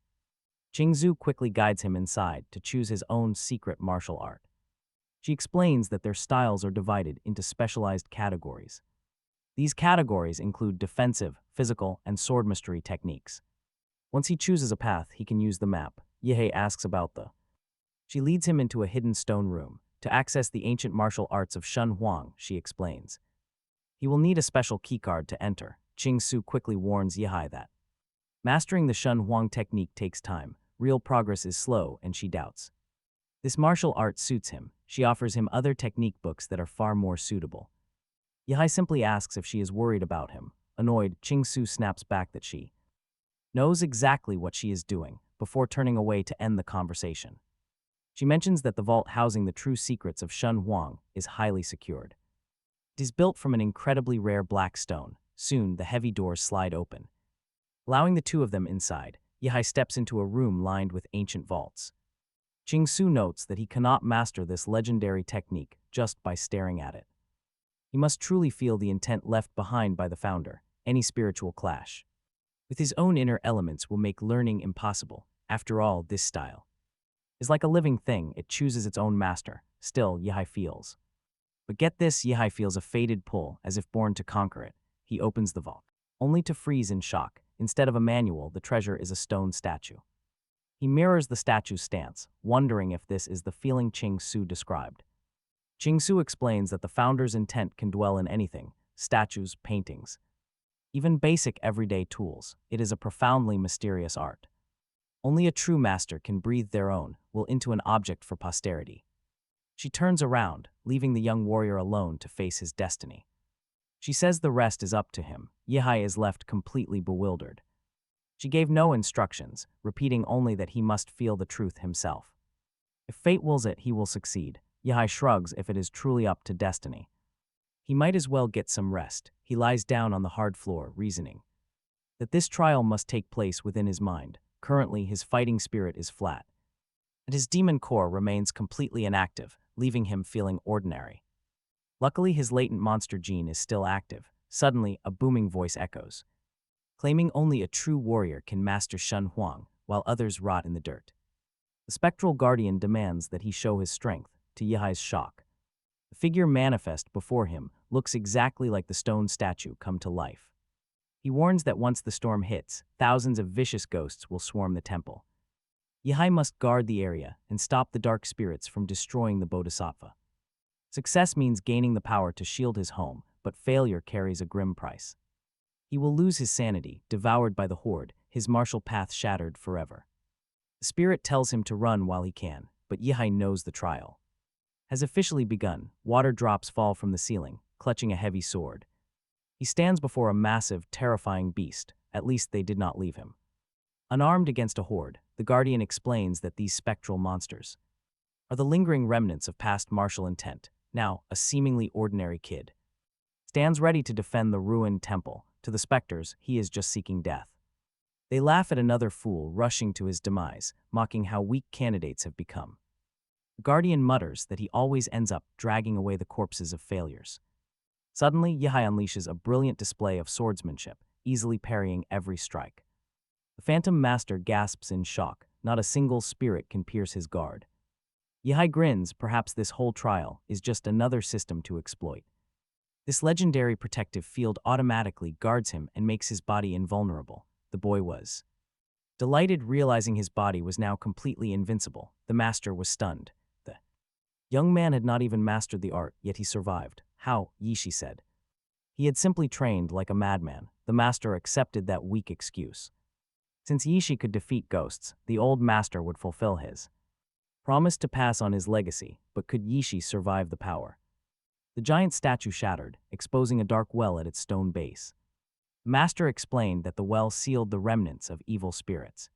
Qingzhu quickly guides him inside to choose his own secret martial art. She explains that their styles are divided into specialized categories. These categories include defensive, physical, and sword mastery techniques. Once he chooses a path, he can use the map. Yehei asks about the. She leads him into a hidden stone room. To access the ancient martial arts of Shen Huang, she explains. He will need a special keycard to enter. Qingzhu quickly warns Yehei that. Mastering the Shen Huang technique takes time. Real progress is slow, and she doubts. This martial art suits him. She offers him other technique books that are far more suitable. Yehei simply asks if she is worried about him. Annoyed, Qingzhu snaps back that she knows exactly what she is doing, before turning away to end the conversation. She mentions that the vault housing the true secrets of Shen Huang is highly secured. It is built from an incredibly rare black stone. Soon, the heavy doors slide open. Allowing the two of them inside, Yehei steps into a room lined with ancient vaults. Qingzhu notes that he cannot master this legendary technique just by staring at it. He must truly feel the intent left behind by the founder. Any spiritual clash with his own inner elements will make learning impossible. After all, this style is like a living thing. It chooses its own master. Still, Yehei feels. But get this, Yehei feels a fated pull, as if born to conquer it. He opens the vault, only to freeze in shock. Instead of a manual, the treasure is a stone statue. He mirrors the statue's stance, wondering if this is the feeling Qingzhu described. Qingzhu explains that the founder's intent can dwell in anything, statues, paintings, even basic everyday tools. It is a profoundly mysterious art. Only a true master can breathe their own will into an object for posterity. She turns around, leaving the young warrior alone to face his destiny. She says the rest is up to him. Yehei is left completely bewildered. She gave no instructions, repeating only that he must feel the truth himself. If fate wills it, he will succeed. Yihai shrugs if it is truly up to destiny. He might as well get some rest. He lies down on the hard floor, reasoning that this trial must take place within his mind. Currently, his fighting spirit is flat, and his demon core remains completely inactive, leaving him feeling ordinary. Luckily, his latent monster gene is still active. Suddenly, a booming voice echoes, claiming only a true warrior can master Shen Huang, while others rot in the dirt. The spectral guardian demands that he show his strength, to Yihai's shock. The figure manifest before him looks exactly like the stone statue come to life. He warns that once the storm hits, thousands of vicious ghosts will swarm the temple. Yihai must guard the area and stop the dark spirits from destroying the bodhisattva. Success means gaining the power to shield his home, but failure carries a grim price. He will lose his sanity, devoured by the horde, his martial path shattered forever. The spirit tells him to run while he can, but Yihai knows the trial has officially begun. Water drops fall from the ceiling, clutching a heavy sword. He stands before a massive, terrifying beast. At least they did not leave him. Unarmed against a horde, the Guardian explains that these spectral monsters are the lingering remnants of past martial intent. Now, a seemingly ordinary kid stands ready to defend the ruined temple. To the specters, he is just seeking death. They laugh at another fool rushing to his demise, mocking how weak candidates have become. The Guardian mutters that he always ends up dragging away the corpses of failures. Suddenly, Yihai unleashes a brilliant display of swordsmanship, easily parrying every strike. The Phantom Master gasps in shock. Not a single spirit can pierce his guard. Yihai grins. Perhaps this whole trial is just another system to exploit. This legendary protective field automatically guards him and makes his body invulnerable. The boy was delighted, realizing his body was now completely invincible. The master was stunned. The young man had not even mastered the art, yet he survived. How? Yishi said. He had simply trained like a madman. The master accepted that weak excuse. Since Yishi could defeat ghosts, the old master would fulfill his promise to pass on his legacy, but could Yishi survive the power? The giant statue shattered, exposing a dark well at its stone base. The master explained that the well sealed the remnants of evil spirits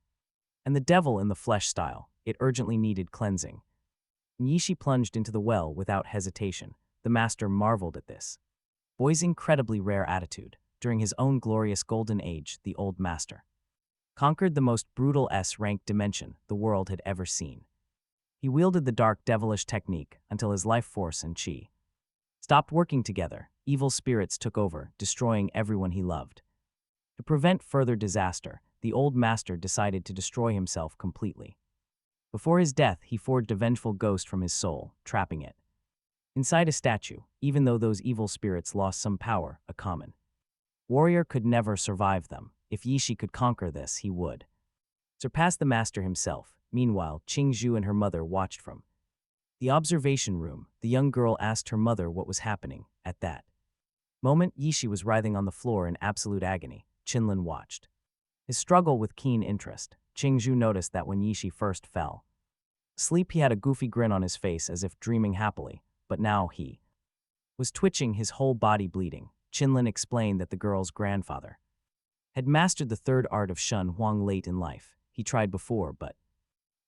and the devil in the flesh style. It urgently needed cleansing. Yishi plunged into the well without hesitation. The master marveled at this boy's incredibly rare attitude. During his own glorious golden age, the old master conquered the most brutal S-rank dimension the world had ever seen. He wielded the dark devilish technique until his life force and chi stopped working together. Evil spirits took over, destroying everyone he loved. To prevent further disaster, the old master decided to destroy himself completely. Before his death, he forged a vengeful ghost from his soul, trapping it inside a statue. Even though those evil spirits lost some power, a common warrior could never survive them. If Yishi could conquer this, he would surpass the master himself. Meanwhile, Qingzhu and her mother watched from the observation room. The young girl asked her mother what was happening. At that moment, Yishi was writhing on the floor in absolute agony. Qinlin watched his struggle with keen interest. Qingzhu noticed that when Yishi first fell asleep, he had a goofy grin on his face as if dreaming happily, but now he was twitching, his whole body bleeding. Qinlin explained that the girl's grandfather had mastered the third art of Shen Huang late in life. He tried before, but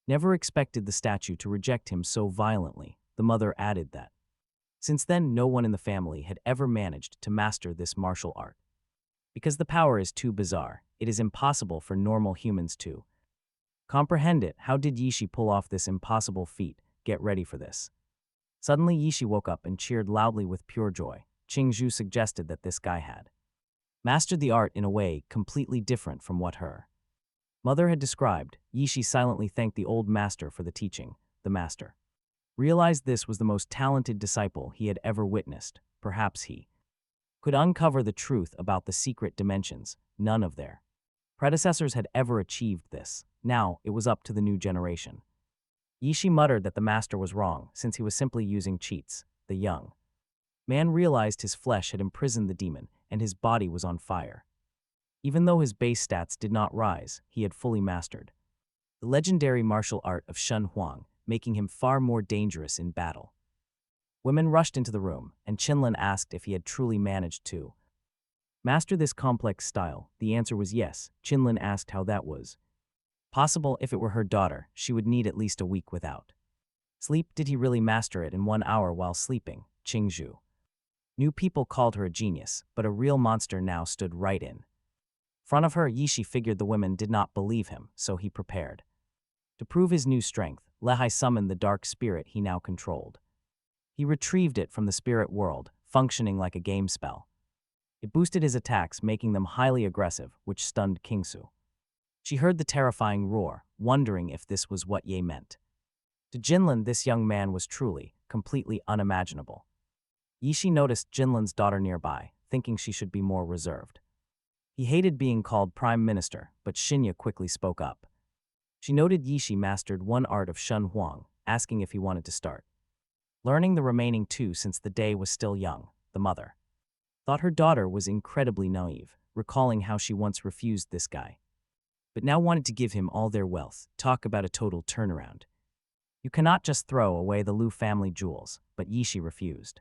never expected the statue to reject him so violently. The mother added that since then, no one in the family had ever managed to master this martial art. Because the power is too bizarre, it is impossible for normal humans to comprehend it. How did Yishi pull off this impossible feat? Get ready for this. Suddenly, Yishi woke up and cheered loudly with pure joy. Qingzhu suggested that this guy had mastered the art in a way completely different from what her mother had described. Yishi silently thanked the old master for the teaching. The master realized this was the most talented disciple he had ever witnessed. Perhaps he could uncover the truth about the secret dimensions. None of their predecessors had ever achieved this. Now, it was up to the new generation. Yishi muttered that the master was wrong, since he was simply using cheats. The young man realized his flesh had imprisoned the demon, and his body was on fire. Even though his base stats did not rise, he had fully mastered the legendary martial art of Shen Huang, making him far more dangerous in battle. Women rushed into the room, and Qinlin asked if he had truly managed to Master this complex style. The answer was yes. Chinlin asked how that was possible. If it were her daughter, she would need at least a week without sleep. Did he really master it in 1 hour while sleeping? Qingzhu. New people called her a genius, but a real monster now stood right in front of her. Yishi figured the women did not believe him, so he prepared. To prove his new strength, Lehai summoned the dark spirit he now controlled. He retrieved it from the spirit world, functioning like a game spell. It boosted his attacks, making them highly aggressive, which stunned Kingsu. She heard the terrifying roar, wondering if this was what Ye meant. To Jinlin, this young man was truly, completely unimaginable. Yishi noticed Jinlin's daughter nearby, thinking she should be more reserved. He hated being called prime minister, but Shinya quickly spoke up. She noted Yishi mastered one art of Shun Huang, asking if he wanted to start learning the remaining two since the day was still young. The mother thought her daughter was incredibly naive, recalling how she once refused this guy, but now wanted to give him all their wealth. Talk about a total turnaround. You cannot just throw away the Liu family jewels, but Yishi refused.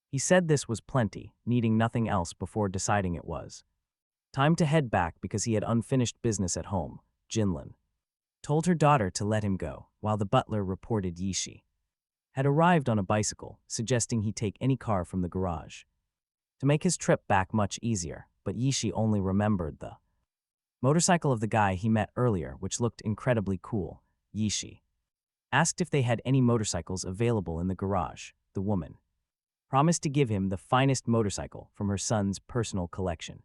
He said this was plenty, needing nothing else before deciding it was time to head back because he had unfinished business at home. Jinlin told her daughter to let him go, while the butler reported Yishi had arrived on a bicycle, suggesting he take any car from the garage to make his trip back much easier, but Yishi only remembered the motorcycle of the guy he met earlier, which looked incredibly cool. Yishi asked if they had any motorcycles available in the garage. The woman promised to give him the finest motorcycle from her son's personal collection.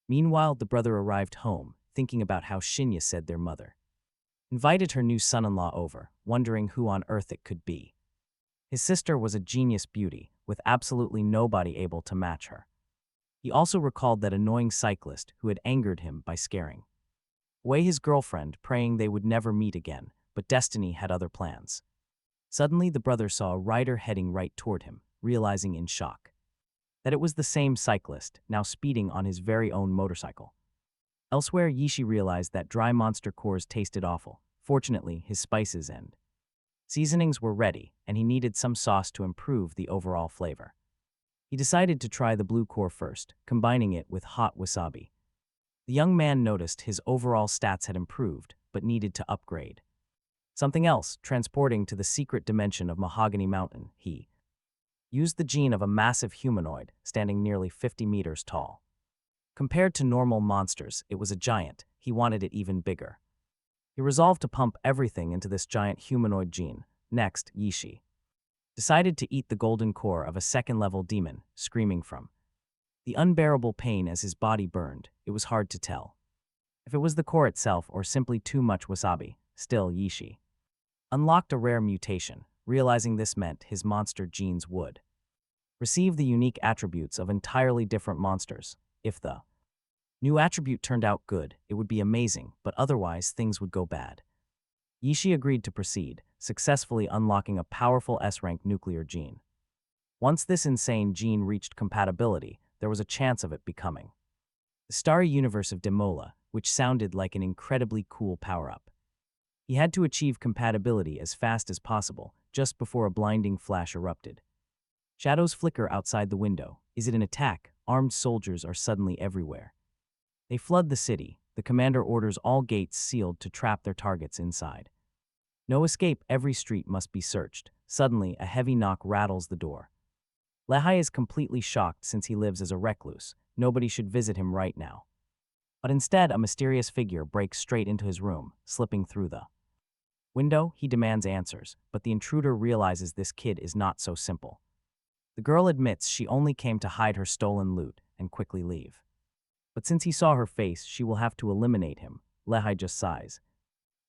Meanwhile, the brother arrived home, thinking about how Shinya said their mother invited her new son-in-law over, wondering who on earth it could be. His sister was a genius beauty, with absolutely nobody able to match her. He also recalled that annoying cyclist who had angered him by scaring away his girlfriend, praying they would never meet again, but destiny had other plans. Suddenly, the brother saw a rider heading right toward him, realizing in shock that it was the same cyclist, now speeding on his very own motorcycle. Elsewhere, Yishi realized that dry monster cores tasted awful. Fortunately, his spices and seasonings were ready, and he needed some sauce to improve the overall flavor. He decided to try the blue core first, combining it with hot wasabi. The young man noticed his overall stats had improved, but needed to upgrade something else. Transporting to the secret dimension of Mahogany Mountain, he used the gene of a massive humanoid, standing nearly 50 meters tall. Compared to normal monsters, it was a giant. He wanted it even bigger. He resolved to pump everything into this giant humanoid gene. Next, Yishi decided to eat the golden core of a second-level demon, screaming from the unbearable pain as his body burned. It was hard to tell if it was the core itself or simply too much wasabi. Still, Yishi unlocked a rare mutation, realizing this meant his monster genes would receive the unique attributes of entirely different monsters. If the new attribute turned out good, it would be amazing, but otherwise things would go bad. Yishi agreed to proceed, successfully unlocking a powerful S-rank nuclear gene. Once this insane gene reached compatibility, there was a chance of it becoming the starry universe of Demola, which sounded like an incredibly cool power-up. He had to achieve compatibility as fast as possible, just before a blinding flash erupted. Shadows flicker outside the window. Is it an attack? Armed soldiers are suddenly everywhere. They flood the city. The commander orders all gates sealed to trap their targets inside. No escape. Every street must be searched. Suddenly, a heavy knock rattles the door. Lehai is completely shocked since he lives as a recluse. Nobody should visit him right now. But instead, a mysterious figure breaks straight into his room, slipping through the window. He demands answers, but the intruder realizes this kid is not so simple. The girl admits she only came to hide her stolen loot and quickly leave. But since he saw her face, she will have to eliminate him. Lehai just sighs,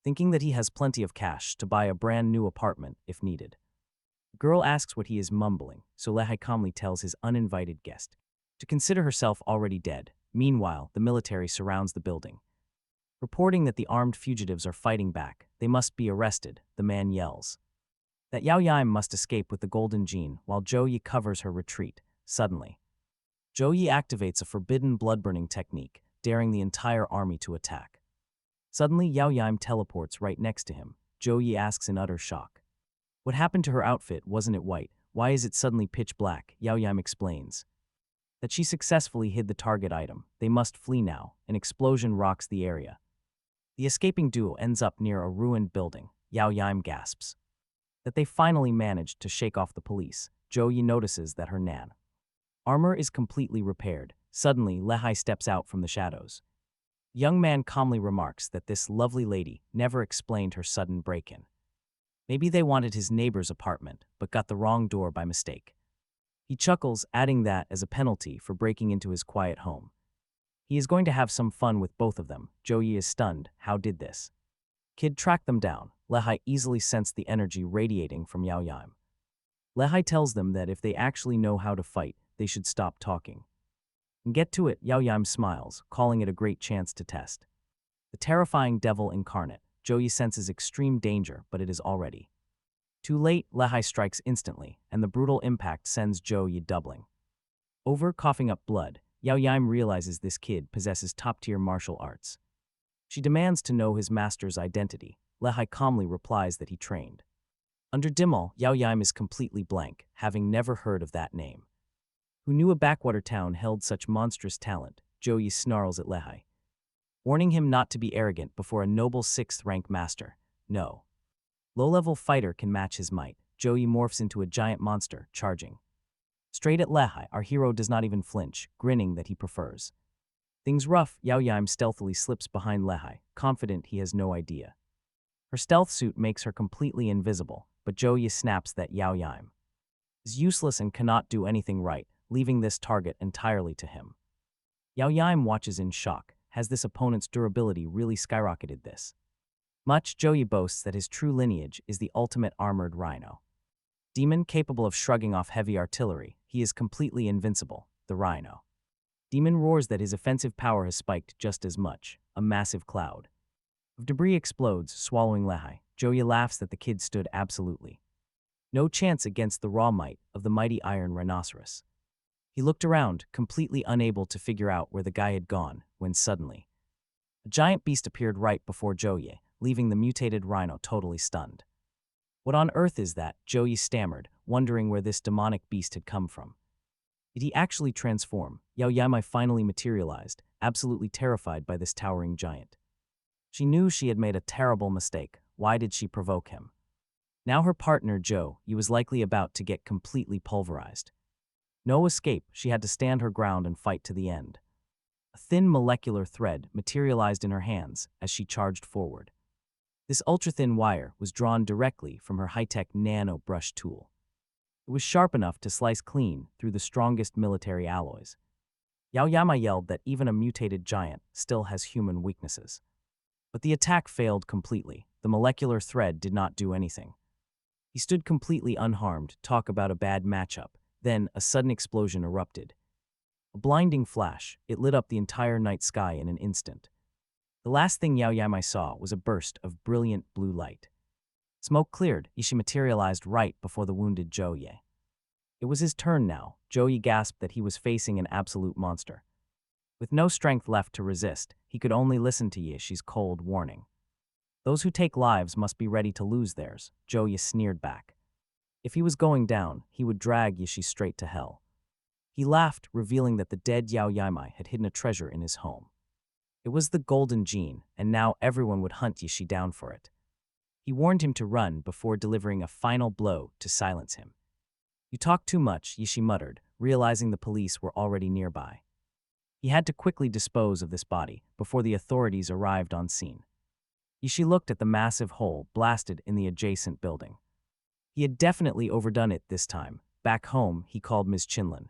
thinking that he has plenty of cash to buy a brand new apartment if needed. The girl asks what he is mumbling, so Lehai calmly tells his uninvited guest to consider herself already dead. Meanwhile, the military surrounds the building, reporting that the armed fugitives are fighting back. They must be arrested, the man yells. That Yao Yaim must escape with the golden gene while Zhou Yi covers her retreat. Suddenly, Zhou Yi activates a forbidden blood-burning technique, daring the entire army to attack. Suddenly, Yao Yaim teleports right next to him. Zhou Yi asks in utter shock, "What happened to her outfit? Wasn't it white? Why is it suddenly pitch black?" Yao Yaim explains that she successfully hid the target item. They must flee now. An explosion rocks the area. The escaping duo ends up near a ruined building. Yao Yim gasps. That they finally managed to shake off the police. Joey notices that her Nan armor is completely repaired. Suddenly, Lehai steps out from the shadows. The young man calmly remarks that this lovely lady never explained her sudden break-in. Maybe they wanted his neighbor's apartment, but got the wrong door by mistake. He chuckles, adding that as a penalty for breaking into his quiet home. He is going to have some fun with both of them. Joey is stunned. How did this kid track them down? Lehai easily sensed the energy radiating from Yao Yim. Lehai tells them that if they actually know how to fight, they should stop talking and get to it. Yao Yim smiles, calling it a great chance to test the terrifying devil incarnate. Joey senses extreme danger, but it is already too late. Lehai strikes instantly, and the brutal impact sends Joey doubling over, coughing up blood. Yao Yim realizes this kid possesses top-tier martial arts. She demands to know his master's identity. Lehai calmly replies that he trained under Dimol. Yao Yim is completely blank, having never heard of that name. Who knew a backwater town held such monstrous talent? Joey snarls at Lehai, warning him not to be arrogant before a noble 6th-rank master. No low-level fighter can match his might. Joey morphs into a giant monster, charging straight at Lehai. Our hero does not even flinch, grinning that he prefers things rough. Yao Yim stealthily slips behind Lehai, confident he has no idea. Her stealth suit makes her completely invisible, but Joey snaps that Yao Yim is useless and cannot do anything right, leaving this target entirely to him. Yao Yim watches in shock. Has this opponent's durability really skyrocketed this much? Joey boasts that his true lineage is the ultimate armored rhino demon, capable of shrugging off heavy artillery. He is completely invincible. The rhino demon roars that his offensive power has spiked just as much. A massive cloud of debris explodes, swallowing Lehai. Joey laughs that the kid stood absolutely no chance against the raw might of the mighty iron rhinoceros. He looked around, completely unable to figure out where the guy had gone, when suddenly a giant beast appeared right before Joey, leaving the mutated rhino totally stunned. What on earth is that? Joey stammered, wondering where this demonic beast had come from. Did he actually transform? Yao Yim finally materialized, absolutely terrified by this towering giant. She knew she had made a terrible mistake. Why did she provoke him? Now her partner, Joey, was likely about to get completely pulverized. No escape. She had to stand her ground and fight to the end. A thin molecular thread materialized in her hands as she charged forward. This ultra-thin wire was drawn directly from her high-tech nano brush tool. It was sharp enough to slice clean through the strongest military alloys. Yao Yim yelled that even a mutated giant still has human weaknesses. But the attack failed completely. The molecular thread did not do anything. He stood completely unharmed. Talk about a bad matchup. Then, a sudden explosion erupted. A blinding flash. It lit up the entire night sky in an instant. The last thing Yao Yim saw was a burst of brilliant blue light. Smoke cleared. She materialized right before the wounded Joey. It was his turn now. Joey gasped that he was facing an absolute monster. With no strength left to resist, he could only listen to Yishi's cold warning. Those who take lives must be ready to lose theirs. Joey sneered back. If he was going down, he would drag Yishi straight to hell. He laughed, revealing that the dead Yao Yim had hidden a treasure in his home. It was the golden gene, and now everyone would hunt Yishi down for it. He warned him to run before delivering a final blow to silence him. You talk too much, Yishi muttered, realizing the police were already nearby. He had to quickly dispose of this body before the authorities arrived on scene. Yishi looked at the massive hole blasted in the adjacent building. He had definitely overdone it this time. Back home, he called Ms. Chinlin.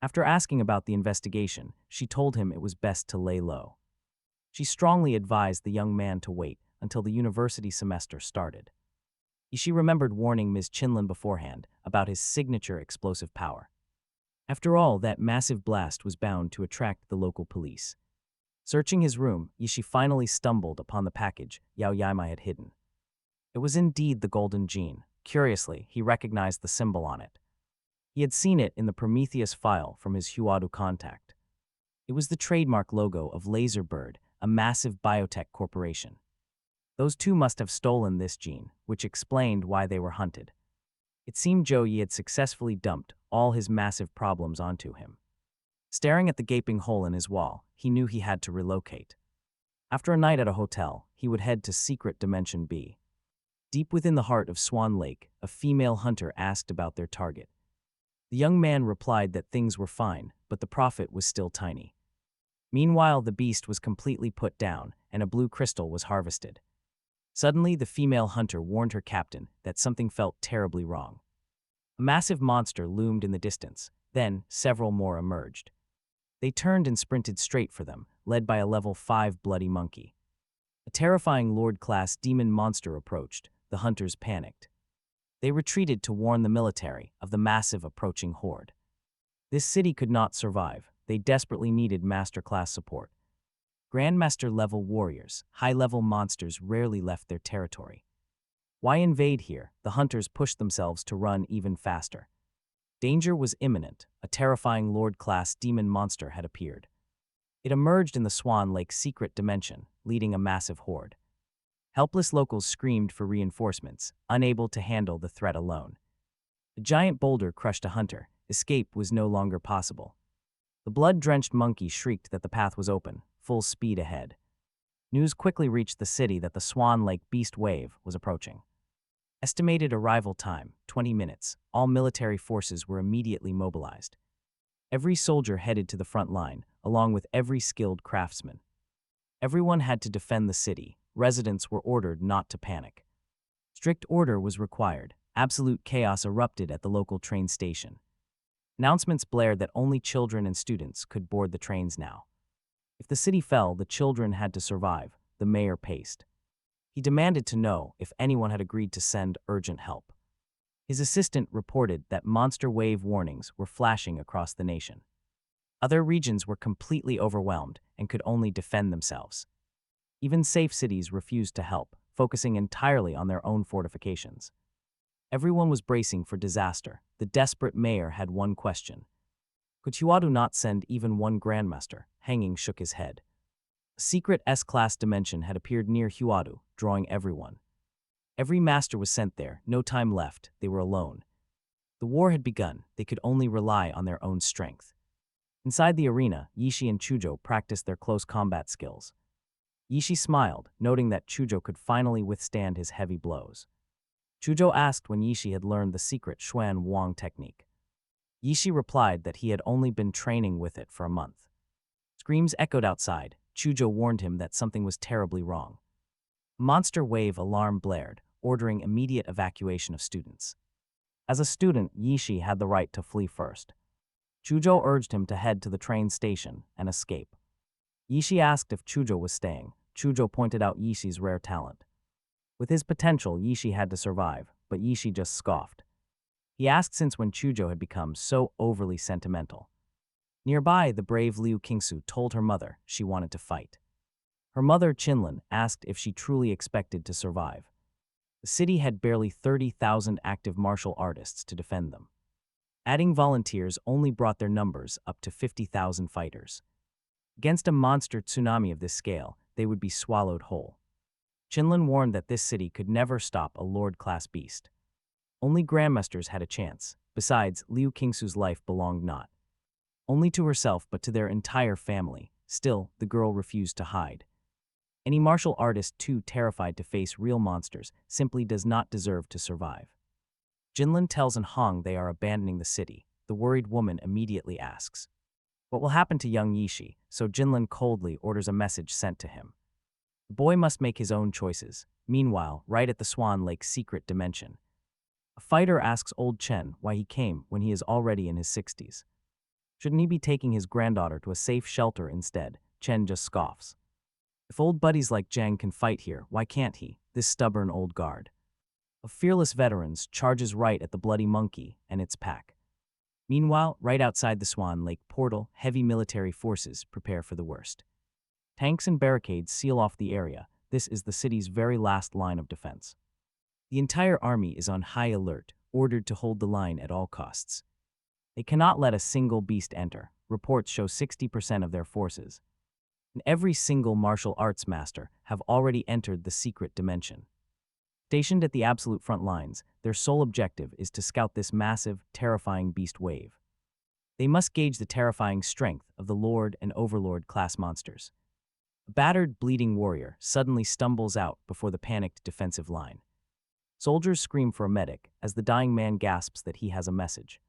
After asking about the investigation, she told him it was best to lay low. She strongly advised the young man to wait until the university semester started. Yishi remembered warning Ms. Chinlin beforehand about his signature explosive power. After all, that massive blast was bound to attract the local police. Searching his room, Yishi finally stumbled upon the package Yao Yim had hidden. It was indeed the golden gene. Curiously, he recognized the symbol on it. He had seen it in the Prometheus file from his Huadu contact. It was the trademark logo of Laserbird, a massive biotech corporation. Those two must have stolen this gene, which explained why they were hunted. It seemed Joey had successfully dumped all his massive problems onto him. Staring at the gaping hole in his wall, he knew he had to relocate. After a night at a hotel, he would head to Secret Dimension B. Deep within the heart of Swan Lake, a female hunter asked about their target. The young man replied that things were fine, but the profit was still tiny. Meanwhile, the beast was completely put down, and a blue crystal was harvested. Suddenly, the female hunter warned her captain that something felt terribly wrong. A massive monster loomed in the distance. Then, several more emerged. They turned and sprinted straight for them, led by a level 5 bloody monkey. A terrifying Lord-class demon monster approached. The hunters panicked. They retreated to warn the military of the massive approaching horde. This city could not survive. They desperately needed master-class support. Grandmaster-level warriors, high-level monsters rarely left their territory. Why invade here? The hunters pushed themselves to run even faster. Danger was imminent. A terrifying Lord-class demon monster had appeared. It emerged in the Swan Lake secret dimension, leading a massive horde. Helpless locals screamed for reinforcements, unable to handle the threat alone. A giant boulder crushed a hunter. Escape was no longer possible. The blood-drenched monkey shrieked that the path was open, full speed ahead. News quickly reached the city that the Swan Lake beast wave was approaching. Estimated arrival time, 20 minutes. All military forces were immediately mobilized. Every soldier headed to the front line, along with every skilled craftsman. Everyone had to defend the city. Residents were ordered not to panic. Strict order was required. Absolute chaos erupted at the local train station. Announcements blared that only children and students could board the trains now. If the city fell, the children had to survive, the mayor paced. He demanded to know if anyone had agreed to send urgent help. His assistant reported that monster wave warnings were flashing across the nation. Other regions were completely overwhelmed and could only defend themselves. Even safe cities refused to help, focusing entirely on their own fortifications. Everyone was bracing for disaster. The desperate mayor had one question. Could Huadu not send even one grandmaster? Hanging shook his head. A secret S-class dimension had appeared near Huadu, drawing everyone. Every master was sent there, no time left, they were alone. The war had begun, they could only rely on their own strength. Inside the arena, Yishi and Chujo practiced their close combat skills. Yishi smiled, noting that Chujo could finally withstand his heavy blows. Chujo asked when Yishi had learned the secret Xuan Wang technique. Yishi replied that he had only been training with it for a month. Screams echoed outside. Chujo warned him that something was terribly wrong. Monster wave alarm blared, ordering immediate evacuation of students. As a student, Yishi had the right to flee first. Chujo urged him to head to the train station and escape. Yishi asked if Chujo was staying. Chujo pointed out Yishi's rare talent. With his potential, Yishi had to survive, but Yishi just scoffed. He asked since when Chujo had become so overly sentimental. Nearby, the brave Liu Qingsu told her mother she wanted to fight. Her mother, Qinlin, asked if she truly expected to survive. The city had barely 30,000 active martial artists to defend them. Adding volunteers only brought their numbers up to 50,000 fighters. Against a monster tsunami of this scale, they would be swallowed whole. Qinlin warned that this city could never stop a lord-class beast. Only grandmasters had a chance. Besides, Liu Qingsu's life belonged not only to herself but to their entire family. Still, the girl refused to hide. Any martial artist too terrified to face real monsters simply does not deserve to survive. Jinlin tells Hong they are abandoning the city. The worried woman immediately asks, what will happen to young Yishi? So Jinlin coldly orders a message sent to him. The boy must make his own choices. Meanwhile, right at the Swan Lake secret dimension, a fighter asks old Chen why he came when he is already in his 60s. Shouldn't he be taking his granddaughter to a safe shelter instead? Chen just scoffs. If old buddies like Zhang can fight here, why can't he? This stubborn old guard of fearless veterans charges right at the bloody monkey and its pack. Meanwhile, right outside the Swan Lake portal, heavy military forces prepare for the worst. Tanks and barricades seal off the area. This is the city's very last line of defense. The entire army is on high alert, ordered to hold the line at all costs. They cannot let a single beast enter. Reports show 60% of their forces, and every single martial arts master have already entered the secret dimension. Stationed at the absolute front lines, their sole objective is to scout this massive, terrifying beast wave. They must gauge the terrifying strength of the Lord and Overlord class monsters. A battered, bleeding warrior suddenly stumbles out before the panicked defensive line. Soldiers scream for a medic as the dying man gasps that he has a message.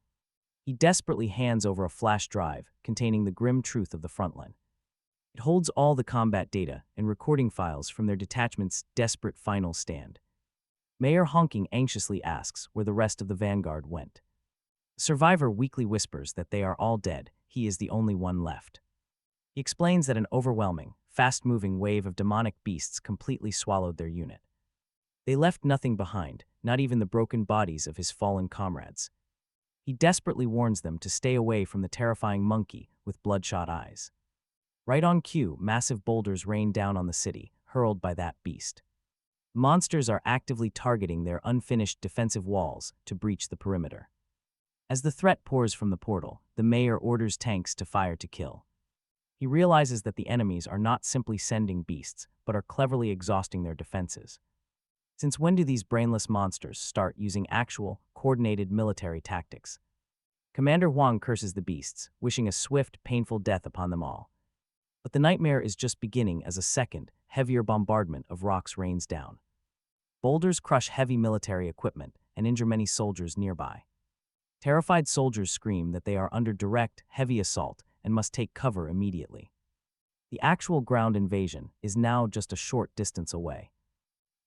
He desperately hands over a flash drive containing the grim truth of the frontline. It holds all the combat data and recording files from their detachment's desperate final stand. Mayor Honking anxiously asks where the rest of the vanguard went. The survivor weakly whispers that they are all dead, he is the only one left. He explains that an overwhelming, fast-moving wave of demonic beasts completely swallowed their unit. They left nothing behind, not even the broken bodies of his fallen comrades. He desperately warns them to stay away from the terrifying monkey with bloodshot eyes. Right on cue, massive boulders rain down on the city, hurled by that beast. Monsters are actively targeting their unfinished defensive walls to breach the perimeter. As the threat pours from the portal, the mayor orders tanks to fire to kill. He realizes that the enemies are not simply sending beasts, but are cleverly exhausting their defenses. Since when do these brainless monsters start using actual, coordinated military tactics? Commander Huang curses the beasts, wishing a swift, painful death upon them all. But the nightmare is just beginning as a second, heavier bombardment of rocks rains down. Boulders crush heavy military equipment and injure many soldiers nearby. Terrified soldiers scream that they are under direct, heavy assault and must take cover immediately. The actual ground invasion is now just a short distance away.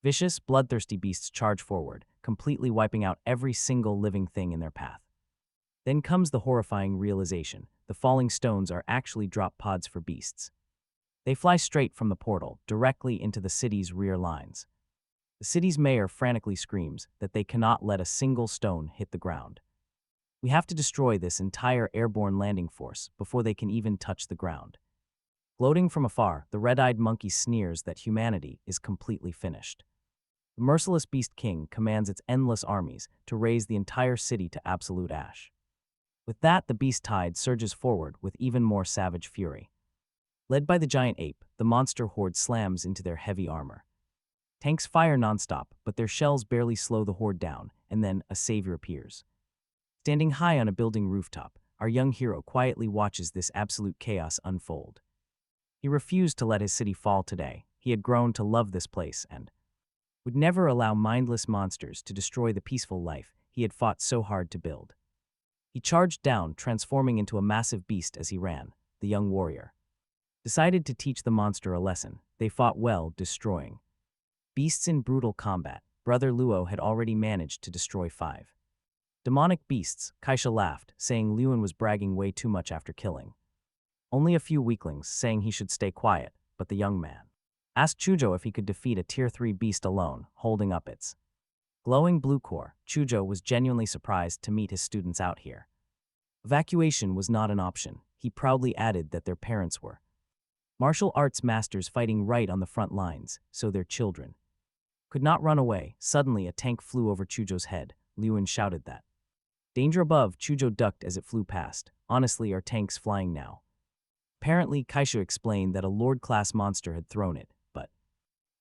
Vicious, bloodthirsty beasts charge forward, completely wiping out every single living thing in their path. Then comes the horrifying realization: the falling stones are actually drop pods for beasts. They fly straight from the portal, directly into the city's rear lines. The city's mayor frantically screams that they cannot let a single stone hit the ground. We have to destroy this entire airborne landing force before they can even touch the ground. Gloating from afar, the red-eyed monkey sneers that humanity is completely finished. The merciless Beast King commands its endless armies to raze the entire city to absolute ash. With that, the beast tide surges forward with even more savage fury. Led by the giant ape, the monster horde slams into their heavy armor. Tanks fire nonstop, but their shells barely slow the horde down, and then a savior appears. Standing high on a building rooftop, our young hero quietly watches this absolute chaos unfold. He refused to let his city fall today. He had grown to love this place and would never allow mindless monsters to destroy the peaceful life he had fought so hard to build. He charged down, transforming into a massive beast as he ran. The young warrior decided to teach the monster a lesson. They fought well, destroying beasts in brutal combat. Brother Luo had already managed to destroy 5 demonic beasts. Kaisha laughed, saying Luan was bragging way too much after killing only a few weaklings, saying he should stay quiet, but the young man asked Chujo if he could defeat a Tier 3 beast alone, holding up its glowing blue core. Chujo was genuinely surprised to meet his students out here. Evacuation was not an option. He proudly added that their parents were martial arts masters fighting right on the front lines, so their children could not run away. Suddenly, a tank flew over Chujo's head. Luan shouted that danger above. Chujo ducked as it flew past. Honestly, are tanks flying now? Apparently, Kaisha explained that a Lord-class monster had thrown it, but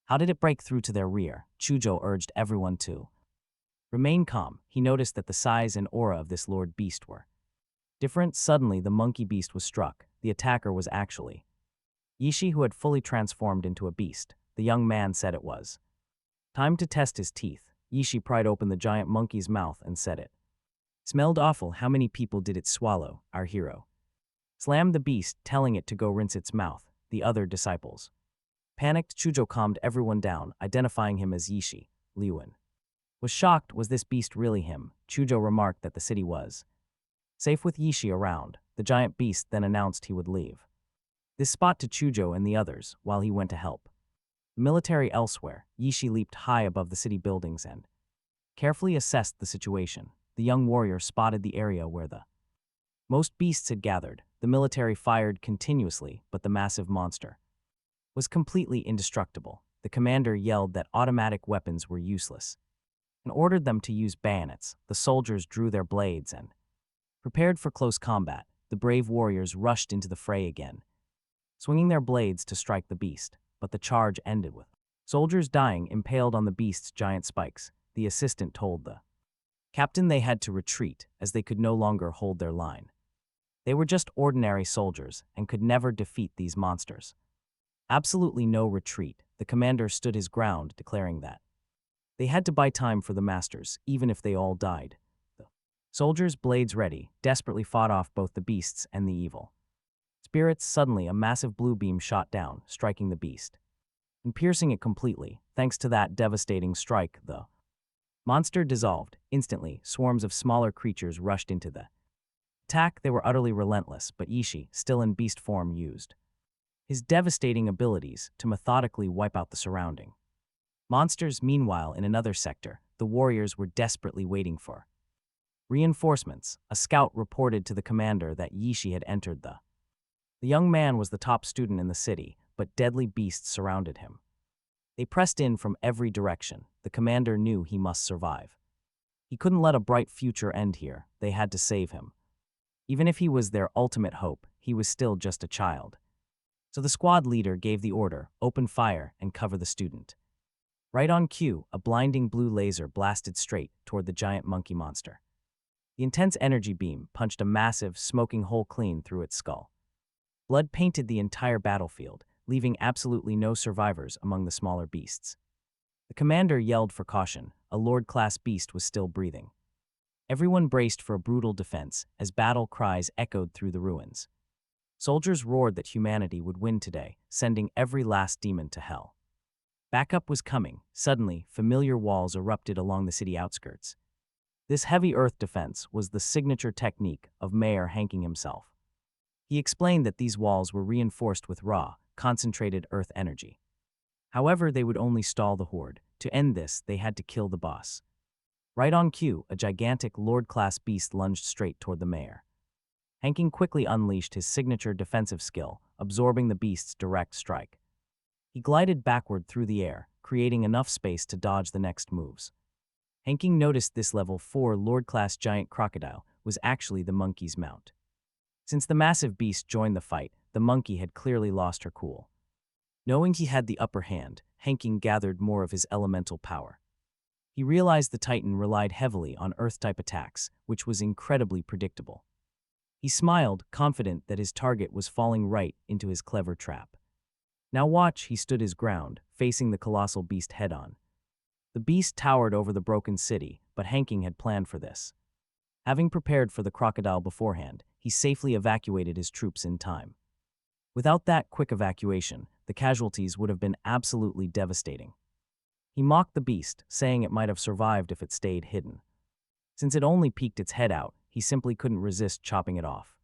how did it break through to their rear? Chujo urged everyone to remain calm. He noticed that the size and aura of this Lord Beast were different. Suddenly, the monkey beast was struck. The attacker was actually Yishi, who had fully transformed into a beast. The young man said it was time to test his teeth. Yishi pried open the giant monkey's mouth and said it smelled awful. How many people did it swallow? Our hero slammed the beast, telling it to go rinse its mouth. The other disciples panicked. Chujo calmed everyone down, identifying him as Yishi. Liuan was shocked. Was this beast really him? Chujo remarked that the city was safe with Yishi around. The giant beast then announced he would leave this spot to Chujo and the others while he went to help the military elsewhere. Yishi leaped high above the city buildings and carefully assessed the situation. The young warrior spotted the area where the most beasts had gathered. The military fired continuously, but the massive monster was completely indestructible. The commander yelled that automatic weapons were useless and ordered them to use bayonets. The soldiers drew their blades and prepared for close combat. The brave warriors rushed into the fray again, swinging their blades to strike the beast, but the charge ended with soldiers dying, impaled on the beast's giant spikes. The assistant told the captain they had to retreat as they could no longer hold their line. They were just ordinary soldiers and could never defeat these monsters. Absolutely no retreat, the commander stood his ground, declaring that they had to buy time for the masters, even if they all died. The soldiers, blades ready, desperately fought off both the beasts and the evil spirits. Suddenly, a massive blue beam shot down, striking the beast and piercing it completely. Thanks to that devastating strike, the monster dissolved. Instantly, swarms of smaller creatures rushed into the attack. They were utterly relentless, but Ishi, still in beast form, used his devastating abilities to methodically wipe out the surrounding monsters. Meanwhile, in another sector, the warriors were desperately waiting for reinforcements. A scout reported to the commander that Yishi had entered the young man was the top student in the city, but deadly beasts surrounded him. They pressed in from every direction. The commander knew he must survive. He couldn't let a bright future end here. They had to save him. Even if he was their ultimate hope, he was still just a child. So the squad leader gave the order, open fire and cover the student. Right on cue, a blinding blue laser blasted straight toward the giant monkey monster. The intense energy beam punched a massive, smoking hole clean through its skull. Blood painted the entire battlefield, leaving absolutely no survivors among the smaller beasts. The commander yelled for caution. A Lord-class beast was still breathing. Everyone braced for a brutal defense as battle cries echoed through the ruins. Soldiers roared that humanity would win today, sending every last demon to hell. Backup was coming. Suddenly, familiar walls erupted along the city outskirts. This heavy earth defense was the signature technique of Mayor Hanking himself. He explained that these walls were reinforced with raw, concentrated earth energy. However, they would only stall the horde. To end this, they had to kill the boss. Right on cue, a gigantic Lord-class beast lunged straight toward the mayor. Hanking quickly unleashed his signature defensive skill, absorbing the beast's direct strike. He glided backward through the air, creating enough space to dodge the next moves. Hanking noticed this level 4 Lord-class giant crocodile was actually the monkey's mount. Since the massive beast joined the fight, the monkey had clearly lost her cool. Knowing he had the upper hand, Hanking gathered more of his elemental power. He realized the Titan relied heavily on Earth-type attacks, which was incredibly predictable. He smiled, confident that his target was falling right into his clever trap. Now watch, he stood his ground, facing the colossal beast head-on. The beast towered over the broken city, but Hanking had planned for this. Having prepared for the crocodile beforehand, he safely evacuated his troops in time. Without that quick evacuation, the casualties would have been absolutely devastating. He mocked the beast, saying it might have survived if it stayed hidden. Since it only peeked its head out, he simply couldn't resist chopping it off.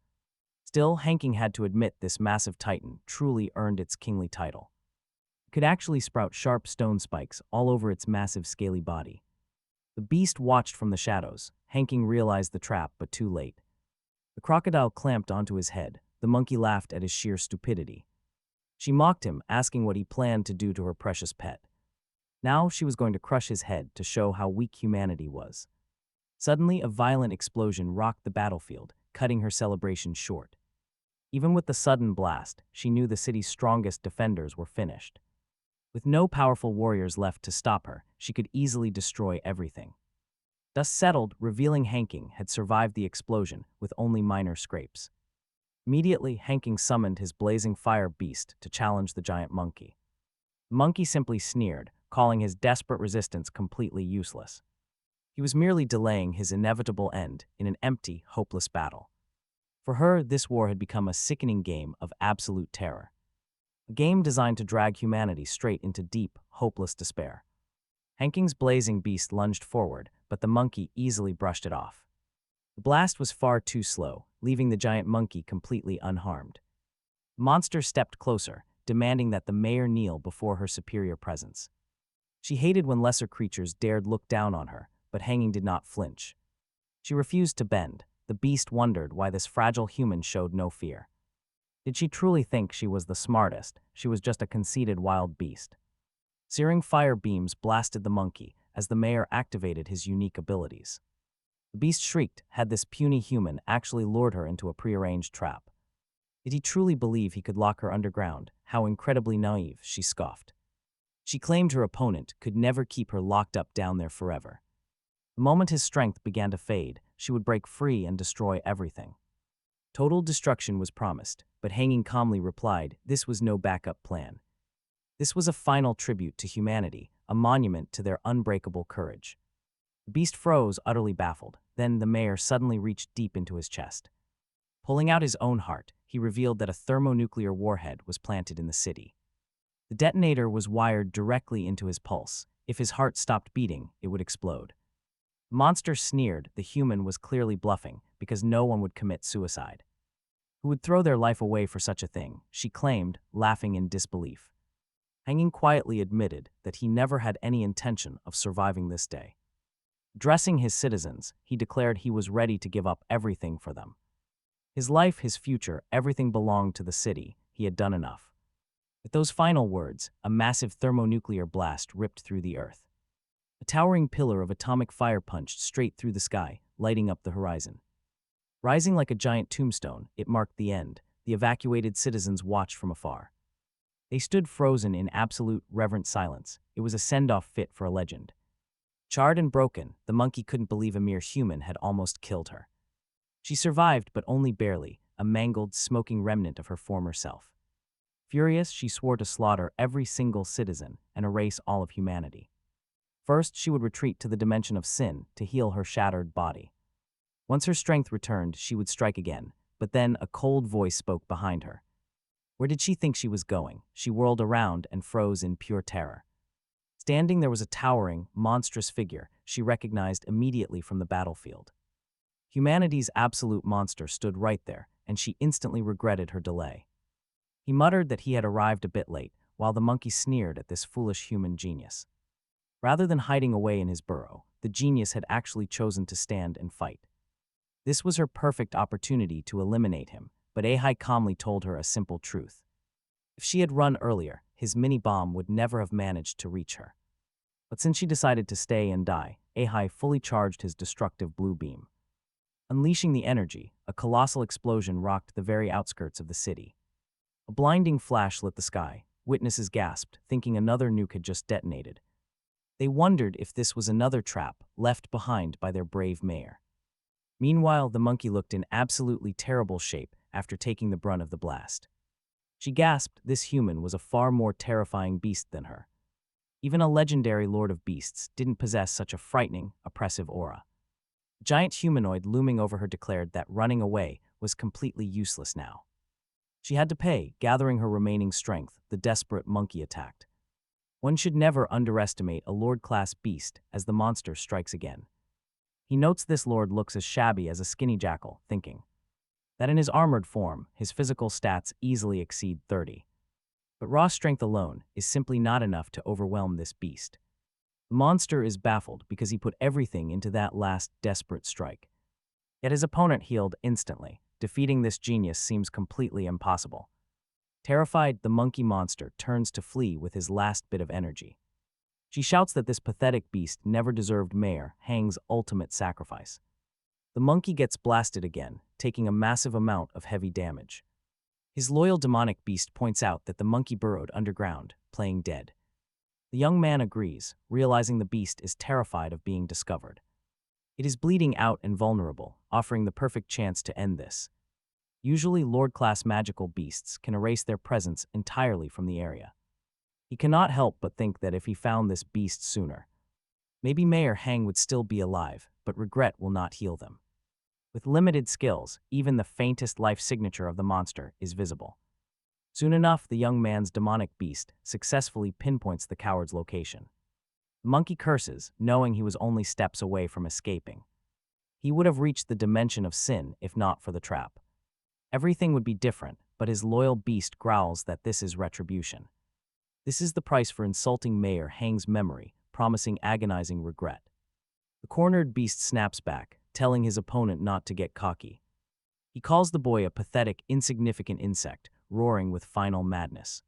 Still, Hanking had to admit this massive titan truly earned its kingly title. It could actually sprout sharp stone spikes all over its massive scaly body. The beast watched from the shadows. Hanking realized the trap, but too late. The crocodile clamped onto his head. The monkey laughed at his sheer stupidity. She mocked him, asking what he planned to do to her precious pet. Now she was going to crush his head to show how weak humanity was. Suddenly, a violent explosion rocked the battlefield, cutting her celebration short. Even with the sudden blast, she knew the city's strongest defenders were finished. With no powerful warriors left to stop her, she could easily destroy everything. Dust settled, revealing Hanking had survived the explosion with only minor scrapes. Immediately, Hanking summoned his blazing fire beast to challenge the giant monkey. The monkey simply sneered, calling his desperate resistance completely useless. He was merely delaying his inevitable end in an empty, hopeless battle. For her, this war had become a sickening game of absolute terror. A game designed to drag humanity straight into deep, hopeless despair. Hanking's blazing beast lunged forward, but the monkey easily brushed it off. The blast was far too slow, leaving the giant monkey completely unharmed. The monster stepped closer, demanding that the mayor kneel before her superior presence. She hated when lesser creatures dared look down on her, but Hanking did not flinch. She refused to bend. The beast wondered why this fragile human showed no fear. Did she truly think she was the smartest? She was just a conceited wild beast. Searing fire beams blasted the monkey as the mayor activated his unique abilities. The beast shrieked. Had this puny human actually lured her into a prearranged trap? Did he truly believe he could lock her underground? How incredibly naive, she scoffed. She claimed her opponent could never keep her locked up down there forever. The moment his strength began to fade, she would break free and destroy everything. Total destruction was promised, but Hanging calmly replied, this was no backup plan. This was a final tribute to humanity, a monument to their unbreakable courage. The beast froze, utterly baffled. Then the mayor suddenly reached deep into his chest. Pulling out his own heart, he revealed that a thermonuclear warhead was planted in the city. The detonator was wired directly into his pulse. If his heart stopped beating, it would explode. The monster sneered. The human was clearly bluffing, because no one would commit suicide. Who would throw their life away for such a thing? She claimed, laughing in disbelief. Hanging quietly admitted that he never had any intention of surviving this day. Addressing his citizens, he declared he was ready to give up everything for them. His life, his future, everything belonged to the city. He had done enough. With those final words, a massive thermonuclear blast ripped through the earth. A towering pillar of atomic fire punched straight through the sky, lighting up the horizon. Rising like a giant tombstone, it marked the end. The evacuated citizens watched from afar. They stood frozen in absolute, reverent silence. It was a send-off fit for a legend. Charred and broken, the monkey couldn't believe a mere human had almost killed her. She survived, but only barely, a mangled, smoking remnant of her former self. Furious, she swore to slaughter every single citizen and erase all of humanity. First, she would retreat to the dimension of sin to heal her shattered body. Once her strength returned, she would strike again, but then a cold voice spoke behind her. Where did she think she was going? She whirled around and froze in pure terror. Standing there was a towering, monstrous figure she recognized immediately from the battlefield. Humanity's absolute monster stood right there, and she instantly regretted her delay. He muttered that he had arrived a bit late, while the monkey sneered at this foolish human genius. Rather than hiding away in his burrow, the genius had actually chosen to stand and fight. This was her perfect opportunity to eliminate him, but Ahai calmly told her a simple truth. If she had run earlier, his mini-bomb would never have managed to reach her. But since she decided to stay and die, Ahai fully charged his destructive blue beam. Unleashing the energy, a colossal explosion rocked the very outskirts of the city. A blinding flash lit the sky. Witnesses gasped, thinking another nuke had just detonated. They wondered if this was another trap left behind by their brave mayor. Meanwhile, the monkey looked in absolutely terrible shape after taking the brunt of the blast. She gasped. This human was a far more terrifying beast than her. Even a legendary lord of beasts didn't possess such a frightening, oppressive aura. The giant humanoid looming over her declared that running away was completely useless now. She had to pay. Gathering her remaining strength, the desperate monkey attacked. One should never underestimate a lord-class beast as the monster strikes again. He notes this lord looks as shabby as a skinny jackal, thinking that in his armored form, his physical stats easily exceed 30. But raw strength alone is simply not enough to overwhelm this beast. The monster is baffled because he put everything into that last desperate strike. Yet his opponent healed instantly. Defeating this genius seems completely impossible. Terrified, the monkey monster turns to flee with his last bit of energy. She shouts that this pathetic beast never deserved Mayor Hang's ultimate sacrifice. The monkey gets blasted again, taking a massive amount of heavy damage. His loyal demonic beast points out that the monkey burrowed underground, playing dead. The young man agrees, realizing the beast is terrified of being discovered. It is bleeding out and vulnerable, offering the perfect chance to end this. Usually, Lord-class magical beasts can erase their presence entirely from the area. He cannot help but think that if he found this beast sooner, maybe Mayor Hang would still be alive, but regret will not heal them. With limited skills, even the faintest life signature of the monster is visible. Soon enough, the young man's demonic beast successfully pinpoints the coward's location. The monkey curses, knowing he was only steps away from escaping. He would have reached the dimension of sin if not for the trap. Everything would be different, but his loyal beast growls that this is retribution. This is the price for insulting Mayor Hang's memory, promising agonizing regret. The cornered beast snaps back, telling his opponent not to get cocky. He calls the boy a pathetic, insignificant insect, roaring with final madness.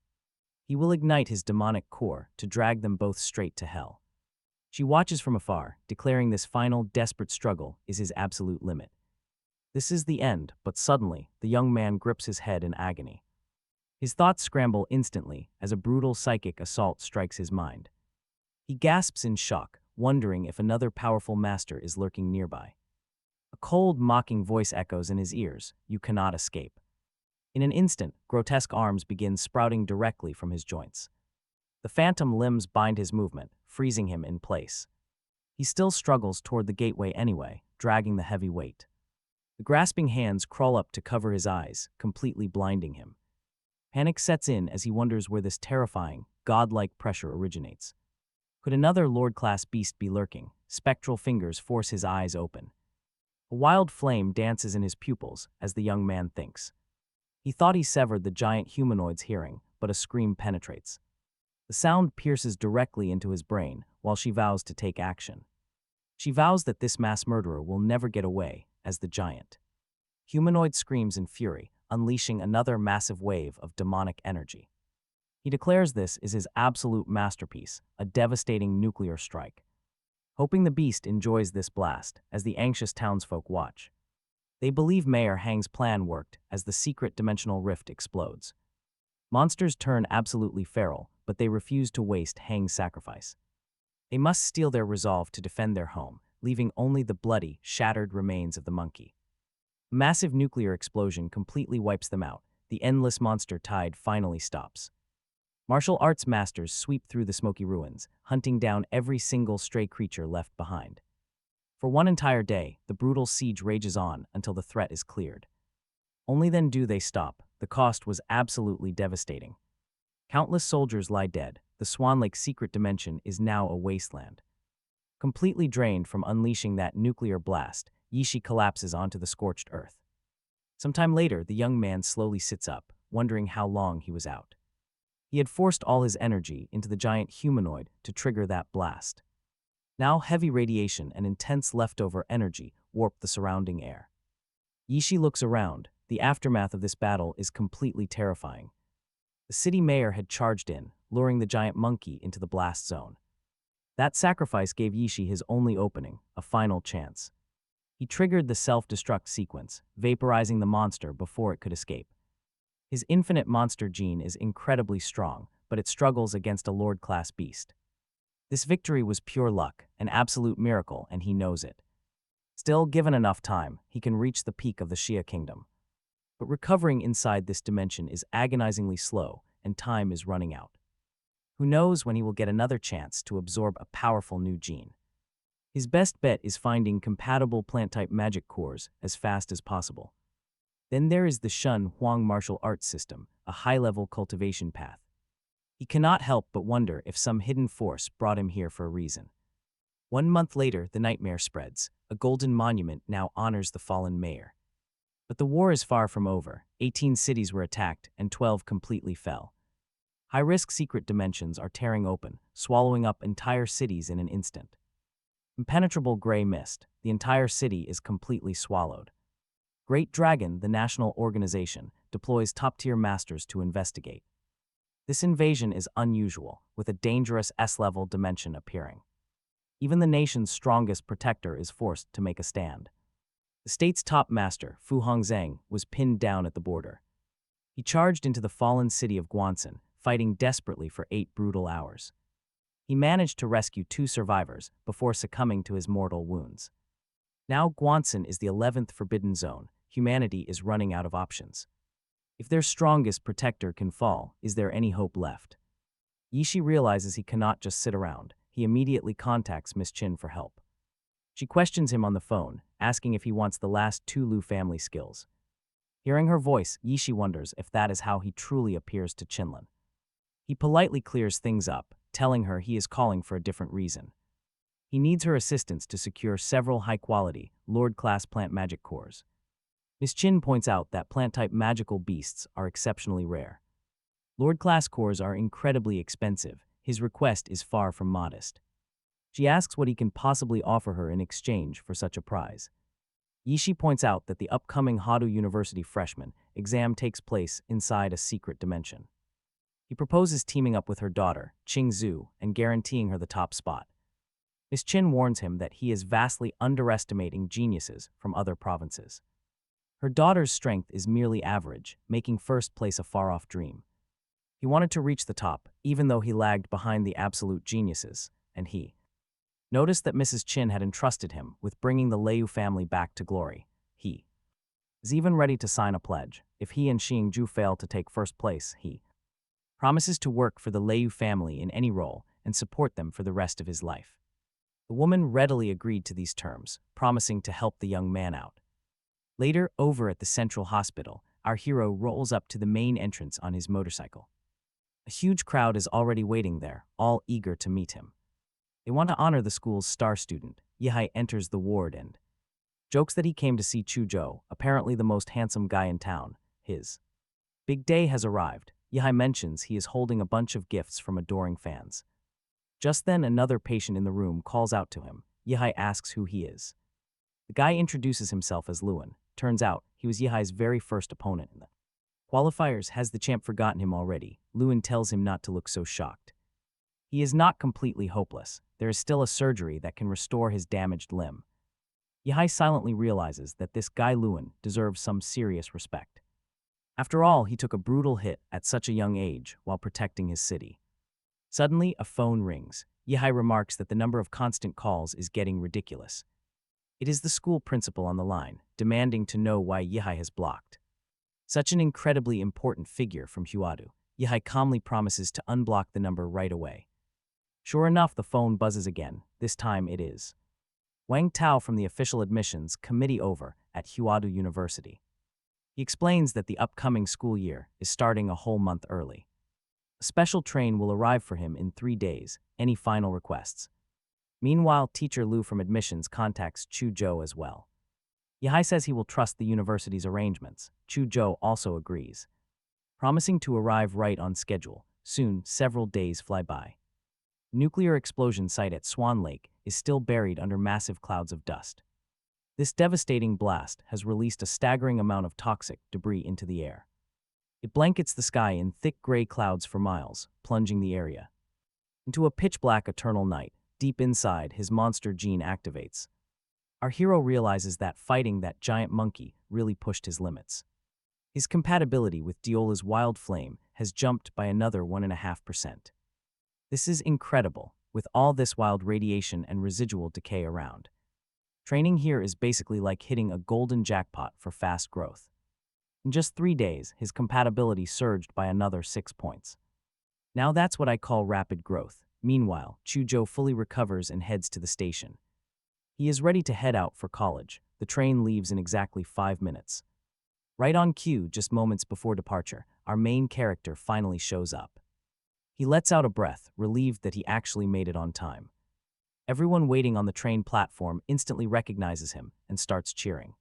He will ignite his demonic core to drag them both straight to hell. She watches from afar, declaring this final, desperate struggle is his absolute limit. This is the end, but suddenly, the young man grips his head in agony. His thoughts scramble instantly as a brutal psychic assault strikes his mind. He gasps in shock, wondering if another powerful master is lurking nearby. A cold, mocking voice echoes in his ears. You cannot escape. In an instant, grotesque arms begin sprouting directly from his joints. The phantom limbs bind his movement, freezing him in place. He still struggles toward the gateway anyway, dragging the heavy weight. The grasping hands crawl up to cover his eyes, completely blinding him. Panic sets in as he wonders where this terrifying, godlike pressure originates. Could another Lord-class beast be lurking? Spectral fingers force his eyes open. A wild flame dances in his pupils as the young man thinks. He thought he severed the giant humanoid's hearing, but a scream penetrates. The sound pierces directly into his brain while she vows to take action. She vows that this mass murderer will never get away as the giant. Humanoid screams in fury, unleashing another massive wave of demonic energy. He declares this is his absolute masterpiece, a devastating nuclear strike. Hoping the beast enjoys this blast as the anxious townsfolk watch. They believe Mayor Hang's plan worked as the secret dimensional rift explodes. Monsters turn absolutely feral, but they refuse to waste Hang's sacrifice. They must steel their resolve to defend their home, leaving only the bloody, shattered remains of the monkey. A massive nuclear explosion completely wipes them out. The endless monster tide finally stops. Martial arts masters sweep through the smoky ruins, hunting down every single stray creature left behind. For one entire day, the brutal siege rages on until the threat is cleared. Only then do they stop. The cost was absolutely devastating. Countless soldiers lie dead. The Swan Lake secret dimension is now a wasteland. Completely drained from unleashing that nuclear blast, Yishi collapses onto the scorched earth. Sometime later, the young man slowly sits up, wondering how long he was out. He had forced all his energy into the giant humanoid to trigger that blast. Now heavy radiation and intense leftover energy warp the surrounding air. Yishi looks around. The aftermath of this battle is completely terrifying. The city mayor had charged in, luring the giant monkey into the blast zone. That sacrifice gave Yishi his only opening, a final chance. He triggered the self-destruct sequence, vaporizing the monster before it could escape. His infinite monster gene is incredibly strong, but it struggles against a Lord-class beast. This victory was pure luck, an absolute miracle, and he knows it. Still, given enough time, he can reach the peak of the Shia kingdom. But recovering inside this dimension is agonizingly slow, and time is running out. Who knows when he will get another chance to absorb a powerful new gene. His best bet is finding compatible plant-type magic cores as fast as possible. Then there is the Shun Huang martial arts system, a high-level cultivation path. He cannot help but wonder if some hidden force brought him here for a reason. 1 month later, the nightmare spreads. A golden monument now honors the fallen mayor. But the war is far from over. 18 cities were attacked, and 12 completely fell. High-risk secret dimensions are tearing open, swallowing up entire cities in an instant. Impenetrable gray mist, the entire city is completely swallowed. Great Dragon, the national organization, deploys top-tier masters to investigate. This invasion is unusual, with a dangerous S-level dimension appearing. Even the nation's strongest protector is forced to make a stand. The state's top master, Fu Hongzhang, was pinned down at the border. He charged into the fallen city of Guanxin, fighting desperately for 8 brutal hours. He managed to rescue 2 survivors before succumbing to his mortal wounds. Now Guanxin is the 11th forbidden zone. Humanity is running out of options. If their strongest protector can fall, is there any hope left? Yishi realizes he cannot just sit around. He immediately contacts Miss Chin for help. She questions him on the phone, asking if he wants the last 2 Lu family skills. Hearing her voice, Yishi wonders if that is how he truly appears to Qinlan. He politely clears things up, telling her he is calling for a different reason. He needs her assistance to secure several high-quality, Lord-class plant magic cores. Miss Chin points out that plant-type magical beasts are exceptionally rare. Lord-class cores are incredibly expensive. His request is far from modest. She asks what he can possibly offer her in exchange for such a prize. Yishi points out that the upcoming Hadu University freshman exam takes place inside a secret dimension. He proposes teaming up with her daughter, Qing Zhu, and guaranteeing her the top spot. Miss Chin warns him that he is vastly underestimating geniuses from other provinces. Her daughter's strength is merely average, making first place a far-off dream. He wanted to reach the top, even though he lagged behind the absolute geniuses, and he noticed that Mrs. Chin had entrusted him with bringing the Liu family back to glory. He is even ready to sign a pledge. If he and Xingju fail to take first place, he promises to work for the Liu family in any role and support them for the rest of his life. The woman readily agreed to these terms, promising to help the young man out. Later, over at the central hospital, our hero rolls up to the main entrance on his motorcycle. A huge crowd is already waiting there, all eager to meet him. They want to honor the school's star student. Yihai enters the ward and jokes that he came to see Chuzhou, apparently the most handsome guy in town. His big day has arrived. Yihai mentions he is holding a bunch of gifts from adoring fans. Just then, another patient in the room calls out to him. Yihai asks who he is. The guy introduces himself as Luan. Turns out, he was Yihai's very first opponent in the qualifiers. Has the champ forgotten him already? Luan tells him not to look so shocked. He is not completely hopeless. There is still a surgery that can restore his damaged limb. Yihai silently realizes that this guy Luan deserves some serious respect. After all, he took a brutal hit at such a young age while protecting his city. Suddenly, a phone rings. Yihai remarks that the number of constant calls is getting ridiculous. It is the school principal on the line, demanding to know why Yihai has blocked such an incredibly important figure from Huadu. Yihai calmly promises to unblock the number right away. Sure enough, the phone buzzes again. This time it is Wang Tao from the official admissions committee over at Huadu University. He explains that the upcoming school year is starting a whole month early. A special train will arrive for him in 3 days. Any final requests? Meanwhile, teacher Lu from admissions contacts Chuzhou as well. Yihai says he will trust the university's arrangements. Chuzhou also agrees, promising to arrive right on schedule. Soon, several days fly by. Nuclear explosion site at Swan Lake is still buried under massive clouds of dust. This devastating blast has released a staggering amount of toxic debris into the air. It blankets the sky in thick gray clouds for miles, plunging the area into a pitch-black eternal night. Deep inside, his monster gene activates. Our hero realizes that fighting that giant monkey really pushed his limits. His compatibility with Diola's wild flame has jumped by another 1.5%. This is incredible, with all this wild radiation and residual decay around. Training here is basically like hitting a golden jackpot for fast growth. In just 3 days, his compatibility surged by another 6 points. Now that's what I call rapid growth. Meanwhile, Chuzhou fully recovers and heads to the station. He is ready to head out for college. The train leaves in exactly 5 minutes. Right on cue, just moments before departure, our main character finally shows up. He lets out a breath, relieved that he actually made it on time. Everyone waiting on the train platform instantly recognizes him and starts cheering.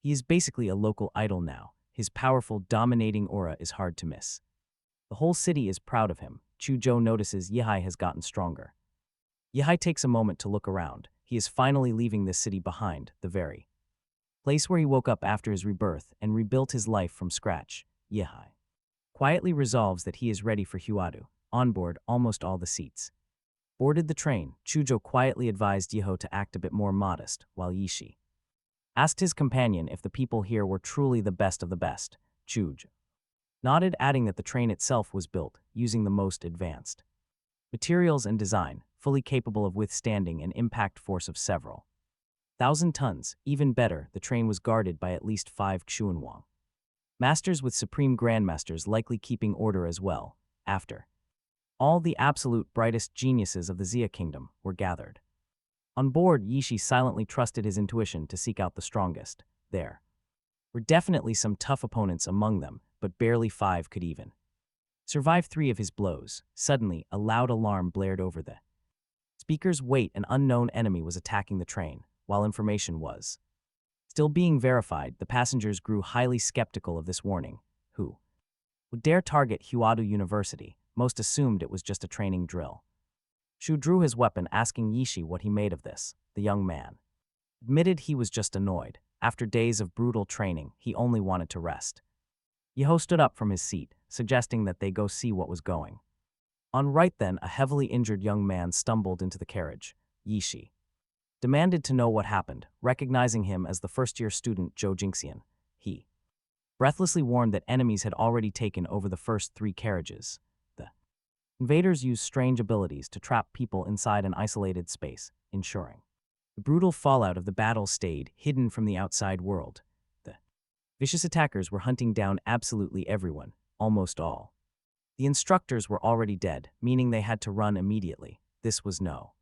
He is basically a local idol now. His powerful, dominating aura is hard to miss. The whole city is proud of him. Chuzhou notices Yihai has gotten stronger. Yihai takes a moment to look around. He is finally leaving this city behind, the very place where he woke up after his rebirth and rebuilt his life from scratch. Yihai quietly resolves that he is ready for Huadu. On board, almost all the seats boarded the train. Chuzhou quietly advised Yeho to act a bit more modest, while Yishi asked his companion if the people here were truly the best of the best. Chuzhou nodded, adding that the train itself was built using the most advanced materials and design, fully capable of withstanding an impact force of several 1,000 tons. Even better, the train was guarded by at least 5 Xuanwang masters, with supreme grandmasters likely keeping order as well. After all, the absolute brightest geniuses of the Xia kingdom were gathered. On board, Yishi silently trusted his intuition to seek out the strongest. There were definitely some tough opponents among them, but barely 5 could even survive 3 of his blows. Suddenly, a loud alarm blared over the speakers. Wait, an unknown enemy was attacking the train. While information was still being verified, the passengers grew highly skeptical of this warning. Who would dare target Huadu University? Most assumed it was just a training drill. Shu drew his weapon, asking Yishi what he made of this. The young man admitted he was just annoyed. After days of brutal training, he only wanted to rest. Yeho stood up from his seat, suggesting that they go see what was going on. Right then, a heavily injured young man stumbled into the carriage. Yishi demanded to know what happened. Recognizing him as the first-year student Zhou Jingxian, he breathlessly warned that enemies had already taken over the first 3 carriages. The Invaders use strange abilities to trap people inside an isolated space, ensuring the brutal fallout of the battle stayed hidden from the outside world. The vicious attackers were hunting down absolutely everyone, almost all. The instructors were already dead, meaning they had to run immediately. This was no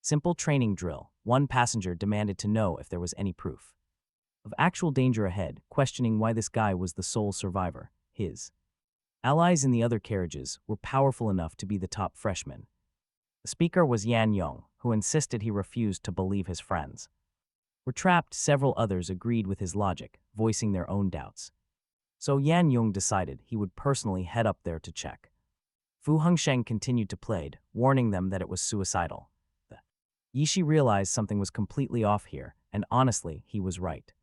simple training drill. One passenger demanded to know if there was any proof of actual danger ahead, questioning why this guy was the sole survivor. His allies in the other carriages were powerful enough to be the top freshmen. The speaker was Yan Yong, who insisted he refused to believe his friends were trapped. Several others agreed with his logic, voicing their own doubts. So Yan Yong decided he would personally head up there to check. Fu Hongsheng continued to plead, warning them that it was suicidal. The Yishi realized something was completely off here, and honestly, he was right.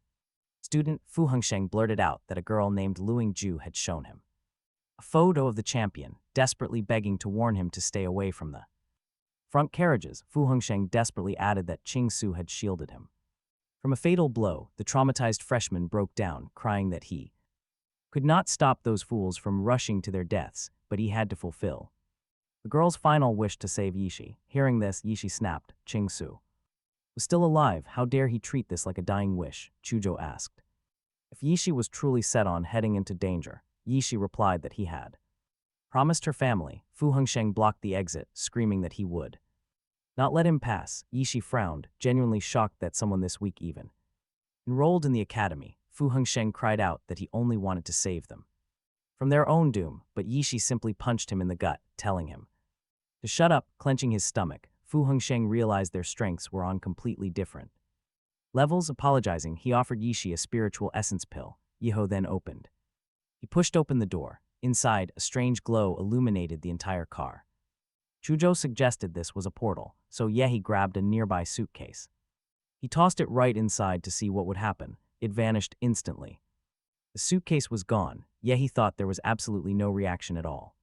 Student Fu Hongsheng blurted out that a girl named Luing Ju had shown him a photo of the champion, desperately begging to warn him to stay away from the front carriages. Fu Hongsheng desperately added that Qing Su had shielded him from a fatal blow. The traumatized freshman broke down, crying that he could not stop those fools from rushing to their deaths, but he had to fulfill the girl's final wish to save Yishi. Hearing this, Yishi snapped. Qing Su was still alive. How dare he treat this like a dying wish? Chuzhou asked. If Yishi was truly set on heading into danger, Yishi replied that he had promised her family. Fu Hongsheng blocked the exit, screaming that he would not let him pass. Yishi frowned, genuinely shocked that someone this weak even enrolled in the academy. Fu Hongsheng cried out that he only wanted to save them from their own doom, but Yishi simply punched him in the gut, telling him to shut up. Clenching his stomach, Fu Hongsheng realized their strengths were on completely different levels. Apologizing, he offered Yishi a spiritual essence pill. Yiho then opened. He pushed open the door. Inside, a strange glow illuminated the entire car. Chuzhou suggested this was a portal, so Yehi grabbed a nearby suitcase. He tossed it right inside to see what would happen. It vanished instantly. The suitcase was gone. Yehi thought there was absolutely no reaction at all.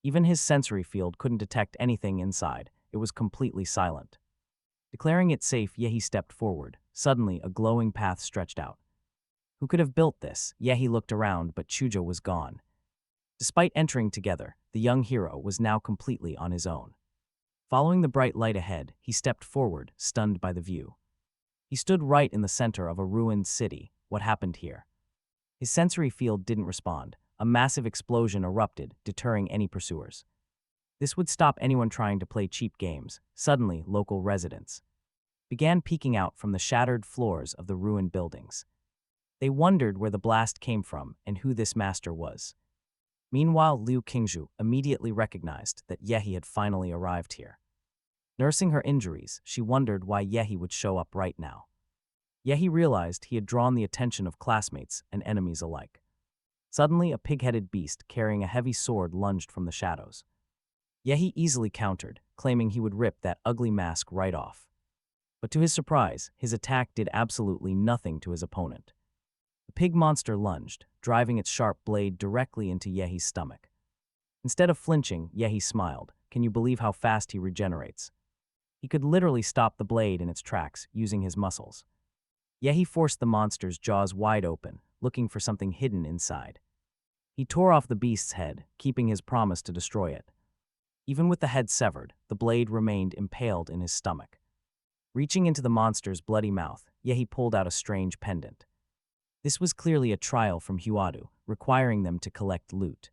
Even his sensory field couldn't detect anything inside. It was completely silent. Declaring it safe, Yehi stepped forward. Suddenly, a glowing path stretched out. Who could have built this? Yehi looked around, but Chuzhou was gone. Despite entering together, the young hero was now completely on his own. Following the bright light ahead, he stepped forward, stunned by the view. He stood right in the center of a ruined city. What happened here? His sensory field didn't respond. A massive explosion erupted, deterring any pursuers. This would stop anyone trying to play cheap games. Suddenly, local residents began peeking out from the shattered floors of the ruined buildings. They wondered where the blast came from and who this master was. Meanwhile, Liu Qingzhu immediately recognized that Yehi had finally arrived here. Nursing her injuries, she wondered why Yehi would show up right now. Yehi realized he had drawn the attention of classmates and enemies alike. Suddenly, a pig-headed beast carrying a heavy sword lunged from the shadows. Yehi easily countered, claiming he would rip that ugly mask right off. But to his surprise, his attack did absolutely nothing to his opponent. The pig monster lunged, driving its sharp blade directly into Yehi's stomach. Instead of flinching, Yehi smiled. Can you believe how fast he regenerates? He could literally stop the blade in its tracks using his muscles. Yehi forced the monster's jaws wide open, looking for something hidden inside. He tore off the beast's head, keeping his promise to destroy it. Even with the head severed, the blade remained impaled in his stomach. Reaching into the monster's bloody mouth, Yehi pulled out a strange pendant. This was clearly a trial from Huadu, requiring them to collect loot.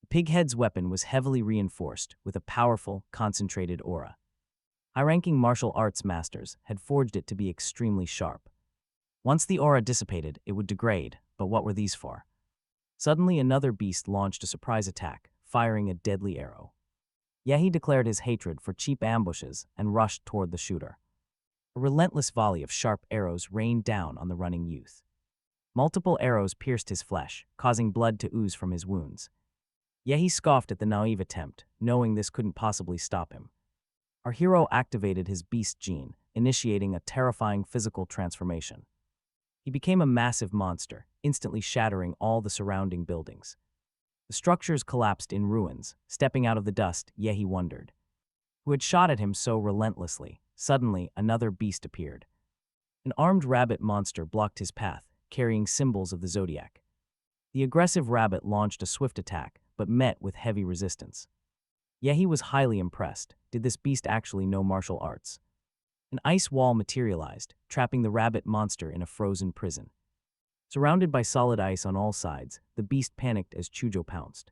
The pighead's weapon was heavily reinforced with a powerful, concentrated aura. High-ranking martial arts masters had forged it to be extremely sharp. Once the aura dissipated, it would degrade, but what were these for? Suddenly, another beast launched a surprise attack, firing a deadly arrow. Yehi declared his hatred for cheap ambushes and rushed toward the shooter. A relentless volley of sharp arrows rained down on the running youth. Multiple arrows pierced his flesh, causing blood to ooze from his wounds. Yehi scoffed at the naive attempt, knowing this couldn't possibly stop him. Our hero activated his beast gene, initiating a terrifying physical transformation. He became a massive monster, instantly shattering all the surrounding buildings. The structures collapsed in ruins. Stepping out of the dust, Yehi wondered who had shot at him so relentlessly. Suddenly, another beast appeared. An armed rabbit monster blocked his path, carrying symbols of the zodiac. The aggressive rabbit launched a swift attack, but met with heavy resistance. He was highly impressed. Did this beast actually know martial arts? An ice wall materialized, trapping the rabbit monster in a frozen prison. Surrounded by solid ice on all sides, the beast panicked as Chujo pounced.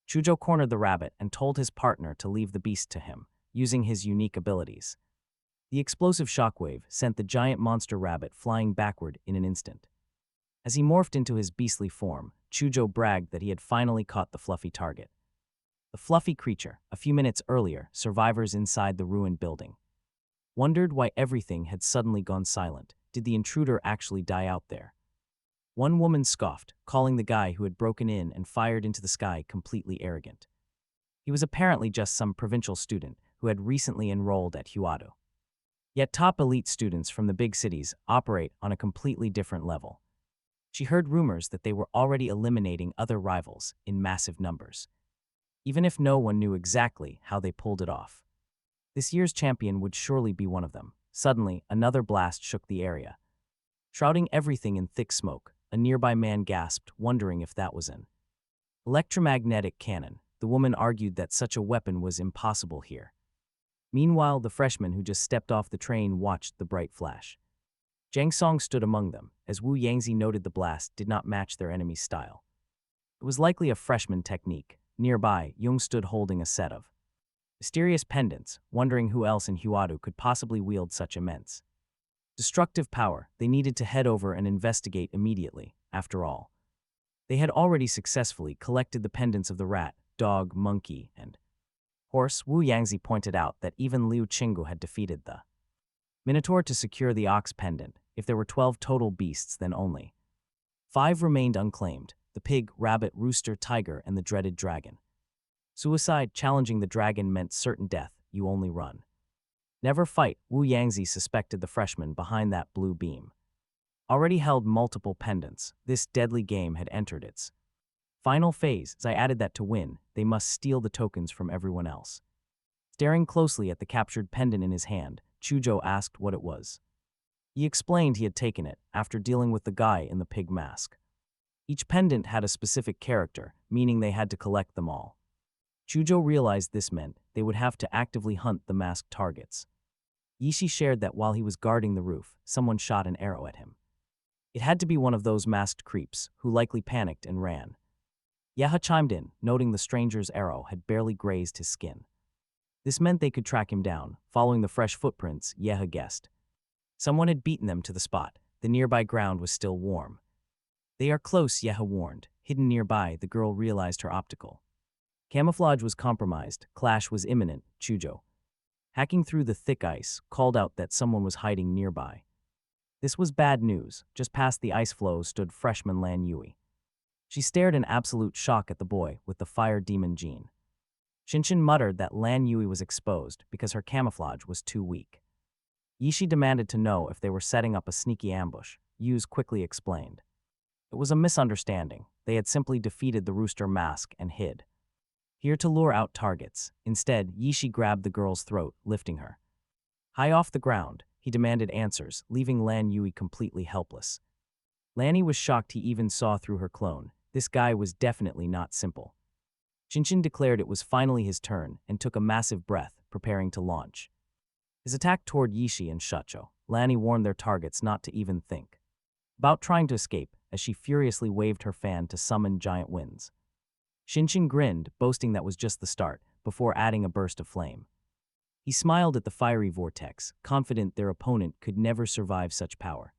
Chujo cornered the rabbit and told his partner to leave the beast to him, using his unique abilities. The explosive shockwave sent the giant monster rabbit flying backward in an instant. As he morphed into his beastly form, Chujo bragged that he had finally caught the fluffy target. The fluffy creature, a few minutes earlier, survivors inside the ruined building, wondered why everything had suddenly gone silent. Did the intruder actually die out there? One woman scoffed, calling the guy who had broken in and fired into the sky completely arrogant. He was apparently just some provincial student who had recently enrolled at Huado. Yet top elite students from the big cities operate on a completely different level. She heard rumors that they were already eliminating other rivals in massive numbers, even if no one knew exactly how they pulled it off. This year's champion would surely be one of them. Suddenly, another blast shook the area, shrouding everything in thick smoke. A nearby man gasped, wondering if that was an electromagnetic cannon. The woman argued that such a weapon was impossible here. Meanwhile, the freshman who just stepped off the train watched the bright flash. Jang Song stood among them, as Wu Yangzi noted the blast did not match their enemy's style. It was likely a freshman technique. Nearby, Jung stood holding a set of mysterious pendants, wondering who else in Huadu could possibly wield such immense destructive power. They needed to head over and investigate immediately. After all, they had already successfully collected the pendants of the rat, dog, monkey, and horse. Wu Yangzi pointed out that even Liu Qinggu had defeated the Minotaur to secure the ox pendant. If there were 12 total beasts, then only 5 remained unclaimed: the pig, rabbit, rooster, tiger, and the dreaded dragon. Suicide. Challenging the dragon meant certain death. You only run, never fight. Wu Yangzi suspected the freshman behind that blue beam already held multiple pendants. This deadly game had entered its final phase. As I added that to win, they must steal the tokens from everyone else. Staring closely at the captured pendant in his hand, Chujo asked what it was. He explained he had taken it after dealing with the guy in the pig mask. Each pendant had a specific character, meaning they had to collect them all. Chujo realized this meant they would have to actively hunt the masked targets. Yishi shared that while he was guarding the roof, someone shot an arrow at him. It had to be one of those masked creeps, who likely panicked and ran. Yeha chimed in, noting the stranger's arrow had barely grazed his skin. This meant they could track him down. Following the fresh footprints, Yeha guessed someone had beaten them to the spot. The nearby ground was still warm. They are close, Yeha warned. Hidden nearby, the girl realized her optical camouflage was compromised. Clash was imminent. Chujo, hacking through the thick ice, called out that someone was hiding nearby. This was bad news. Just past the ice floe stood freshman Lan Yui. She stared in absolute shock at the boy with the fire demon gene. Shinshin muttered that Lan Yui was exposed because her camouflage was too weak. Yishi demanded to know if they were setting up a sneaky ambush. Yuz quickly explained. It was a misunderstanding. They had simply defeated the rooster mask and hid here to lure out targets. Instead, Yishi grabbed the girl's throat, lifting her high off the ground. He demanded answers, leaving Lan Yui completely helpless. Lanny was shocked he even saw through her clone. This guy was definitely not simple. Shinshin declared it was finally his turn and took a massive breath, preparing to launch his attack toward Yishi and Shacho. Lanny warned their targets not to even think about trying to escape, as she furiously waved her fan to summon giant winds. Shinshin grinned, boasting that was just the start, before adding a burst of flame. He smiled at the fiery vortex, confident their opponent could never survive such power.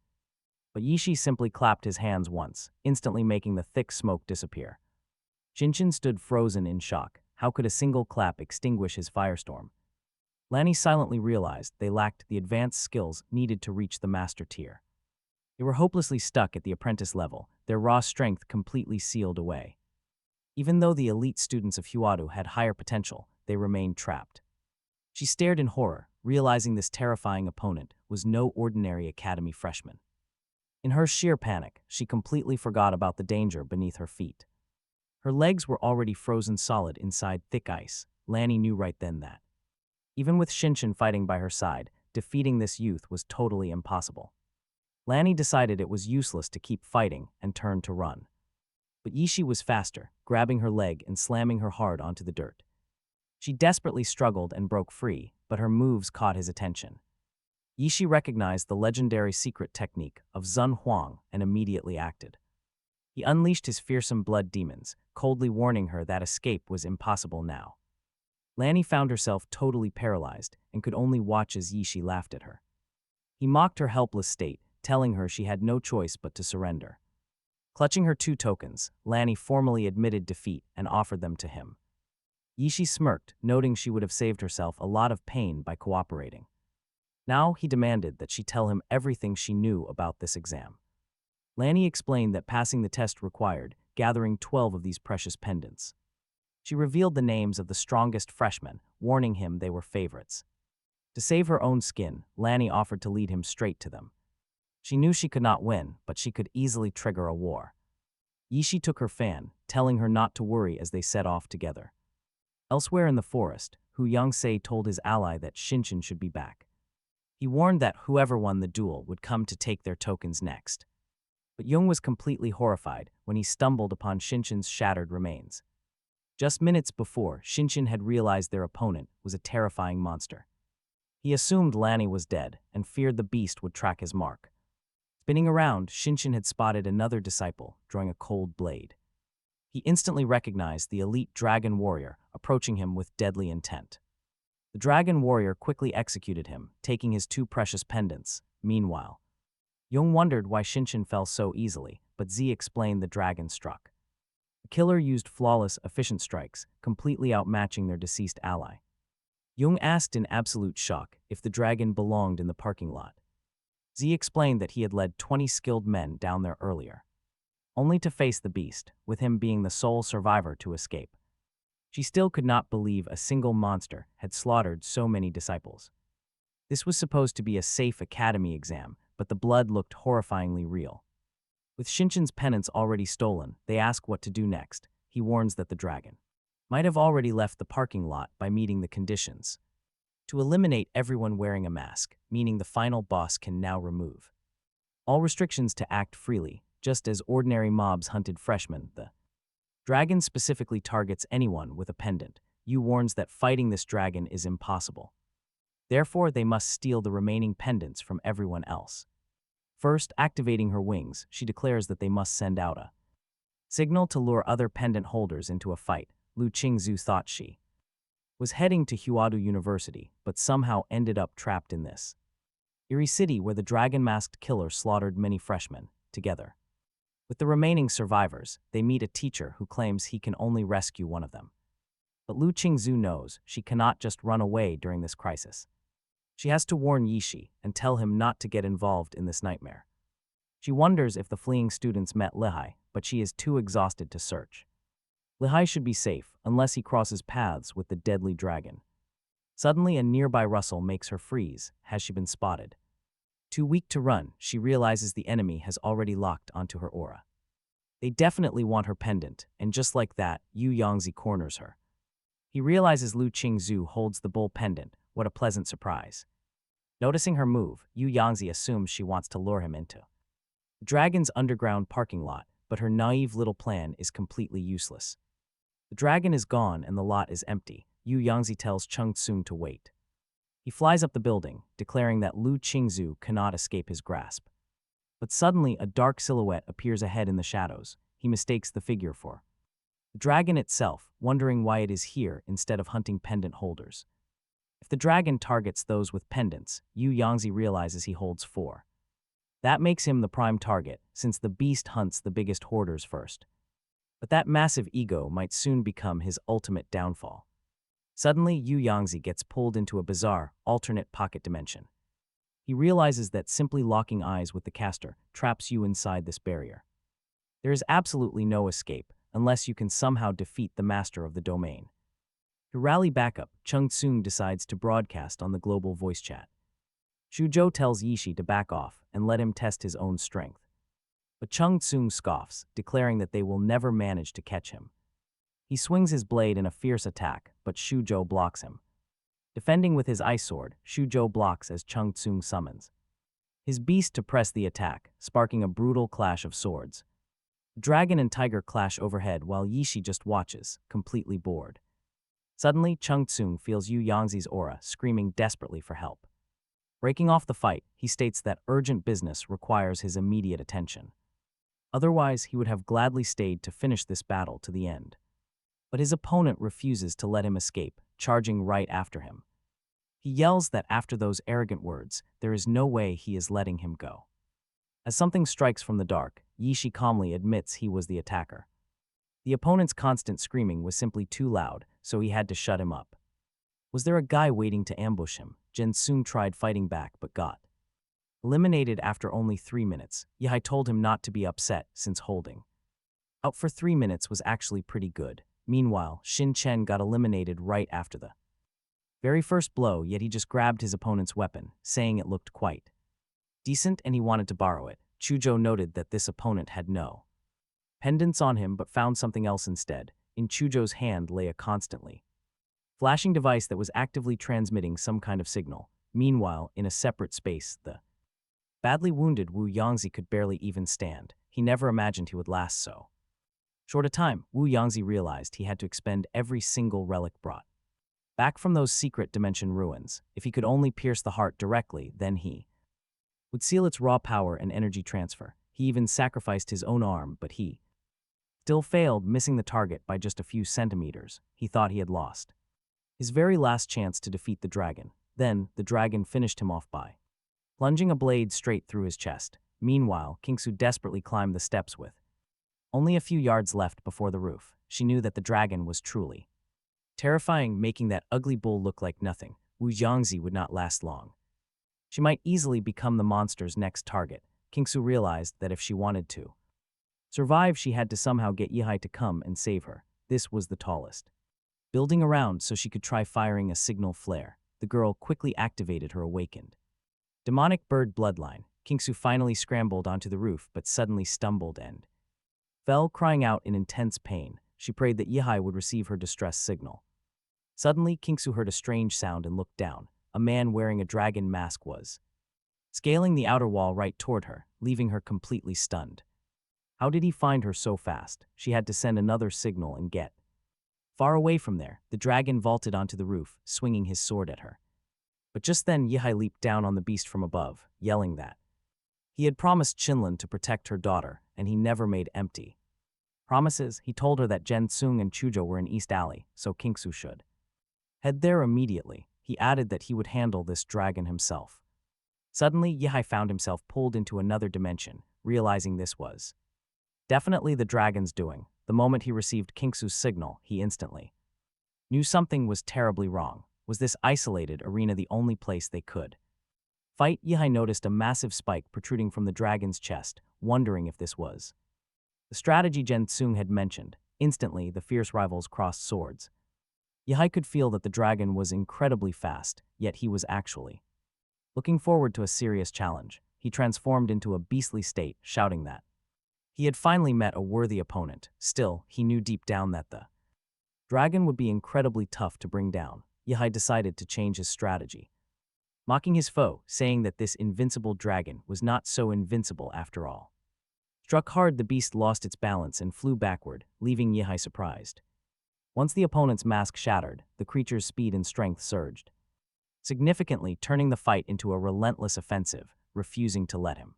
But Yishi simply clapped his hands once, instantly making the thick smoke disappear. Shinshin stood frozen in shock. How could a single clap extinguish his firestorm? Lanny silently realized they lacked the advanced skills needed to reach the master tier. They were hopelessly stuck at the apprentice level, their raw strength completely sealed away. Even though the elite students of Huadu had higher potential, they remained trapped. She stared in horror, realizing this terrifying opponent was no ordinary academy freshman. In her sheer panic, she completely forgot about the danger beneath her feet. Her legs were already frozen solid inside thick ice. Lanny knew right then that, even with Shinshin fighting by her side, defeating this youth was totally impossible. Lanny decided it was useless to keep fighting and turned to run. But Yishi was faster, grabbing her leg and slamming her hard onto the dirt. She desperately struggled and broke free, but her moves caught his attention. Yishi recognized the legendary secret technique of Zun Huang and immediately acted. He unleashed his fearsome blood demons, coldly warning her that escape was impossible now. Lanny found herself totally paralyzed and could only watch as Yishi laughed at her. He mocked her helpless state, telling her she had no choice but to surrender. Clutching her 2 tokens, Lanny formally admitted defeat and offered them to him. Yishi smirked, noting she would have saved herself a lot of pain by cooperating. Now he demanded that she tell him everything she knew about this exam. Lanny explained that passing the test required gathering 12 of these precious pendants. She revealed the names of the strongest freshmen, warning him they were favorites. To save her own skin, Lanny offered to lead him straight to them. She knew she could not win, but she could easily trigger a war. Yishi took her fan, telling her not to worry as they set off together. Elsewhere in the forest, Hu Yangse told his ally that Shinshin should be back. He warned that whoever won the duel would come to take their tokens next. But Jung was completely horrified when he stumbled upon Shinshin's shattered remains. Just minutes before, Shinshin had realized their opponent was a terrifying monster. He assumed Lanny was dead and feared the beast would track his mark. Spinning around, Shinshin had spotted another disciple, drawing a cold blade. He instantly recognized the elite dragon warrior approaching him with deadly intent. The dragon warrior quickly executed him, taking his 2 precious pendants. Meanwhile, Jung wondered why Shinshin fell so easily, but Z explained the dragon struck. The killer used flawless, efficient strikes, completely outmatching their deceased ally. Jung asked in absolute shock if the dragon belonged in the parking lot. Z explained that he had led 20 skilled men down there earlier, only to face the beast, with him being the sole survivor to escape. She still could not believe a single monster had slaughtered so many disciples. This was supposed to be a safe academy exam, but the blood looked horrifyingly real. With Shinshin's penance already stolen, they ask what to do next. He warns that the dragon might have already left the parking lot by meeting the conditions. To eliminate everyone wearing a mask, meaning the final boss can now remove all restrictions to act freely, just as ordinary mobs hunted freshmen. The dragon specifically targets anyone with a pendant. Yu warns that fighting this dragon is impossible. Therefore, they must steal the remaining pendants from everyone else. First, activating her wings, she declares that they must send out a signal to lure other pendant holders into a fight. Lu Qingzhu thought she was heading to Huadu University, but somehow ended up trapped in this eerie city where the dragon-masked killer slaughtered many freshmen, together. With the remaining survivors, they meet a teacher who claims he can only rescue one of them. But Lu Qingzhu knows she cannot just run away during this crisis. She has to warn Yishi and tell him not to get involved in this nightmare. She wonders if the fleeing students met Lihai, but she is too exhausted to search. Lihai should be safe unless he crosses paths with the deadly dragon. Suddenly, a nearby rustle makes her freeze. Has she been spotted? Too weak to run, she realizes the enemy has already locked onto her aura. They definitely want her pendant, and just like that, Yu Yangzi corners her. He realizes Lu Qingzhu holds the bull pendant. What a pleasant surprise. Noticing her move, Yu Yangzi assumes she wants to lure him into the dragon's underground parking lot, but her naive little plan is completely useless. The dragon is gone and the lot is empty. Yu Yangzi tells Cheng Tsung to wait. He flies up the building, declaring that Lu Qingzhu cannot escape his grasp. But suddenly, a dark silhouette appears ahead in the shadows. He mistakes the figure for the dragon itself, wondering why it is here instead of hunting pendant holders. If the dragon targets those with pendants, Yu Yangzi realizes he holds 4. That makes him the prime target, since the beast hunts the biggest hoarders first. But that massive ego might soon become his ultimate downfall. Suddenly, Yu Yangzi gets pulled into a bizarre, alternate pocket dimension. He realizes that simply locking eyes with the caster traps you inside this barrier. There is absolutely no escape, unless you can somehow defeat the master of the domain. To rally backup, Cheng Tsung decides to broadcast on the global voice chat. Shuzhou tells Yishi to back off and let him test his own strength. But Cheng Tsung scoffs, declaring that they will never manage to catch him. He swings his blade in a fierce attack, but Shuzhou blocks him. Defending with his ice sword, Shuzhou blocks as Cheng Tsung summons his beast to press the attack, sparking a brutal clash of swords. Dragon and tiger clash overhead while Yishi just watches, completely bored. Suddenly, Chung Tsung feels Yu Yangzi's aura, screaming desperately for help. Breaking off the fight, he states that urgent business requires his immediate attention. Otherwise, he would have gladly stayed to finish this battle to the end. But his opponent refuses to let him escape, charging right after him. He yells that after those arrogant words, there is no way he is letting him go. As something strikes from the dark, Yishi calmly admits he was the attacker. The opponent's constant screaming was simply too loud, so he had to shut him up. Was there a guy waiting to ambush him? Jen Sung tried fighting back but got eliminated after only 3 minutes. Yihai told him not to be upset since holding out for 3 minutes was actually pretty good. Meanwhile, Shin Chen got eliminated right after the very first blow, yet he just grabbed his opponent's weapon, saying it looked quite decent and he wanted to borrow it. Chuzhou noted that this opponent had no pendants on him but found something else instead. In Chuzhou's hand lay a constantly flashing device that was actively transmitting some kind of signal. Meanwhile, in a separate space, the badly wounded Wu Yangzi could barely even stand. He never imagined he would last so short a time. Wu Yangzi realized he had to expend every single relic brought back from those secret dimension ruins. If he could only pierce the heart directly, then he would seal its raw power and energy transfer. He even sacrificed his own arm, but he still failed, missing the target by just a few centimeters. He thought he had lost his very last chance to defeat the dragon. Then, the dragon finished him off by plunging a blade straight through his chest. Meanwhile, Kingsu desperately climbed the steps with only a few yards left before the roof. She knew that the dragon was truly terrifying, making that ugly bull look like nothing. Wu Yangzi would not last long. She might easily become the monster's next target. Kingsu realized that if she wanted to survive, she had to somehow get Yihai to come and save her. This was the tallest building around, so she could try firing a signal flare. The girl quickly activated her awakened demonic bird bloodline. Kingsu finally scrambled onto the roof but suddenly stumbled and fell, crying out in intense pain. She prayed that Yihai would receive her distress signal. Suddenly, Kingsu heard a strange sound and looked down. A man wearing a dragon mask was scaling the outer wall right toward her, leaving her completely stunned. How did he find her so fast? She had to send another signal and get far away from there. The dragon vaulted onto the roof, swinging his sword at her. But just then, Yihai leaped down on the beast from above, yelling that he had promised Qinlan to protect her daughter, and he never made empty promises. He told her that Jen Sung and Chuzhou were in East Alley, so Kingsu should head there immediately. He added that he would handle this dragon himself. Suddenly, Yihai found himself pulled into another dimension, realizing this was definitely the dragon's doing. The moment he received Kingsu's signal, he instantly knew something was terribly wrong. Was this isolated arena the only place they could fight? Yihai noticed a massive spike protruding from the dragon's chest, wondering if this was the strategy Jen Sung had mentioned. Instantly, the fierce rivals crossed swords. Yihai could feel that the dragon was incredibly fast, yet he was actually looking forward to a serious challenge. He transformed into a beastly state, shouting that he had finally met a worthy opponent. Still, he knew deep down that the dragon would be incredibly tough to bring down. Yihai decided to change his strategy, mocking his foe, saying that this invincible dragon was not so invincible after all. Struck hard, the beast lost its balance and flew backward, leaving Yihai surprised. Once the opponent's mask shattered, the creature's speed and strength surged significantly, turning the fight into a relentless offensive, refusing to let him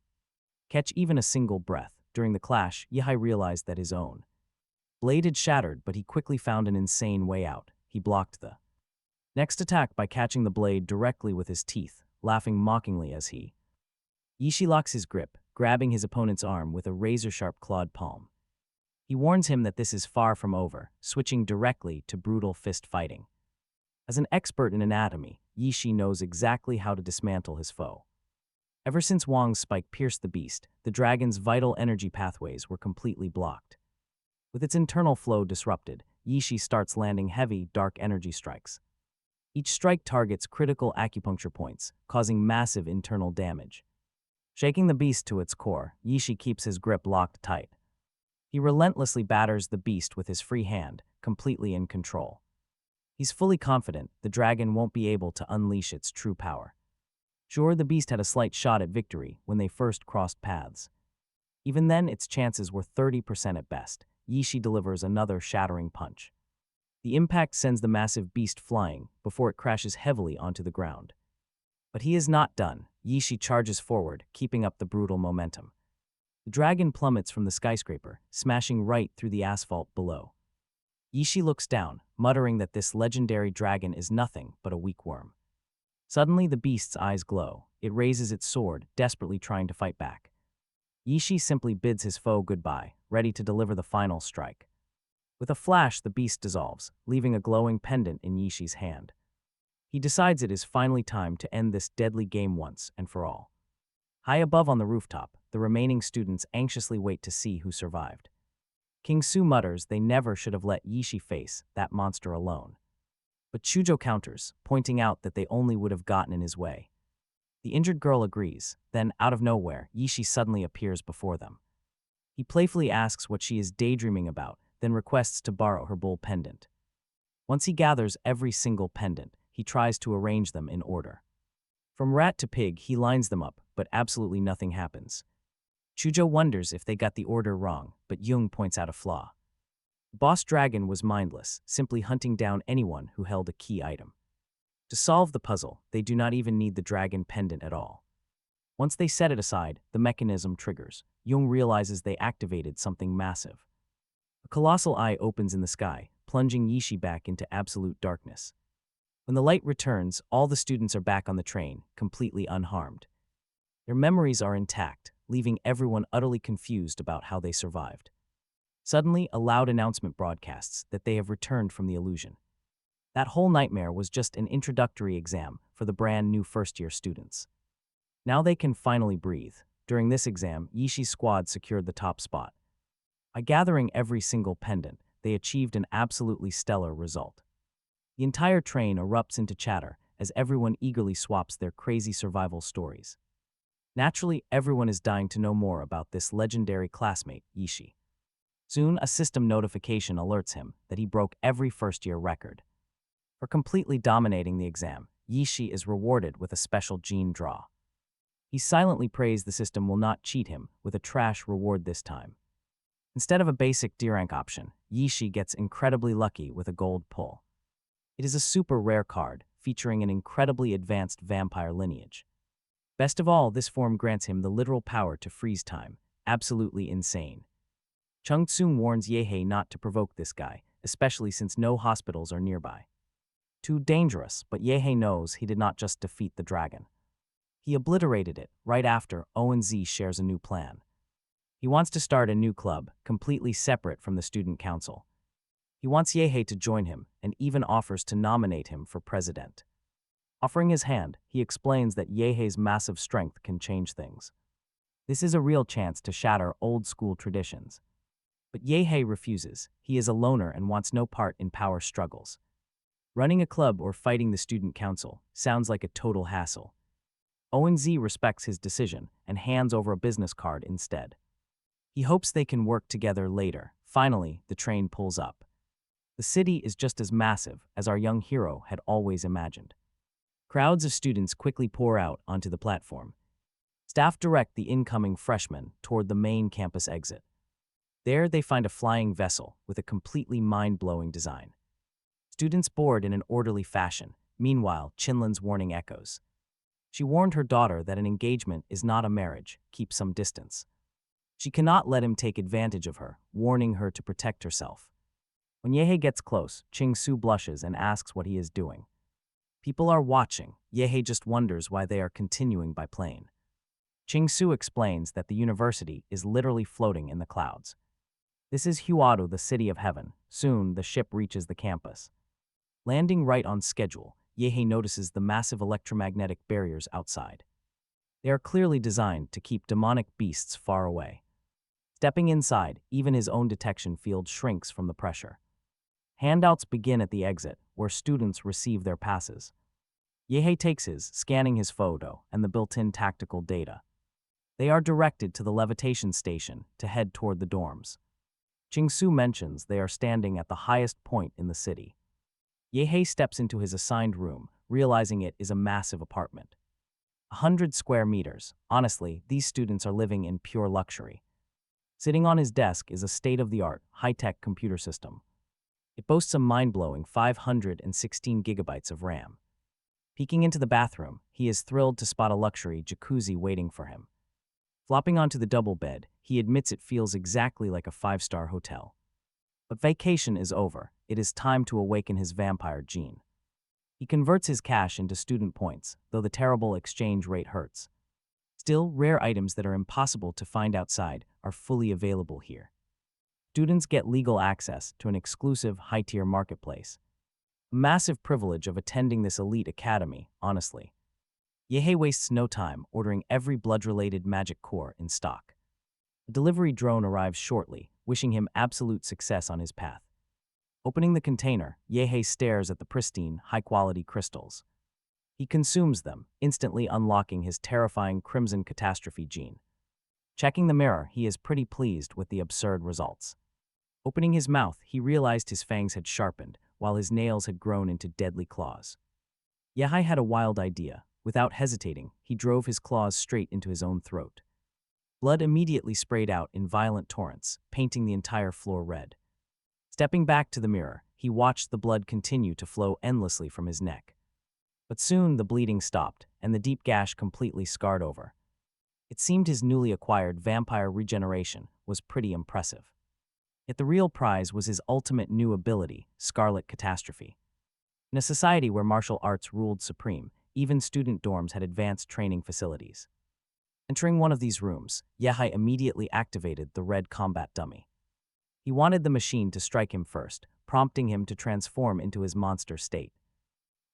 catch even a single breath. During the clash, Yihai realized that his own blade had shattered, but he quickly found an insane way out. He blocked the next attack by catching the blade directly with his teeth, laughing mockingly as he Yishi locks his grip, grabbing his opponent's arm with a razor-sharp clawed palm. He warns him that this is far from over, switching directly to brutal fist fighting. As an expert in anatomy, Yishi knows exactly how to dismantle his foe. Ever since Wang's spike pierced the beast, the dragon's vital energy pathways were completely blocked. With its internal flow disrupted, Yishi starts landing heavy, dark energy strikes. Each strike targets critical acupuncture points, causing massive internal damage. Shaking the beast to its core, Yishi keeps his grip locked tight. He relentlessly batters the beast with his free hand, completely in control. He's fully confident the dragon won't be able to unleash its true power. Sure, the beast had a slight shot at victory when they first crossed paths. Even then, its chances were 30% at best. Yishi delivers another shattering punch. The impact sends the massive beast flying before it crashes heavily onto the ground. But he is not done. Yishi charges forward, keeping up the brutal momentum. The dragon plummets from the skyscraper, smashing right through the asphalt below. Yishi looks down, muttering that this legendary dragon is nothing but a weak worm. Suddenly, the beast's eyes glow. It raises its sword, desperately trying to fight back. Yishi simply bids his foe goodbye, ready to deliver the final strike. With a flash, the beast dissolves, leaving a glowing pendant in Yishi's hand. He decides it is finally time to end this deadly game once and for all. High above on the rooftop, the remaining students anxiously wait to see who survived. King Su mutters they never should have let Yishi face that monster alone. But Chujo counters, pointing out that they only would have gotten in his way. The injured girl agrees, then, out of nowhere, Yishi suddenly appears before them. He playfully asks what she is daydreaming about, then requests to borrow her bull pendant. Once he gathers every single pendant, he tries to arrange them in order. From rat to pig, he lines them up, but absolutely nothing happens. Chujo wonders if they got the order wrong, but Jung points out a flaw. Boss Dragon was mindless, simply hunting down anyone who held a key item. To solve the puzzle, they do not even need the dragon pendant at all. Once they set it aside, the mechanism triggers. Jung realizes they activated something massive. A colossal eye opens in the sky, plunging Yishi back into absolute darkness. When the light returns, all the students are back on the train, completely unharmed. Their memories are intact, leaving everyone utterly confused about how they survived. Suddenly, a loud announcement broadcasts that they have returned from the illusion. That whole nightmare was just an introductory exam for the brand new first-year students. Now they can finally breathe. During this exam, Yishi's squad secured the top spot. By gathering every single pendant, they achieved an absolutely stellar result. The entire train erupts into chatter as everyone eagerly swaps their crazy survival stories. Naturally, everyone is dying to know more about this legendary classmate, Yishi. Soon, a system notification alerts him that he broke every first-year record. For completely dominating the exam, Yishi is rewarded with a special gene draw. He silently prays the system will not cheat him with a trash reward this time. Instead of a basic D-rank option, Yishi gets incredibly lucky with a gold pull. It is a super rare card, featuring an incredibly advanced vampire lineage. Best of all, this form grants him the literal power to freeze time. Absolutely insane. Chung Tsung warns Yehei not to provoke this guy, especially since no hospitals are nearby. Too dangerous, but Yehei knows he did not just defeat the dragon. He obliterated it right after ONZ shares a new plan. He wants to start a new club, completely separate from the student council. He wants Yehei to join him and even offers to nominate him for president. Offering his hand, he explains that Yehei's massive strength can change things. This is a real chance to shatter old-school traditions. But Yehei refuses. He is a loner and wants no part in power struggles. Running a club or fighting the student council sounds like a total hassle. ONZ respects his decision and hands over a business card instead. He hopes they can work together later. Finally, the train pulls up. The city is just as massive as our young hero had always imagined. Crowds of students quickly pour out onto the platform. Staff direct the incoming freshmen toward the main campus exit. There, they find a flying vessel with a completely mind-blowing design. Students board in an orderly fashion. Meanwhile, Chinlin's warning echoes. She warned her daughter that an engagement is not a marriage, keep some distance. She cannot let him take advantage of her, warning her to protect herself. When Yehei gets close, Ching-Su blushes and asks what he is doing. People are watching. Yehei just wonders why they are continuing by plane. Ching-Su explains that the university is literally floating in the clouds. This is Huado, the city of heaven. Soon, the ship reaches the campus. Landing right on schedule, Yehei notices the massive electromagnetic barriers outside. They are clearly designed to keep demonic beasts far away. Stepping inside, even his own detection field shrinks from the pressure. Handouts begin at the exit, where students receive their passes. Yehei takes his, scanning his photo and the built-in tactical data. They are directed to the levitation station to head toward the dorms. Ching-Su mentions they are standing at the highest point in the city. Yehei steps into his assigned room, realizing it is a massive apartment. 100 square meters. Honestly, these students are living in pure luxury. Sitting on his desk is a state-of-the-art, high-tech computer system. It boasts a mind-blowing 516 gigabytes of RAM. Peeking into the bathroom, he is thrilled to spot a luxury jacuzzi waiting for him. Flopping onto the double bed, he admits it feels exactly like a five-star hotel. But vacation is over. It is time to awaken his vampire gene. He converts his cash into student points, though the terrible exchange rate hurts. Still, rare items that are impossible to find outside are fully available here. Students get legal access to an exclusive, high-tier marketplace. A massive privilege of attending this elite academy, honestly. Yehei wastes no time ordering every blood-related magic core in stock. A delivery drone arrives shortly, wishing him absolute success on his path. Opening the container, Yehei stares at the pristine, high-quality crystals. He consumes them, instantly unlocking his terrifying crimson catastrophe gene. Checking the mirror, he is pretty pleased with the absurd results. Opening his mouth, he realized his fangs had sharpened, while his nails had grown into deadly claws. Yehai had a wild idea. Without hesitating, he drove his claws straight into his own throat. Blood immediately sprayed out in violent torrents, painting the entire floor red. Stepping back to the mirror, he watched the blood continue to flow endlessly from his neck. But soon the bleeding stopped, and the deep gash completely scarred over. It seemed his newly acquired vampire regeneration was pretty impressive. Yet the real prize was his ultimate new ability, Scarlet Catastrophe. In a society where martial arts ruled supreme, even student dorms had advanced training facilities. Entering one of these rooms, Yehai immediately activated the red combat dummy. He wanted the machine to strike him first, prompting him to transform into his monster state.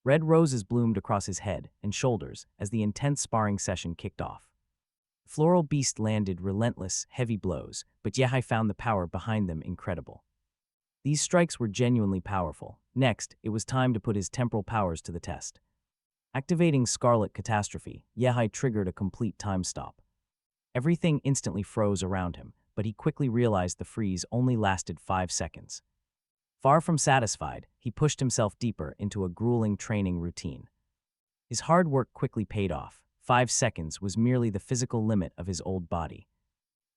Red roses bloomed across his head and shoulders as the intense sparring session kicked off. The floral beast landed relentless, heavy blows, but Yehai found the power behind them incredible. These strikes were genuinely powerful. Next, it was time to put his temporal powers to the test. Activating Scarlet Catastrophe, Yehai triggered a complete time stop. Everything instantly froze around him, but he quickly realized the freeze only lasted 5 seconds. Far from satisfied, he pushed himself deeper into a grueling training routine. His hard work quickly paid off. 5 seconds was merely the physical limit of his old body.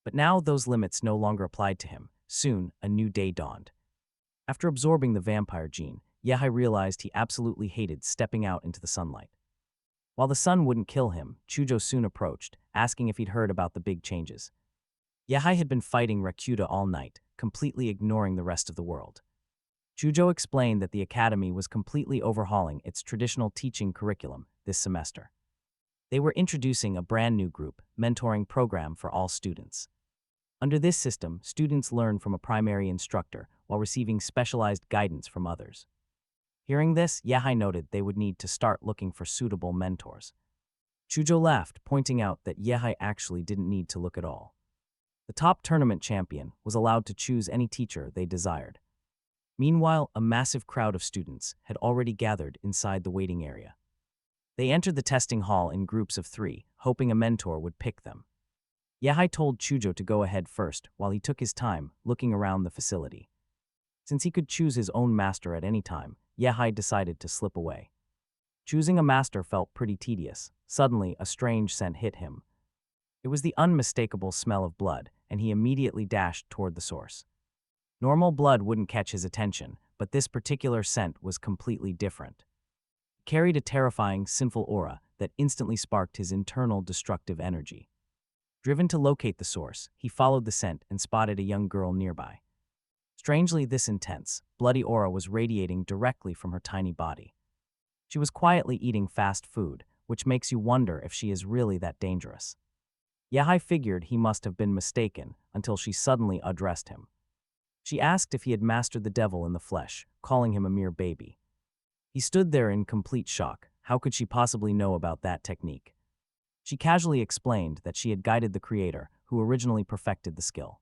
But now those limits no longer applied to him. Soon, a new day dawned. After absorbing the vampire gene, Yehai realized he absolutely hated stepping out into the sunlight. While the sun wouldn't kill him, Chujo soon approached, asking if he'd heard about the big changes. Yehai had been fighting Rakuta all night, completely ignoring the rest of the world. Chujo explained that the academy was completely overhauling its traditional teaching curriculum this semester. They were introducing a brand new group mentoring program for all students. Under this system, students learn from a primary instructor while receiving specialized guidance from others. Hearing this, Yehai noted they would need to start looking for suitable mentors. Chujo laughed, pointing out that Yehai actually didn't need to look at all. The top tournament champion was allowed to choose any teacher they desired. Meanwhile, a massive crowd of students had already gathered inside the waiting area. They entered the testing hall in groups of 3, hoping a mentor would pick them. Yehai told Chujo to go ahead first while he took his time looking around the facility. Since he could choose his own master at any time, Yehai decided to slip away. Choosing a master felt pretty tedious. Suddenly, a strange scent hit him. It was the unmistakable smell of blood, and he immediately dashed toward the source. Normal blood wouldn't catch his attention, but this particular scent was completely different. It carried a terrifying, sinful aura that instantly sparked his internal destructive energy. Driven to locate the source, he followed the scent and spotted a young girl nearby. Strangely, this intense, bloody aura was radiating directly from her tiny body. She was quietly eating fast food, which makes you wonder if she is really that dangerous. Yehai figured he must have been mistaken until she suddenly addressed him. She asked if he had mastered the devil in the flesh, calling him a mere baby. He stood there in complete shock. How could she possibly know about that technique? She casually explained that she had guided the creator, who originally perfected the skill.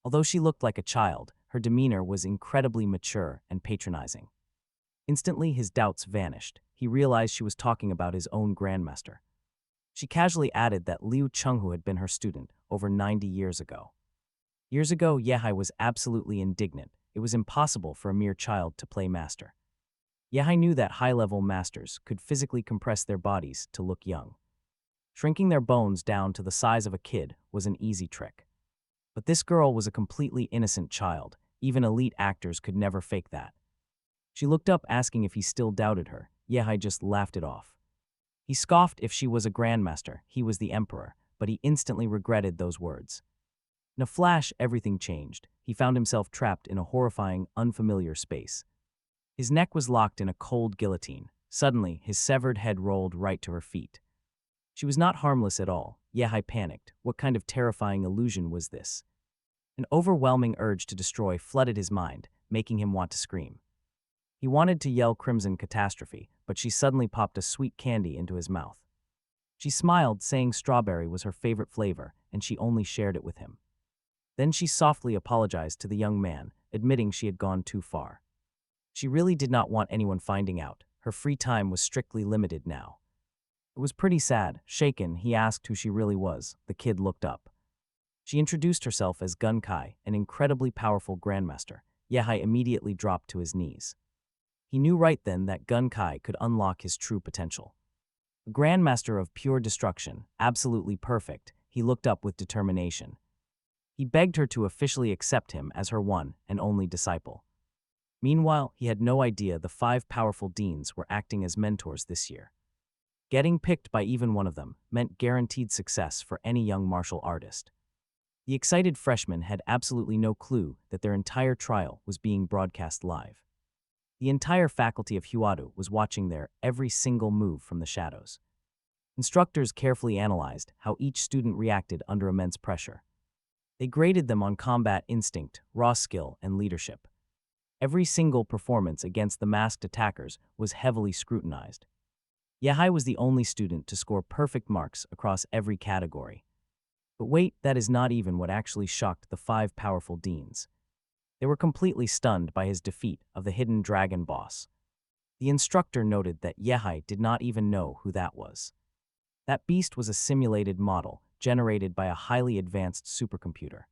Although she looked like a child, her demeanor was incredibly mature and patronizing. Instantly, his doubts vanished. He realized she was talking about his own grandmaster. She casually added that Liu Chenghu had been her student over 90 years ago. Years ago, Yehai was absolutely indignant. It was impossible for a mere child to play master. Yehai knew that high-level masters could physically compress their bodies to look young. Shrinking their bones down to the size of a kid was an easy trick. But this girl was a completely innocent child, Even elite actors could never fake that. She looked up asking if he still doubted her. Yehai just laughed it off. He scoffed if she was a grandmaster, he was the emperor, but he instantly regretted those words. In a flash, everything changed. He found himself trapped in a horrifying, unfamiliar space. His neck was locked in a cold guillotine. Suddenly, his severed head rolled right to her feet. She was not harmless at all. Yehai panicked. What kind of terrifying illusion was this? An overwhelming urge to destroy flooded his mind, making him want to scream. He wanted to yell crimson catastrophe, but she suddenly popped a sweet candy into his mouth. She smiled, saying strawberry was her favorite flavor, and she only shared it with him. Then she softly apologized to the young man, admitting she had gone too far. She really did not want anyone finding out. Her free time was strictly limited now. It was pretty sad. Shaken, he asked who she really was. The kid looked up. She introduced herself as Gun Kai, an incredibly powerful grandmaster. Yehai immediately dropped to his knees. He knew right then that Gun Kai could unlock his true potential. A grandmaster of pure destruction, absolutely perfect, he looked up with determination. He begged her to officially accept him as her one and only disciple. Meanwhile, he had no idea the 5 powerful deans were acting as mentors this year. Getting picked by even one of them meant guaranteed success for any young martial artist. The excited freshmen had absolutely no clue that their entire trial was being broadcast live. The entire faculty of Huadu was watching their every single move from the shadows. Instructors carefully analyzed how each student reacted under immense pressure. They graded them on combat instinct, raw skill, and leadership. Every single performance against the masked attackers was heavily scrutinized. Yehai was the only student to score perfect marks across every category. But wait, that is not even what actually shocked the 5 powerful deans. They were completely stunned by his defeat of the hidden dragon boss. The instructor noted that Yehai did not even know who that was. That beast was a simulated model generated by a highly advanced supercomputer.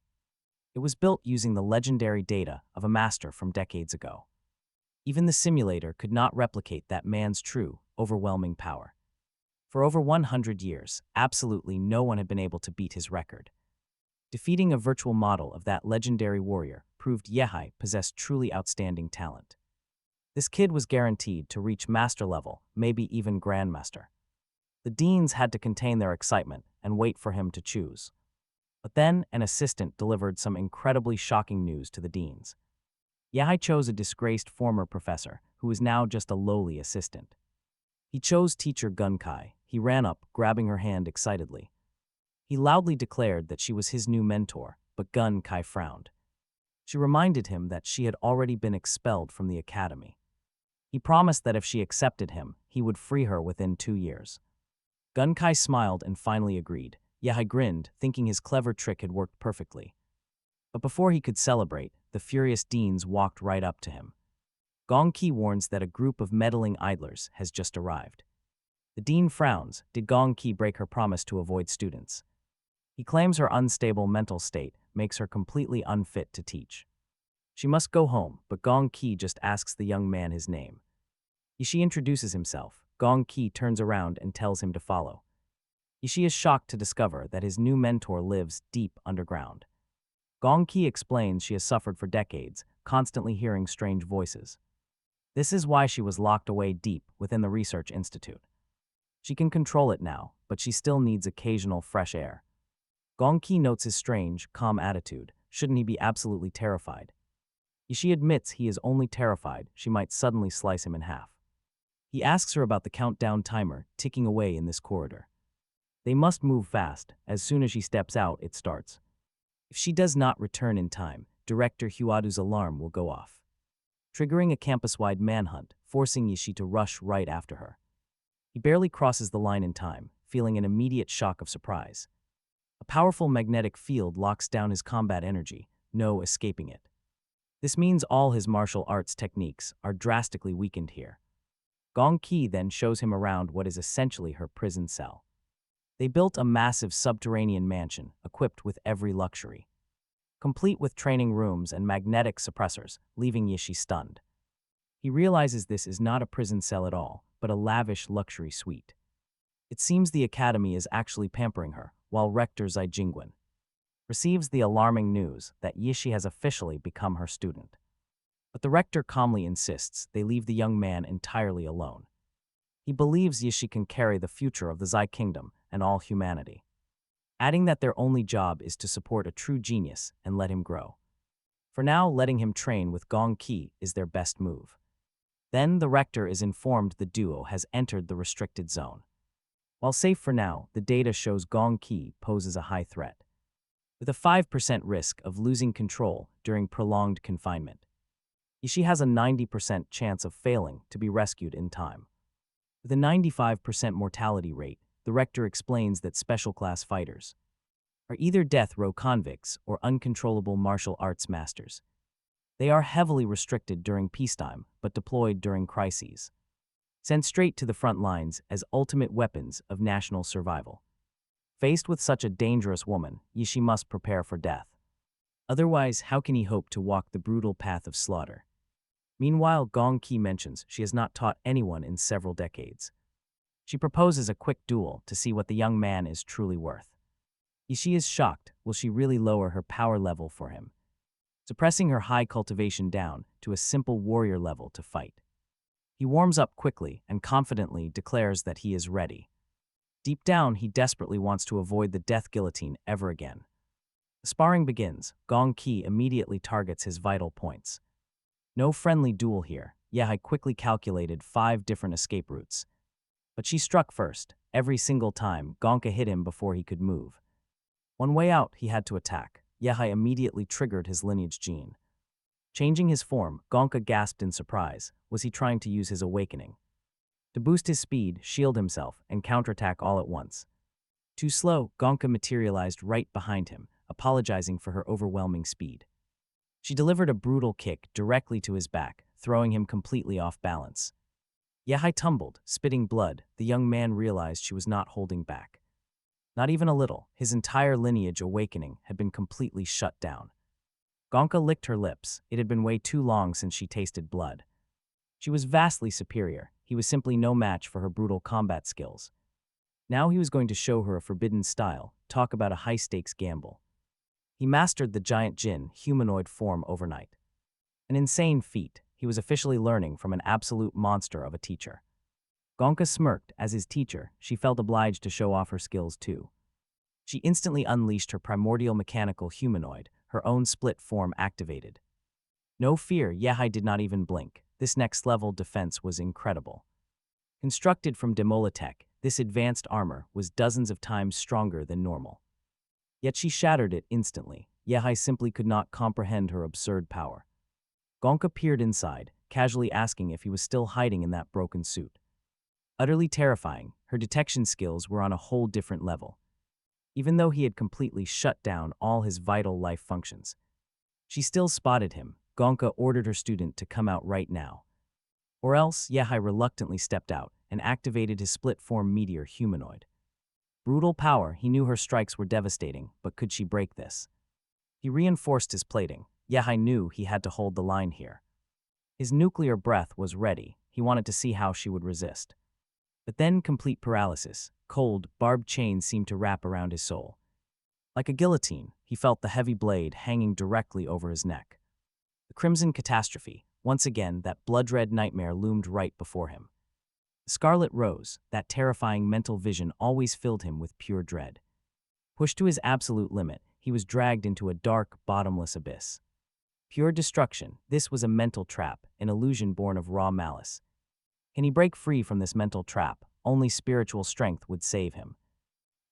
It was built using the legendary data of a master from decades ago. Even the simulator could not replicate that man's true, overwhelming power. For over 100 years, absolutely no one had been able to beat his record. Defeating a virtual model of that legendary warrior proved Yehai possessed truly outstanding talent. This kid was guaranteed to reach master level, maybe even grandmaster. The deans had to contain their excitement and wait for him to choose. But then an assistant delivered some incredibly shocking news to the deans. Yehai chose a disgraced former professor who was now just a lowly assistant. He chose teacher Gun Kai. He ran up, grabbing her hand excitedly. He loudly declared that she was his new mentor, but Gun Kai frowned. She reminded him that she had already been expelled from the academy. He promised that if she accepted him, he would free her within 2 years. Gun Kai smiled and finally agreed. Yehai grinned, thinking his clever trick had worked perfectly. But before he could celebrate, the furious deans walked right up to him. Gong Qi warns that a group of meddling idlers has just arrived. The dean frowns. Did Gong Qi break her promise to avoid students? He claims her unstable mental state makes her completely unfit to teach. She must go home, but Gong Qi just asks the young man his name. Yishi introduces himself. Gong Qi turns around and tells him to follow. Yishi is shocked to discover that his new mentor lives deep underground. Gong Qi explains she has suffered for decades, constantly hearing strange voices. This is why she was locked away deep within the research institute. She can control it now, but she still needs occasional fresh air. Gong Qi notes his strange, calm attitude. Shouldn't he be absolutely terrified? Yishi admits he is only terrified she might suddenly slice him in half. He asks her about the countdown timer ticking away in this corridor. They must move fast. As soon as she steps out, it starts. If she does not return in time, Director Huadu's alarm will go off, triggering a campus-wide manhunt, forcing Yishi to rush right after her. He barely crosses the line in time, feeling an immediate shock of surprise. A powerful magnetic field locks down his combat energy, no escaping it. This means all his martial arts techniques are drastically weakened here. Gong Qi then shows him around what is essentially her prison cell. They built a massive subterranean mansion equipped with every luxury, complete with training rooms and magnetic suppressors, leaving Yishi stunned. He realizes this is not a prison cell at all, but a lavish luxury suite. It seems the academy is actually pampering her, while Rector Zai Jingwen receives the alarming news that Yishi has officially become her student. But the rector calmly insists they leave the young man entirely alone. He believes Yishi can carry the future of the Zai Kingdom and all humanity, adding that their only job is to support a true genius and let him grow. For now, letting him train with Gong Qi is their best move. Then the rector is informed the duo has entered the restricted zone. While safe for now, the data shows Gong Qi poses a high threat, with a 5% risk of losing control during prolonged confinement. Yishi has a 90% chance of failing to be rescued in time. With a 95% mortality rate, the rector explains that special class fighters are either death row convicts or uncontrollable martial arts masters. They are heavily restricted during peacetime, but deployed during crises, sent straight to the front lines as ultimate weapons of national survival. Faced with such a dangerous woman, Yishi must prepare for death. Otherwise, how can he hope to walk the brutal path of slaughter? Meanwhile, Gong Qi mentions she has not taught anyone in several decades. She proposes a quick duel to see what the young man is truly worth. Yishi is shocked. Will she really lower her power level for him, suppressing her high cultivation down to a simple warrior level to fight? He warms up quickly and confidently declares that he is ready. Deep down, he desperately wants to avoid the death guillotine ever again. The sparring begins. Gong Qi immediately targets his vital points. No friendly duel here. Yehai quickly calculated 5 different escape routes. But she struck first. Every single time, Gonka hit him before he could move. One way out, he had to attack. Yehai immediately triggered his lineage gene. Changing his form, Gonka gasped in surprise. Was he trying to use his awakening to boost his speed, shield himself, and counterattack all at once? Too slow, Gonka materialized right behind him, apologizing for her overwhelming speed. She delivered a brutal kick directly to his back, throwing him completely off balance. Yehai tumbled, spitting blood. The young man realized she was not holding back. Not even a little. His entire lineage awakening had been completely shut down. Gonka licked her lips. It had been way too long since she tasted blood. She was vastly superior. He was simply no match for her brutal combat skills. Now he was going to show her a forbidden style. Talk about a high-stakes gamble. He mastered the giant Jin humanoid form overnight. An insane feat. He was officially learning from an absolute monster of a teacher. Gonka smirked. As his teacher, she felt obliged to show off her skills too. She instantly unleashed her primordial mechanical humanoid, her own split form activated. No fear, Yehai did not even blink. This next-level defense was incredible. Constructed from Demolitech, this advanced armor was dozens of times stronger than normal. Yet she shattered it instantly. Yehai simply could not comprehend her absurd power. Gonka peered inside, casually asking if he was still hiding in that broken suit. Utterly terrifying, her detection skills were on a whole different level. Even though he had completely shut down all his vital life functions, she still spotted him. Gonka ordered her student to come out right now. Or else, Yehai reluctantly stepped out and activated his split-form meteor humanoid. Brutal power, he knew her strikes were devastating, but could she break this? He reinforced his plating. Yehai knew he had to hold the line here. His nuclear breath was ready. He wanted to see how she would resist. But then complete paralysis. Cold, barbed chains seemed to wrap around his soul. Like a guillotine, he felt the heavy blade hanging directly over his neck. The crimson catastrophe. Once again, that blood-red nightmare loomed right before him. The scarlet rose, that terrifying mental vision, always filled him with pure dread. Pushed to his absolute limit, he was dragged into a dark, bottomless abyss. Pure destruction. This was a mental trap, an illusion born of raw malice. Can he break free from this mental trap? Only spiritual strength would save him.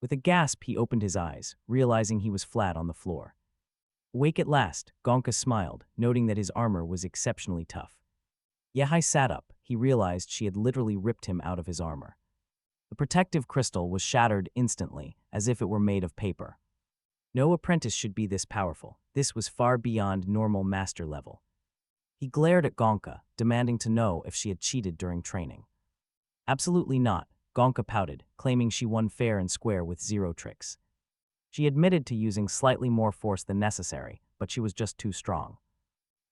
With a gasp, he opened his eyes, realizing he was flat on the floor. Awake at last, Gonka smiled, noting that his armor was exceptionally tough. Yehai sat up. He realized she had literally ripped him out of his armor. The protective crystal was shattered instantly, as if it were made of paper. No apprentice should be this powerful. This was far beyond normal master level. He glared at Gonka, demanding to know if she had cheated during training. Absolutely not, Gonka pouted, claiming she won fair and square with zero tricks. She admitted to using slightly more force than necessary, but she was just too strong.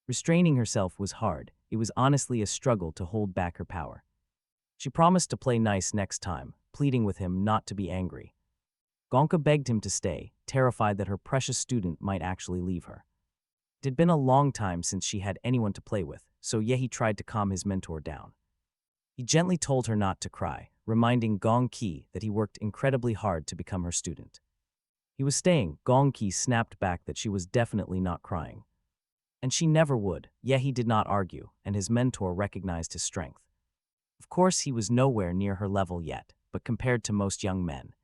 Restraining herself was hard. It was honestly a struggle to hold back her power. She promised to play nice next time, pleading with him not to be angry. Gonka begged him to stay, terrified that her precious student might actually leave her. It had been a long time since she had anyone to play with, so Yehi tried to calm his mentor down. He gently told her not to cry, reminding Gong Qi that he worked incredibly hard to become her student. He was staying. Gong Qi snapped back that she was definitely not crying. And she never would. Yehi did not argue, and his mentor recognized his strength. Of course, he was nowhere near her level yet, but compared to most young men,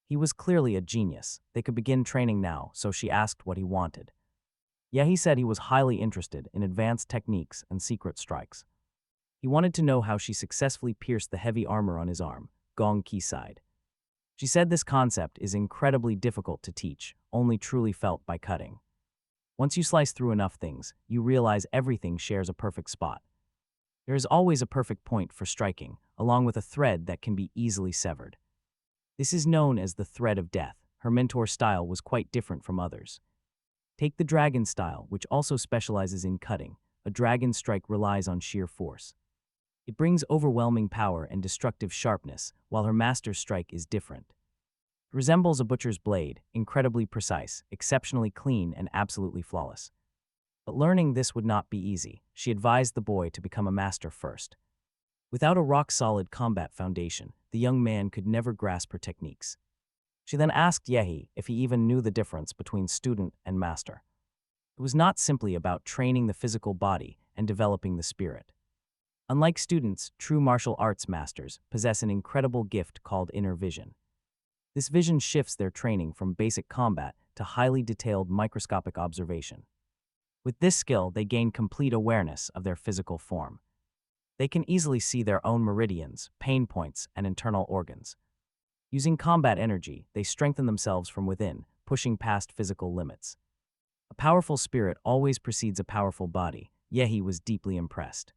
he was clearly a genius. They could begin training now, so she asked what he wanted. Yehi said he was highly interested in advanced techniques and secret strikes. He wanted to know how she successfully pierced the heavy armor on his arm. Gong Qi sighed. She said this concept is incredibly difficult to teach, only truly felt by cutting. Once you slice through enough things, you realize everything shares a perfect spot. There is always a perfect point for striking, along with a thread that can be easily severed. This is known as the thread of death. Her mentor's style was quite different from others. Take the dragon style, which also specializes in cutting. A dragon strike relies on sheer force. It brings overwhelming power and destructive sharpness, while her master's strike is different. It resembles a butcher's blade, incredibly precise, exceptionally clean, and absolutely flawless. But learning this would not be easy. She advised the boy to become a master first. Without a rock-solid combat foundation, the young man could never grasp her techniques. She then asked Yehi if he even knew the difference between student and master. It was not simply about training the physical body and developing the spirit. Unlike students, true martial arts masters possess an incredible gift called inner vision. This vision shifts their training from basic combat to highly detailed microscopic observation. With this skill, they gain complete awareness of their physical form. They can easily see their own meridians, pain points, and internal organs. Using combat energy, they strengthen themselves from within, pushing past physical limits. A powerful spirit always precedes a powerful body. Yehi was deeply impressed.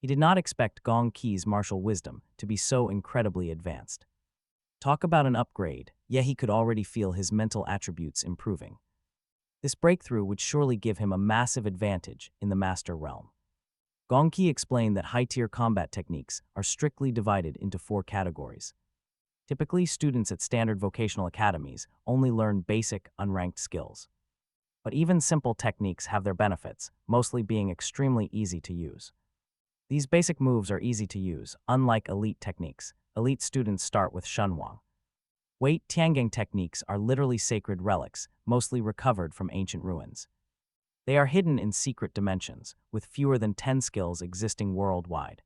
He did not expect Gong Qi's martial wisdom to be so incredibly advanced. Talk about an upgrade. Yehi could already feel his mental attributes improving. This breakthrough would surely give him a massive advantage in the master realm. Gong Qi explained that high-tier combat techniques are strictly divided into 4 categories. Typically, students at standard vocational academies only learn basic, unranked skills. But even simple techniques have their benefits, mostly being extremely easy to use. These basic moves are easy to use, unlike elite techniques. Elite students start with Shunwang. Wei Tiangang techniques are literally sacred relics, mostly recovered from ancient ruins. They are hidden in secret dimensions, with fewer than 10 skills existing worldwide.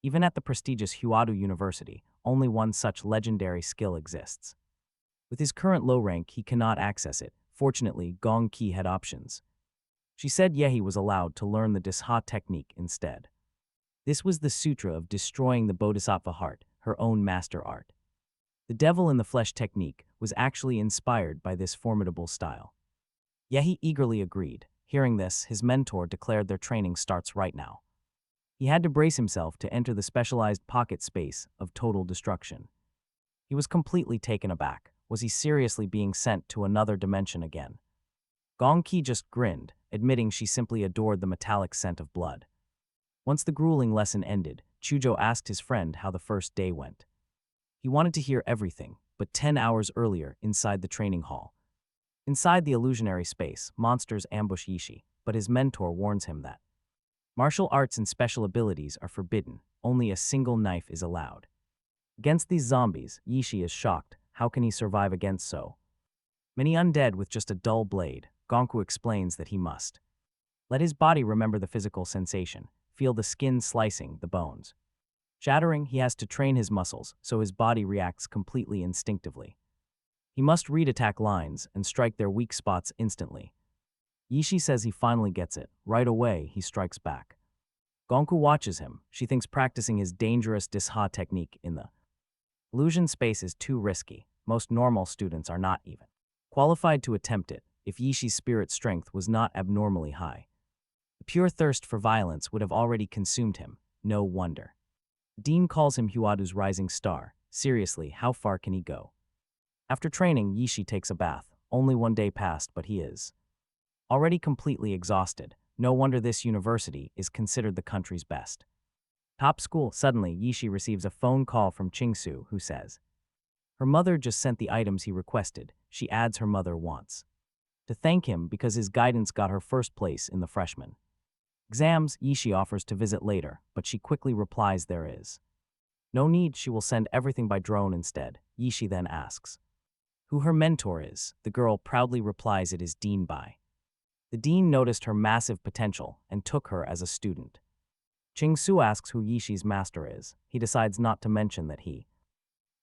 Even at the prestigious Huadu University, only one such legendary skill exists. With his current low rank, he cannot access it. Fortunately, Gong Qi had options. She said Yehi was allowed to learn the Disha technique instead. This was the sutra of destroying the bodhisattva heart, her own master art. The devil in the flesh technique was actually inspired by this formidable style. Yehi eagerly agreed. Hearing this, his mentor declared their training starts right now. He had to brace himself to enter the specialized pocket space of total destruction. He was completely taken aback. Was he seriously being sent to another dimension again? Gong Qi just grinned, admitting she simply adored the metallic scent of blood. Once the grueling lesson ended, Chuzhou asked his friend how the first day went. He wanted to hear everything, but 10 hours earlier, inside the training hall. Inside the illusionary space, monsters ambush Yishi, but his mentor warns him that martial arts and special abilities are forbidden, only a single knife is allowed. Against these zombies, Yishi is shocked. How can he survive against so many undead with just a dull blade? Gonku explains that he must let his body remember the physical sensation, feel the skin slicing the bones. Shattering, he has to train his muscles so his body reacts completely instinctively. He must read attack lines and strike their weak spots instantly. Yishi says he finally gets it. Right away, he strikes back. Gonku watches him. She thinks practicing his dangerous Disha technique in the illusion space is too risky. Most normal students are not even qualified to attempt it if Yishi's spirit strength was not abnormally high. The pure thirst for violence would have already consumed him. No wonder. Dean calls him Huadu's rising star. Seriously, how far can he go? After training, Yishi takes a bath. Only 1 day passed, but he is already completely exhausted. No wonder this university is considered the country's best top school. Suddenly, Yishi receives a phone call from Qingsu, who says, Her mother just sent the items he requested. She adds her mother wants to thank him because his guidance got her first place in the freshman exams. Yishi offers to visit later, but she quickly replies there is no need. She will send everything by drone instead. Yishi then asks who her mentor is. The girl proudly replies it is Dean Bai. The dean noticed her massive potential and took her as a student. Ching Su asks who Yishi's master is. He decides not to mention that he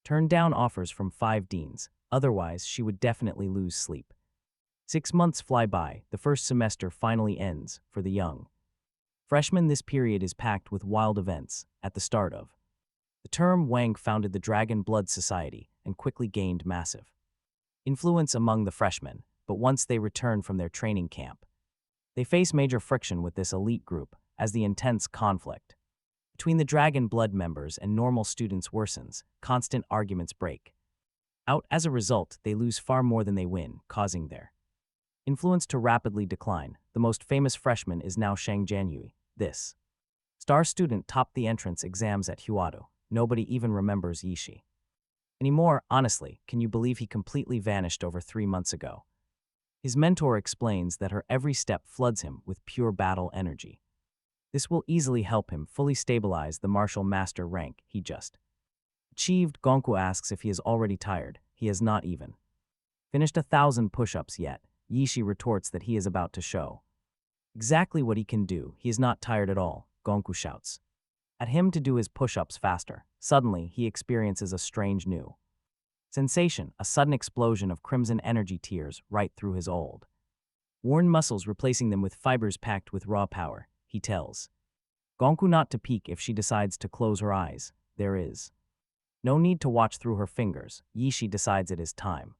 turned down offers from 5 deans, otherwise she would definitely lose sleep. 6 months fly by. The first semester finally ends for the young freshman. This period is packed with wild events. At the start of the term, Wang founded the Dragon Blood Society and quickly gained massive influence among the freshmen, but once they return from their training camp, they face major friction with this elite group as the intense conflict between the Dragon Blood members and normal students worsens. Constant arguments break out. As a result, they lose far more than they win, causing their influence to rapidly decline. The most famous freshman is now Shang Jianyue. This star student topped the entrance exams at Huado. Nobody even remembers Yishi anymore. Honestly, can you believe he completely vanished over 3 months ago? His mentor explains that her every step floods him with pure battle energy. This will easily help him fully stabilize the martial master rank he just achieved. Gonku asks if he is already tired. He has not even finished 1,000 push-ups yet. Yishi retorts that he is about to show exactly what he can do. He is not tired at all. Gonku shouts at him to do his push-ups faster. Suddenly, he experiences a strange new sensation, a sudden explosion of crimson energy tears right through his old worn muscles, replacing them with fibers packed with raw power. He tells Gonku not to peek if she decides to close her eyes. There is no need to watch through her fingers. Yishi decides it is time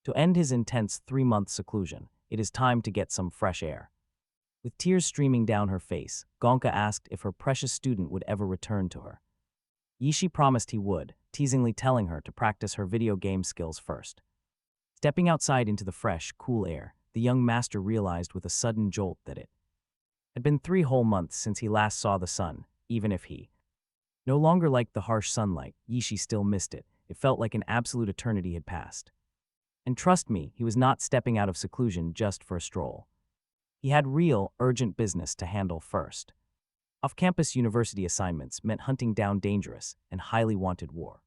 to end his intense 3-month seclusion. It is time to get some fresh air. With tears streaming down her face, Gonka asked if her precious student would ever return to her. Yishi promised he would, teasingly telling her to practice her video game skills first. Stepping outside into the fresh, cool air, the young master realized with a sudden jolt that it had been 3 whole months since he last saw the sun. Even if he no longer liked the harsh sunlight, Yishi still missed it. It felt like an absolute eternity had passed. And trust me, he was not stepping out of seclusion just for a stroll. He had real, urgent business to handle first. Off-campus university assignments meant hunting down dangerous and highly wanted war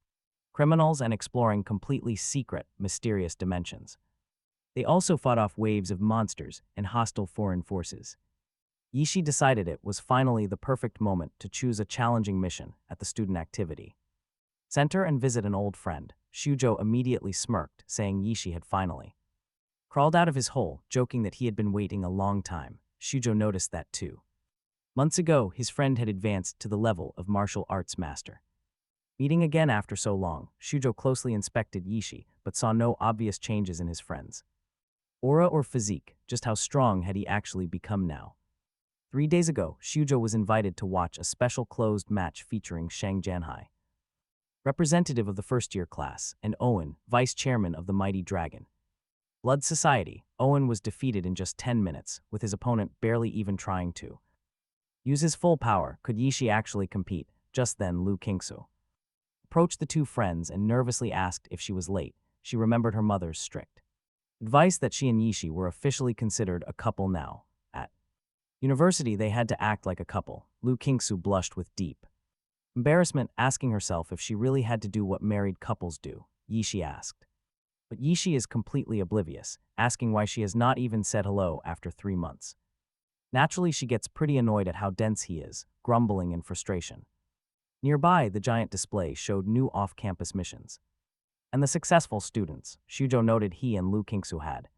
criminals and exploring completely secret, mysterious dimensions. They also fought off waves of monsters and hostile foreign forces. Yishi decided it was finally the perfect moment to choose a challenging mission at the student activity center and visit an old friend. Shujo immediately smirked, saying Yishi had finally crawled out of his hole, joking that he had been waiting a long time. Shujo noticed that too. Months ago, his friend had advanced to the level of martial arts master. Meeting again after so long, Shujo closely inspected Yishi, but saw no obvious changes in his friend's aura or physique. Just how strong had he actually become now? 3 days ago, Shujo was invited to watch a special closed match featuring Shang Jianhai, representative of the first-year class, and Owen, vice-chairman of the Mighty Dragon Blood Society. Owen was defeated in just 10 minutes, with his opponent barely even trying to use his full power. Could Yishi actually compete? Just then, Lu Kingsu approached the 2 friends and nervously asked if she was late. She remembered her mother's strict advice that she and Yishi were officially considered a couple now. At university, they had to act like a couple. Lu Kingsu blushed with deep embarrassment, asking herself if she really had to do what married couples do. Yishi asked. But Yishi is completely oblivious, asking why she has not even said hello after 3 months. Naturally, she gets pretty annoyed at how dense he is, grumbling in frustration. Nearby, the giant display showed new off-campus missions and the successful students. Shujo noted he and Lu Kingsu had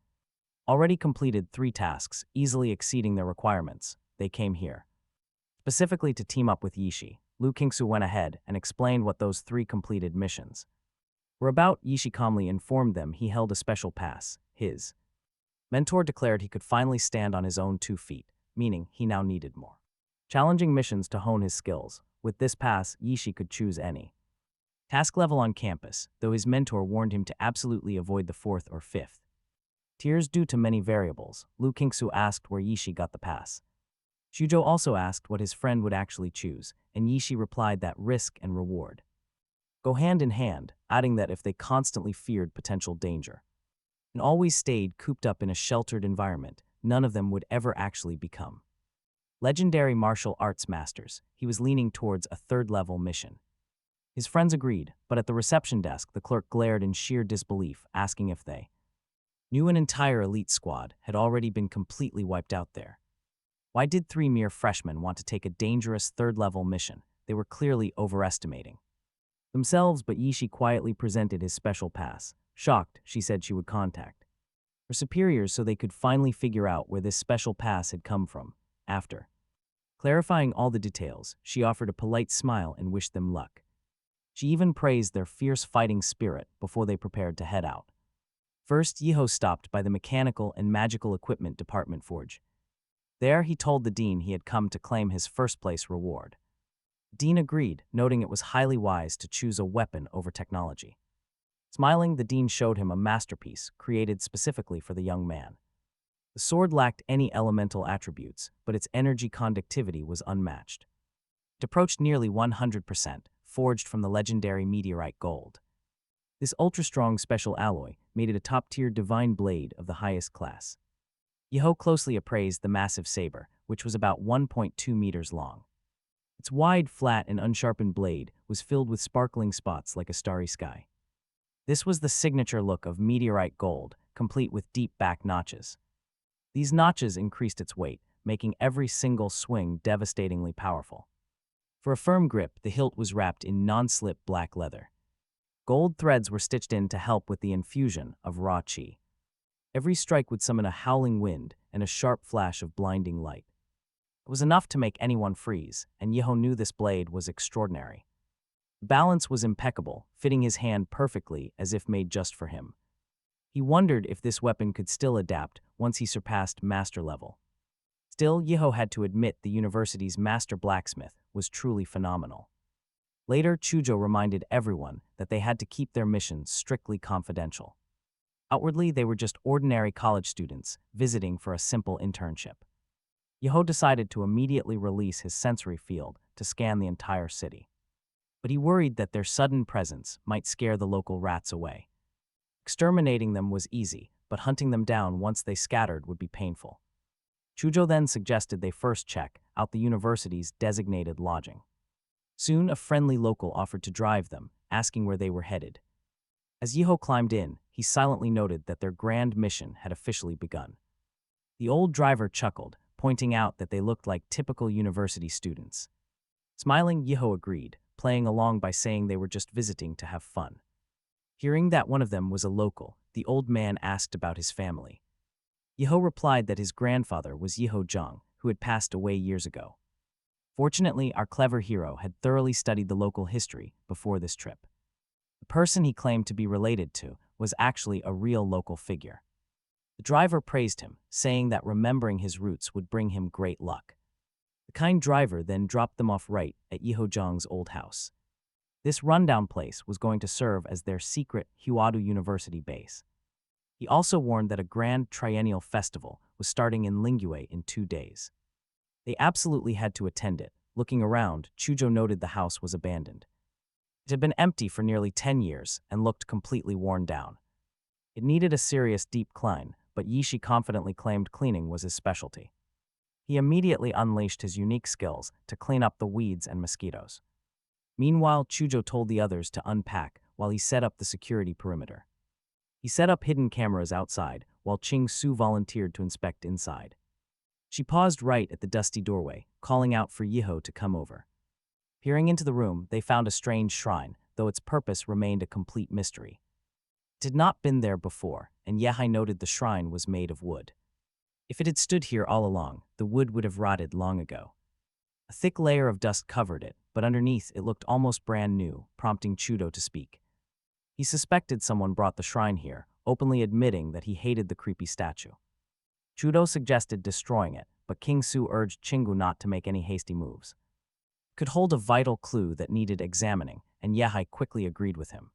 already completed 3 tasks, easily exceeding their requirements. They came here specifically to team up with Yishi. Lu Kingsu went ahead and explained what those 3 completed missions were about. Yishi calmly informed them he held a special pass. His mentor declared he could finally stand on his own 2 feet, meaning he now needed more challenging missions to hone his skills. With this pass, Yishi could choose any task level on campus, though his mentor warned him to absolutely avoid the 4th or 5th tiers due to many variables. Lu Kingsu asked where Yishi got the pass. Shujo also asked what his friend would actually choose, and Yishi replied that risk and reward go hand in hand, adding that if they constantly feared potential danger and always stayed cooped up in a sheltered environment, none of them would ever actually become legendary martial arts masters. He was leaning towards a third-level mission. His friends agreed, but at the reception desk, the clerk glared in sheer disbelief, asking if they knew an entire elite squad had already been completely wiped out there. Why did 3 mere freshmen want to take a dangerous third-level mission? They were clearly overestimating themselves, but Yishi quietly presented his special pass. Shocked, she said she would contact her superiors so they could finally figure out where this special pass had come from. After clarifying all the details, she offered a polite smile and wished them luck. She even praised their fierce fighting spirit before they prepared to head out. First, Yiho stopped by the mechanical and magical equipment department forge. There, he told the dean he had come to claim his first-place reward. Dean agreed, noting it was highly wise to choose a weapon over technology. Smiling, the dean showed him a masterpiece created specifically for the young man. The sword lacked any elemental attributes, but its energy conductivity was unmatched. It approached nearly 100%, forged from the legendary meteorite gold. This ultra-strong special alloy made it a top-tier divine blade of the highest class. Yiho closely appraised the massive saber, which was about 1.2 meters long. Its wide, flat, and unsharpened blade was filled with sparkling spots like a starry sky. This was the signature look of meteorite gold, complete with deep back notches. These notches increased its weight, making every single swing devastatingly powerful. For a firm grip, the hilt was wrapped in non-slip black leather. Gold threads were stitched in to help with the infusion of raw qi. Every strike would summon a howling wind and a sharp flash of blinding light. It was enough to make anyone freeze, and Yiho knew this blade was extraordinary. The balance was impeccable, fitting his hand perfectly as if made just for him. He wondered if this weapon could still adapt once he surpassed master level. Still, Yiho had to admit the university's master blacksmith was truly phenomenal. Later, Chujo reminded everyone that they had to keep their missions strictly confidential. Outwardly, they were just ordinary college students visiting for a simple internship. Yiho decided to immediately release his sensory field to scan the entire city. But he worried that their sudden presence might scare the local rats away. Exterminating them was easy, but hunting them down once they scattered would be painful. Chujo then suggested they first check out the university's designated lodging. Soon, a friendly local offered to drive them, asking where they were headed. As Yiho climbed in, he silently noted that their grand mission had officially begun. The old driver chuckled, pointing out that they looked like typical university students. Smiling, Yiho agreed, playing along by saying they were just visiting to have fun. Hearing that one of them was a local, the old man asked about his family. Yiho replied that his grandfather was Yiho Zhang, who had passed away years ago. Fortunately, our clever hero had thoroughly studied the local history before this trip. The person he claimed to be related to was actually a real local figure. The driver praised him, saying that remembering his roots would bring him great luck. The kind driver then dropped them off right at Yiho Zhang's old house. This rundown place was going to serve as their secret Huadu University base. He also warned that a grand triennial festival was starting in Lingue in 2 days. They absolutely had to attend it. Looking around, Chujo noted the house was abandoned. It had been empty for nearly 10 years and looked completely worn down. It needed a serious deep clean, but Yishi confidently claimed cleaning was his specialty. He immediately unleashed his unique skills to clean up the weeds and mosquitoes. Meanwhile, Chujo told the others to unpack while he set up the security perimeter. He set up hidden cameras outside, while Ching Su volunteered to inspect inside. She paused right at the dusty doorway, calling out for Yiho to come over. Peering into the room, they found a strange shrine, though its purpose remained a complete mystery. It had not been there before, and Yehai noted the shrine was made of wood. If it had stood here all along, the wood would have rotted long ago. A thick layer of dust covered it, but underneath it looked almost brand new, prompting Chudo to speak. He suspected someone brought the shrine here, openly admitting that he hated the creepy statue. Chudo suggested destroying it, but King Su urged Chingu not to make any hasty moves. It could hold a vital clue that needed examining, and Yehai quickly agreed with him.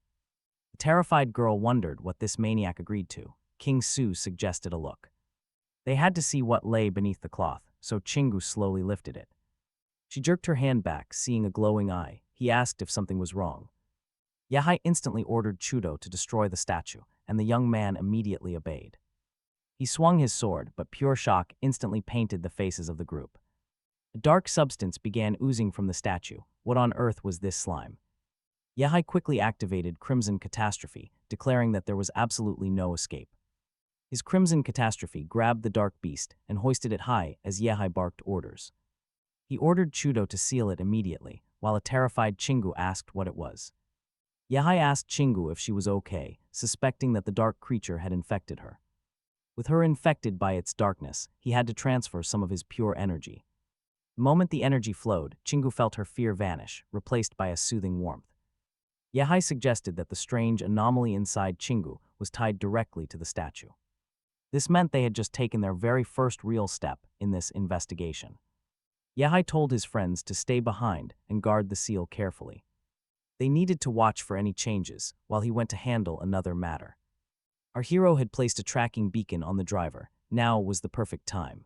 The terrified girl wondered what this maniac agreed to. King Su suggested a look. They had to see what lay beneath the cloth, so Chingu slowly lifted it. She jerked her hand back, seeing a glowing eye. He asked if something was wrong. Yehai instantly ordered Chudo to destroy the statue, and the young man immediately obeyed. He swung his sword, but pure shock instantly painted the faces of the group. A dark substance began oozing from the statue. What on earth was this slime? Yehai quickly activated Crimson Catastrophe, declaring that there was absolutely no escape. His Crimson Catastrophe grabbed the dark beast and hoisted it high as Yehai barked orders. He ordered Chudo to seal it immediately, while a terrified Chingu asked what it was. Yehai asked Chingu if she was okay, suspecting that the dark creature had infected her. With her infected by its darkness, he had to transfer some of his pure energy. The moment the energy flowed, Chingu felt her fear vanish, replaced by a soothing warmth. Yehai suggested that the strange anomaly inside Chingu was tied directly to the statue. This meant they had just taken their very first real step in this investigation. Yehai told his friends to stay behind and guard the seal carefully. They needed to watch for any changes while he went to handle another matter. Our hero had placed a tracking beacon on the driver. Now was the perfect time.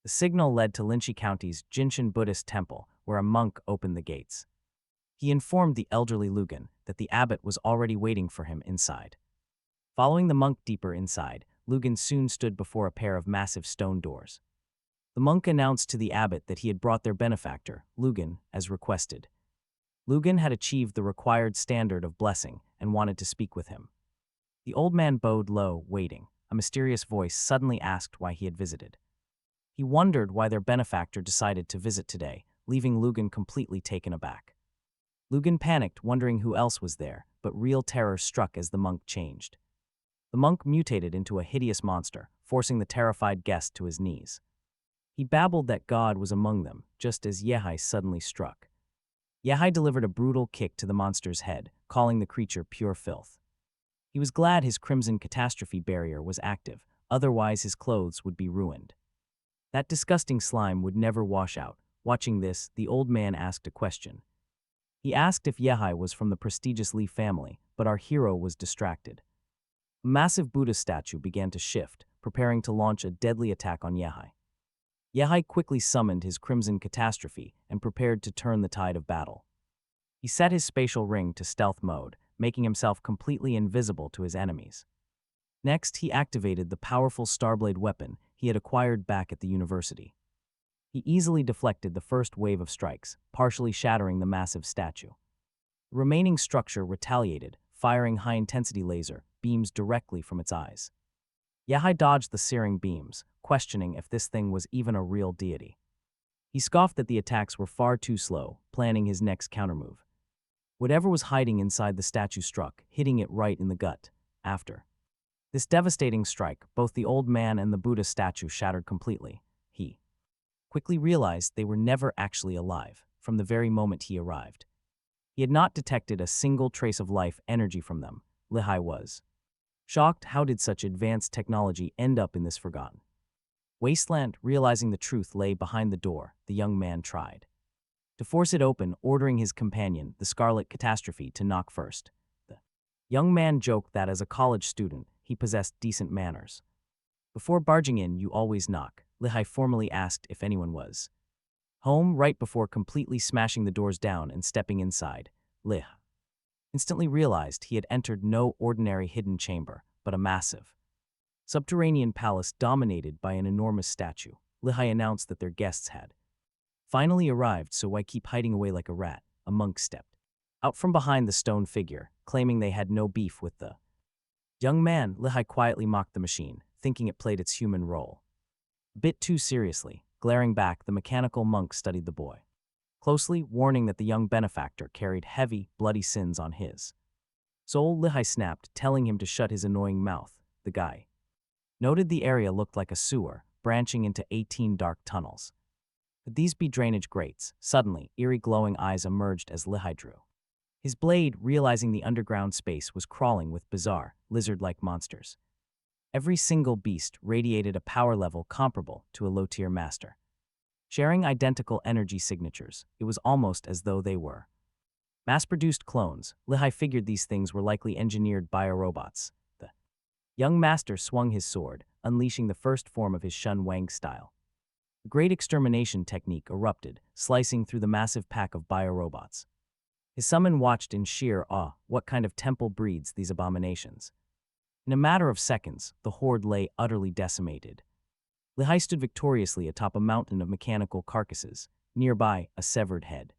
The signal led to Linchi County's Jinshin Buddhist temple, where a monk opened the gates. He informed the elderly Lugan that the abbot was already waiting for him inside. Following the monk deeper inside, Lugan soon stood before a pair of massive stone doors. The monk announced to the abbot that he had brought their benefactor, Lugan, as requested. Lugan had achieved the required standard of blessing and wanted to speak with him. The old man bowed low, waiting. A mysterious voice suddenly asked why he had visited. He wondered why their benefactor decided to visit today, leaving Lugan completely taken aback. Lugan panicked, wondering who else was there, but real terror struck as the monk changed. The monk mutated into a hideous monster, forcing the terrified guest to his knees. He babbled that God was among them, just as Yehai suddenly struck. Yehai delivered a brutal kick to the monster's head, calling the creature pure filth. He was glad his Crimson Catastrophe barrier was active, otherwise his clothes would be ruined. That disgusting slime would never wash out. Watching this, the old man asked a question. He asked if Yehai was from the prestigious Lee family, but our hero was distracted. A massive Buddha statue began to shift, preparing to launch a deadly attack on Yehai. Yehai quickly summoned his Crimson Catastrophe and prepared to turn the tide of battle. He set his spatial ring to stealth mode, making himself completely invisible to his enemies. Next, he activated the powerful Starblade weapon he had acquired back at the university. He easily deflected the first wave of strikes, partially shattering the massive statue. The remaining structure retaliated, firing high-intensity laser beams directly from its eyes. Yehai dodged the searing beams, questioning if this thing was even a real deity. He scoffed that the attacks were far too slow, planning his next countermove. Whatever was hiding inside the statue struck, hitting it right in the gut. After this devastating strike, both the old man and the Buddha statue shattered completely. He quickly realized they were never actually alive, from the very moment he arrived. He had not detected a single trace of life energy from them. Lehai was shocked. How did such advanced technology end up in this forgotten wasteland? Realizing the truth lay behind the door, the young man tried to force it open, ordering his companion, the Scarlet Catastrophe, to knock first. The young man joked that as a college student, he possessed decent manners. Before barging in, you always knock. Lehai formally asked if anyone was home right before completely smashing the doors down and stepping inside. Leh instantly realized he had entered no ordinary hidden chamber, but a massive subterranean palace dominated by an enormous statue. Lehai announced that their guests had finally arrived, so why keep hiding away like a rat? A monk stepped out from behind the stone figure, claiming they had no beef with the young man. Lehai quietly mocked the machine, thinking it played its human role. A bit too seriously, glaring back, the mechanical monk studied the boy closely, warning that the young benefactor carried heavy, bloody sins on his soul. Lehai snapped, telling him to shut his annoying mouth. The guy noted the area looked like a sewer, branching into 18 dark tunnels. Could these be drainage grates? Suddenly, eerie glowing eyes emerged as Lehai drew his blade, realizing the underground space was crawling with bizarre, lizard-like monsters. Every single beast radiated a power level comparable to a low-tier master. Sharing identical energy signatures, it was almost as though they were mass-produced clones. Lehai figured these things were likely engineered biorobots. The young master swung his sword, unleashing the first form of his Shun Wang style. The great extermination technique erupted, slicing through the massive pack of biorobots. His summon watched in sheer awe. What kind of temple breeds these abominations? In a matter of seconds, the horde lay utterly decimated. Lehigh stood victoriously atop a mountain of mechanical carcasses, nearby a severed head.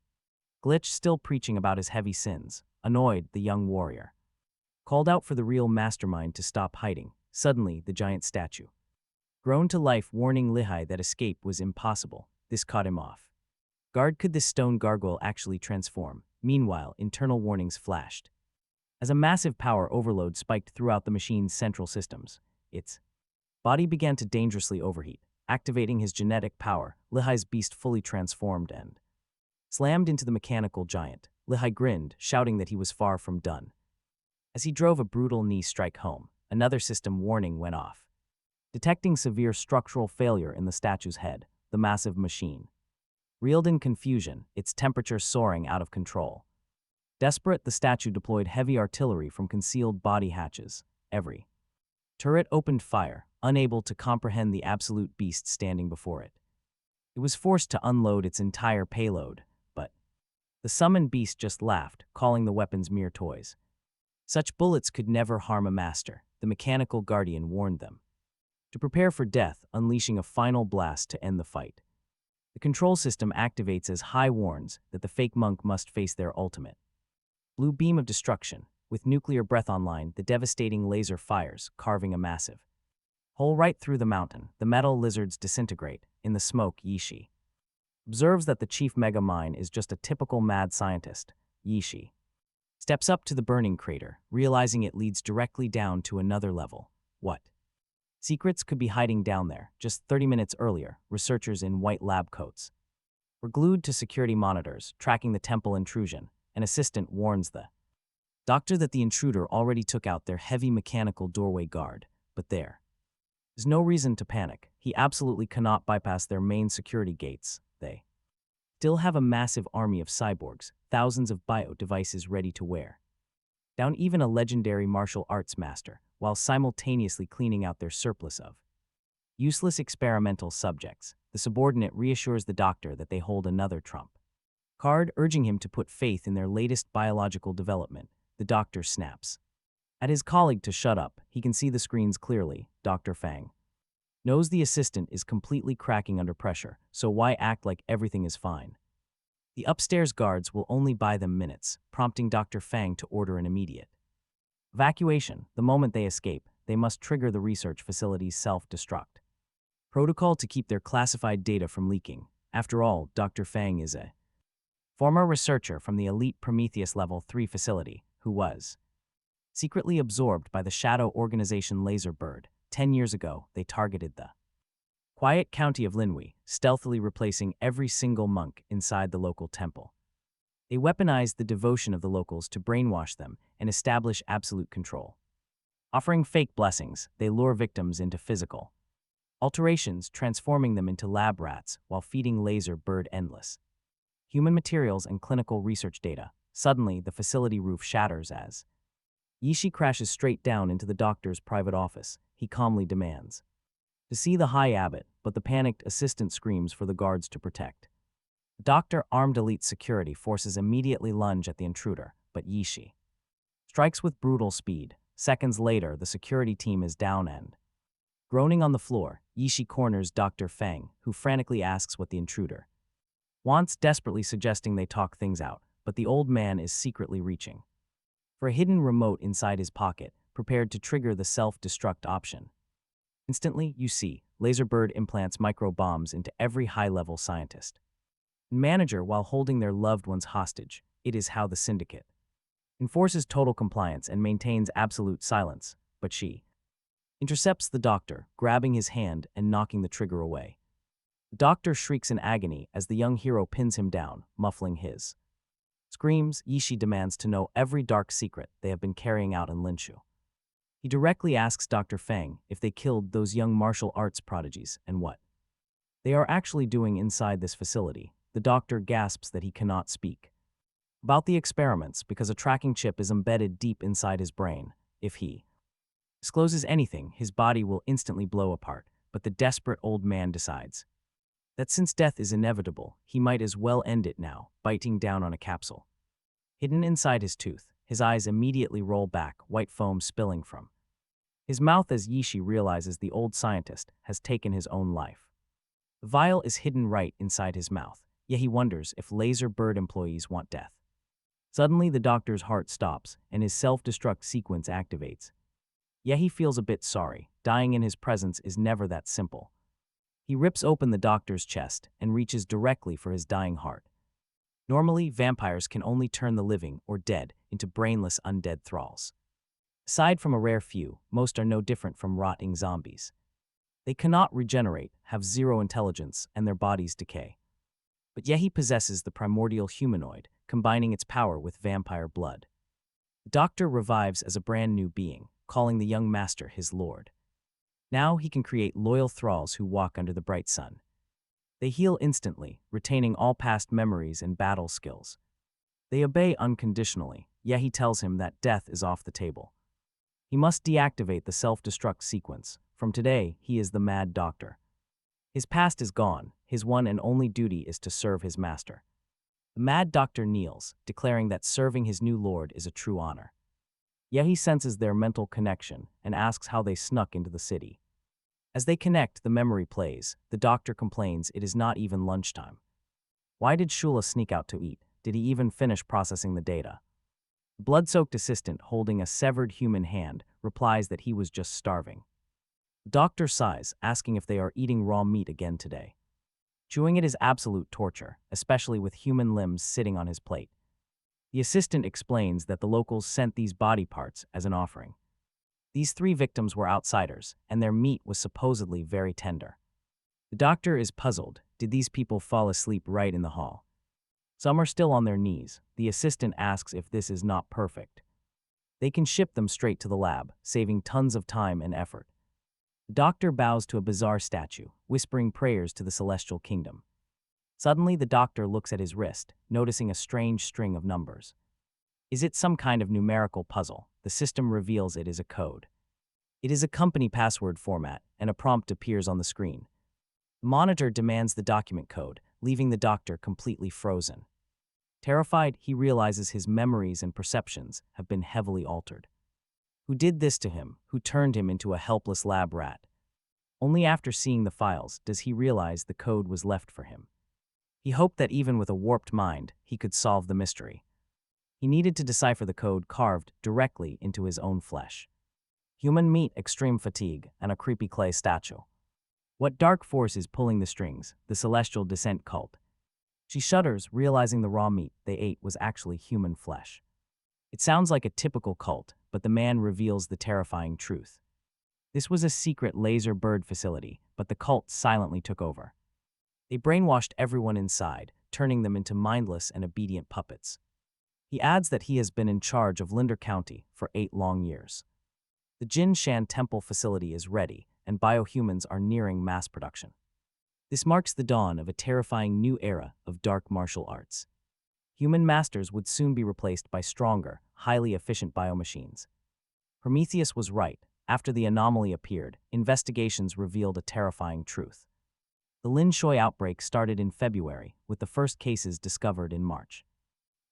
Glitch, still preaching about his heavy sins, annoyed the young warrior. Called out for the real mastermind to stop hiding. Suddenly, the giant statue grown to life, warning Lehigh that escape was impossible. This caught him off guard. Could this stone gargoyle actually transform? Meanwhile, internal warnings flashed. As a massive power overload spiked throughout the machine's central systems, its body began to dangerously overheat. Activating his genetic power, Lehigh's beast fully transformed and slammed into the mechanical giant. Lehigh grinned, shouting that he was far from done. As he drove a brutal knee strike home, another system warning went off. Detecting severe structural failure in the statue's head, the massive machine reeled in confusion, its temperature soaring out of control. Desperate, the statue deployed heavy artillery from concealed body hatches. Every turret opened fire, unable to comprehend the absolute beast standing before it. It was forced to unload its entire payload, but the summoned beast just laughed, calling the weapons mere toys. Such bullets could never harm a master, the mechanical guardian warned them. To prepare for death, unleashing a final blast to end the fight. The control system activates as High warns that the fake monk must face their ultimate blue beam of destruction. With nuclear breath online, the devastating laser fires, carving a massive hole right through the mountain. The metal lizards disintegrate. In the smoke, Yishi observes that the chief mega mine is just a typical mad scientist. Yishi steps up to the burning crater, realizing it leads directly down to another level. What secrets could be hiding down there? Just 30 minutes earlier, researchers in white lab coats were glued to security monitors, tracking the temple intrusion. An assistant warns the doctor that the intruder already took out their heavy mechanical doorway guard, but there is no reason to panic. He absolutely cannot bypass their main security gates. They still have a massive army of cyborgs, thousands of bio devices ready to wear down even a legendary martial arts master, while simultaneously cleaning out their surplus of useless experimental subjects. The subordinate reassures the doctor that they hold another trump card, urging him to put faith in their latest biological development. The doctor snaps at his colleague to shut up. He can see the screens clearly. Dr. Fang knows the assistant is completely cracking under pressure, so why act like everything is fine? The upstairs guards will only buy them minutes, prompting Dr. Fang to order an immediate evacuation. The moment they escape, they must trigger the research facility's self-destruct protocol to keep their classified data from leaking. After all, Dr. Fang is a former researcher from the elite Prometheus Level 3 facility, who was secretly absorbed by the shadow organization Laser Bird. 10 years ago, they targeted the quiet county of Linhui, stealthily replacing every single monk inside the local temple. They weaponized the devotion of the locals to brainwash them and establish absolute control. Offering fake blessings, they lure victims into physical alterations, transforming them into lab rats while feeding Laser Bird endless human materials and clinical research data. Suddenly, the facility roof shatters as Yishi crashes straight down into the doctor's private office. He calmly demands to see the High Abbot, but the panicked assistant screams for the guards to protect. The doctor, armed elite security forces immediately lunge at the intruder, but Yishi strikes with brutal speed. Seconds later, the security team is down and groaning on the floor. Yishi corners Dr. Fang, who frantically asks what the intruder wants, desperately suggesting they talk things out, but the old man is secretly reaching for a hidden remote inside his pocket, prepared to trigger the self-destruct option. Instantly, you see, Laserbird implants micro-bombs into every high-level scientist and manager while holding their loved ones hostage. It is how the syndicate enforces total compliance and maintains absolute silence, but she intercepts the doctor, grabbing his hand and knocking the trigger away. The doctor shrieks in agony as the young hero pins him down, muffling his screams. Yishi demands to know every dark secret they have been carrying out in Linshu. He directly asks Dr. Fang if they killed those young martial arts prodigies and what they are actually doing inside this facility. The doctor gasps that he cannot speak about the experiments because a tracking chip is embedded deep inside his brain. If he discloses anything, his body will instantly blow apart, but the desperate old man decides that since death is inevitable, he might as well end it now, biting down on a capsule. hidden inside his tooth. His eyes immediately roll back, white foam spilling from his mouth as Yishi realizes the old scientist has taken his own life. The vial is hidden right inside his mouth, yet he wonders if laser bird employees want death. Suddenly, the doctor's heart stops and his self-destruct sequence activates. Yet he feels a bit sorry. Dying in his presence is never that simple. He rips open the doctor's chest and reaches directly for his dying heart. Normally, vampires can only turn the living or dead into brainless undead thralls. Aside from a rare few, most are no different from rotting zombies. They cannot regenerate, have zero intelligence, and their bodies decay. But yet he possesses the primordial humanoid, combining its power with vampire blood. The doctor revives as a brand new being, calling the young master his lord. Now he can create loyal thralls who walk under the bright sun. They heal instantly, retaining all past memories and battle skills. They obey unconditionally, yet he tells him that death is off the table. He must deactivate the self-destruct sequence. From today, he is the Mad Doctor. His past is gone. His one and only duty is to serve his master. The Mad Doctor kneels, declaring that serving his new lord is a true honor. Yet he senses their mental connection and asks how they snuck into the city. As they connect, the memory plays. The doctor complains it is not even lunchtime. Why did Shula sneak out to eat? Did he even finish processing the data? The blood-soaked assistant, holding a severed human hand, replies that he was just starving. The doctor sighs, asking if they are eating raw meat again today. Chewing it is absolute torture, especially with human limbs sitting on his plate. The assistant explains that the locals sent these body parts as an offering. These 3 victims were outsiders, and their meat was supposedly very tender. The doctor is puzzled. Did these people fall asleep right in the hall? Some are still on their knees. The assistant asks if this is not perfect. They can ship them straight to the lab, saving tons of time and effort. The doctor bows to a bizarre statue, whispering prayers to the celestial kingdom. Suddenly, the doctor looks at his wrist, noticing a strange string of numbers. Is it some kind of numerical puzzle? The system reveals it is a code. It is a company password format, and a prompt appears on the screen. The monitor demands the document code, leaving the doctor completely frozen. Terrified, he realizes his memories and perceptions have been heavily altered. Who did this to him? Who turned him into a helpless lab rat? Only after seeing the files does he realize the code was left for him. He hoped that even with a warped mind, he could solve the mystery. He needed to decipher the code carved directly into his own flesh. Human meat, extreme fatigue, and a creepy clay statue. What dark force is pulling the strings? The celestial descent cult. She shudders, realizing the raw meat they ate was actually human flesh. It sounds like a typical cult, but the man reveals the terrifying truth. This was a secret laser bird facility, but the cult silently took over. They brainwashed everyone inside, turning them into mindless and obedient puppets. He adds that he has been in charge of Linder County for 8 long years. The Jin Shan Temple facility is ready, and biohumans are nearing mass production. This marks the dawn of a terrifying new era of dark martial arts. Human masters would soon be replaced by stronger, highly efficient biomachines. Prometheus was right. After the anomaly appeared, investigations revealed a terrifying truth. The Lin Shui outbreak started in February, with the first cases discovered in March.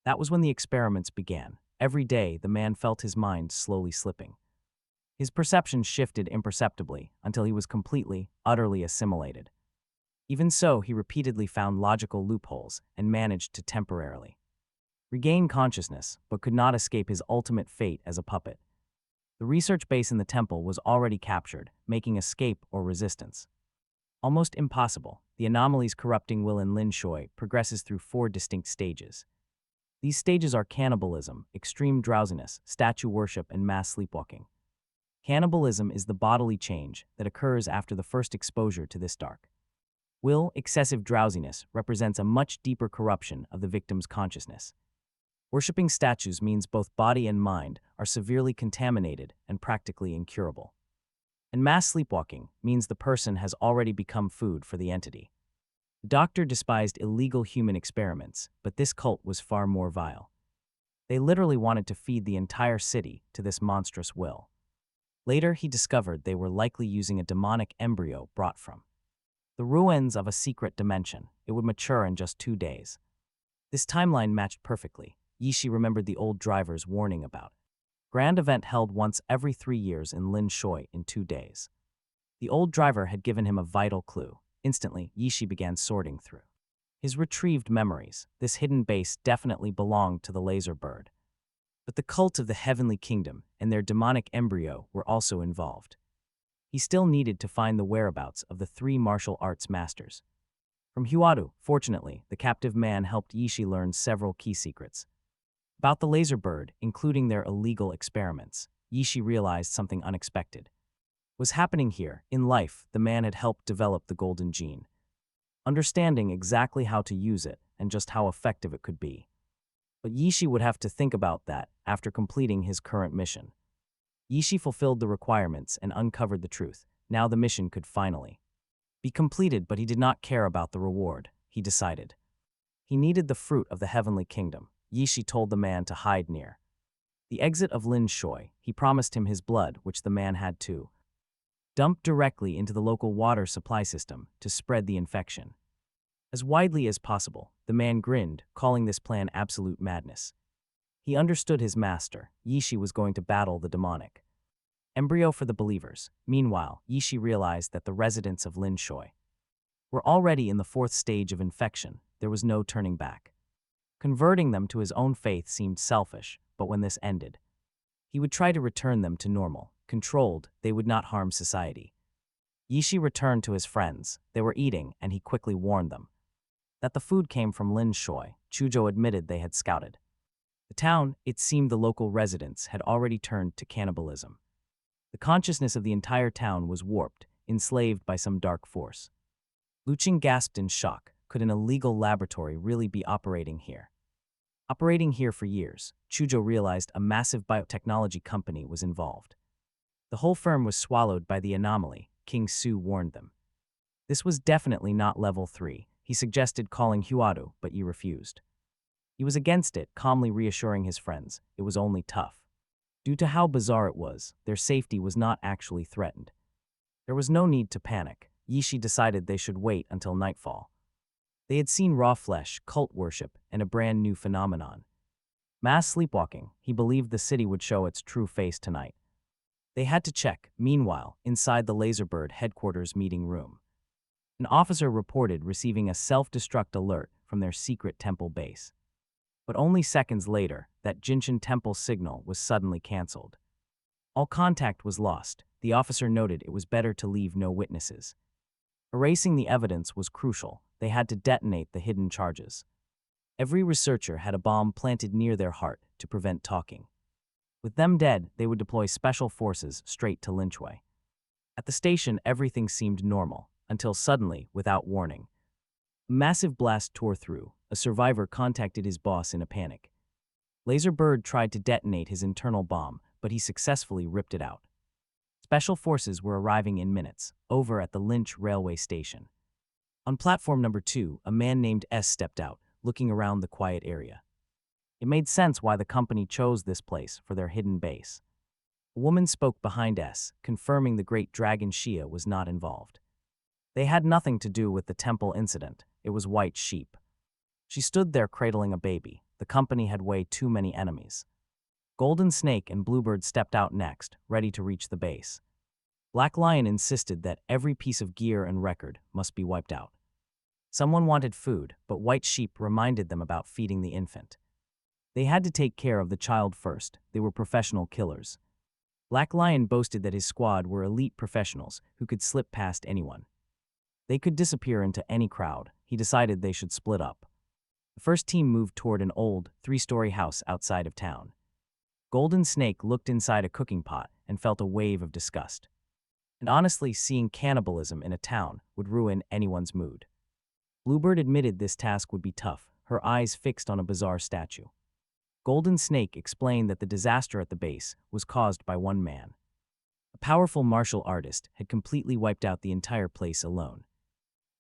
That was when the experiments began. Every day, the man felt his mind slowly slipping. His perception shifted imperceptibly until he was completely, utterly assimilated. Even so, he repeatedly found logical loopholes and managed to temporarily regain consciousness, but could not escape his ultimate fate as a puppet. The research base in the temple was already captured, making escape or resistance almost impossible. The anomaly's corrupting will in Lin Shui progresses through 4 distinct stages. These stages are cannibalism, extreme drowsiness, statue worship, and mass sleepwalking. Cannibalism is the bodily change that occurs after the first exposure to this dark will. Excessive drowsiness represents a much deeper corruption of the victim's consciousness. Worshipping statues means both body and mind are severely contaminated and practically incurable. And mass sleepwalking means the person has already become food for the entity. The doctor despised illegal human experiments, but this cult was far more vile. They literally wanted to feed the entire city to this monstrous will. Later, he discovered they were likely using a demonic embryo brought from the ruins of a secret dimension. It would mature in just 2 days. This timeline matched perfectly, Yishi remembered the old driver's warning about grand event held once every 3 years in Lin Shui in 2 days. The old driver had given him a vital clue. Instantly, Yishi began sorting through his retrieved memories. This hidden base definitely belonged to the laser bird. But the cult of the Heavenly Kingdom and their demonic embryo were also involved. He still needed to find the whereabouts of the 3 martial arts masters. From Huadu, fortunately, the captive man helped Yishi learn several key secrets about the laser bird, including their illegal experiments. Yishi realized something unexpected was happening here. In life, the man had helped develop the golden gene, understanding exactly how to use it and just how effective it could be. But Yishi would have to think about that after completing his current mission. Yishi fulfilled the requirements and uncovered the truth. Now the mission could finally be completed, but he did not care about the reward. He decided he needed the fruit of the Heavenly Kingdom. Yishi told the man to hide near the exit of Lin Shui. He promised him his blood, which the man had to dump directly into the local water supply system to spread the infection as widely as possible. The man grinned, calling this plan absolute madness. He understood his master. Yishi was going to battle the demonic embryo for the believers. Meanwhile, Yishi realized that the residents of Lin Shui were already in the 4th stage of infection. There was no turning back. Converting them to his own faith seemed selfish, but when this ended, he would try to return them to normal. Controlled, they would not harm society. Yishi returned to his friends. They were eating, and he quickly warned them that the food came from Lin Shui. Chuzhou admitted they had scouted the town. It seemed the local residents had already turned to cannibalism. The consciousness of the entire town was warped, enslaved by some dark force. Luqing gasped in shock. Could an illegal laboratory really be operating here? Operating here for years, Chuzhou realized a massive biotechnology company was involved. The whole firm was swallowed by the anomaly. King Su warned them. This was definitely not level 3. He suggested calling Huadu, but Yi refused. He was against it, calmly reassuring his friends it was only tough. Due to how bizarre it was, their safety was not actually threatened. There was no need to panic. Yishi decided they should wait until nightfall. They had seen raw flesh, cult worship, and a brand new phenomenon. Mass sleepwalking. He believed the city would show its true face tonight. They had to check. Meanwhile, inside the Laserbird headquarters meeting room, an officer reported receiving a self-destruct alert from their secret temple base. But only seconds later, that Jinshin temple signal was suddenly cancelled. All contact was lost. The officer noted it was better to leave no witnesses. Erasing the evidence was crucial. They had to detonate the hidden charges. Every researcher had a bomb planted near their heart to prevent talking. With them dead, they would deploy special forces straight to Linchui. At the station, everything seemed normal, until suddenly, without warning, a massive blast tore through. A survivor contacted his boss in a panic. Laser Bird tried to detonate his internal bomb, but he successfully ripped it out. Special forces were arriving in minutes, over at the Lynch railway station. On platform number 2, a man named S stepped out, looking around the quiet area. It made sense why the company chose this place for their hidden base. A woman spoke behind S, confirming the great dragon Shia was not involved. They had nothing to do with the temple incident. It was White Sheep. She stood there cradling a baby. The company had way too many enemies. Golden Snake and Bluebird stepped out next, ready to reach the base. Black Lion insisted that every piece of gear and record must be wiped out. Someone wanted food, but White Sheep reminded them about feeding the infant. They had to take care of the child first. They were professional killers. Black Lion boasted that his squad were elite professionals who could slip past anyone. They could disappear into any crowd. He decided they should split up. The first team moved toward an old, 3-story house outside of town. Golden Snake looked inside a cooking pot and felt a wave of disgust. And honestly, seeing cannibalism in a town would ruin anyone's mood. Bluebird admitted this task would be tough, her eyes fixed on a bizarre statue. Golden Snake explained that the disaster at the base was caused by one man. A powerful martial artist had completely wiped out the entire place alone.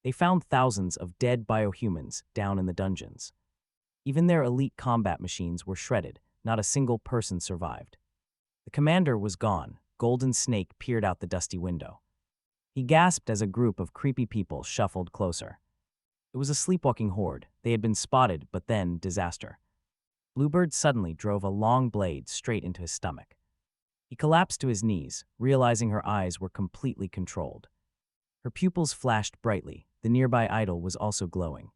They found thousands of dead biohumans down in the dungeons. Even their elite combat machines were shredded. Not a single person survived. The commander was gone. Golden Snake peered out the dusty window. He gasped as a group of creepy people shuffled closer. It was a sleepwalking horde. They had been spotted, but then disaster. Bluebird suddenly drove a long blade straight into his stomach. He collapsed to his knees, realizing her eyes were completely controlled. Her pupils flashed brightly. The nearby idol was also glowing.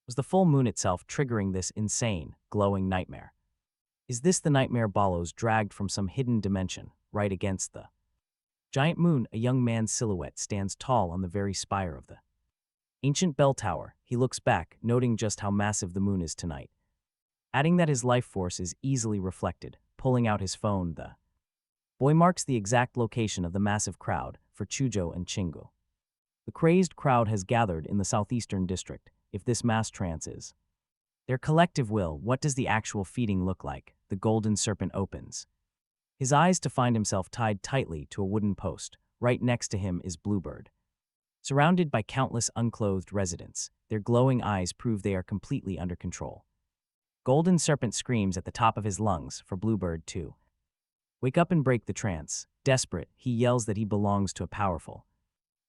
Was the full moon itself triggering this insane, glowing nightmare? Is this the nightmare Balos dragged from some hidden dimension, right against the giant moon? A young man's silhouette stands tall on the very spire of the ancient bell tower. He looks back, noting just how massive the moon is tonight. Adding that his life force is easily reflected, pulling out his phone, the boy marks the exact location of the massive crowd for Chujo and Chingu. The crazed crowd has gathered in the southeastern district. If this mass trance is their collective will, what does the actual feeding look like? The golden serpent opens his eyes to find himself tied tightly to a wooden post. Right next to him is Bluebird. Surrounded by countless unclothed residents, their glowing eyes prove they are completely under control. Golden Serpent screams at the top of his lungs for Bluebird to wake up and break the trance. Desperate, he yells that he belongs to a powerful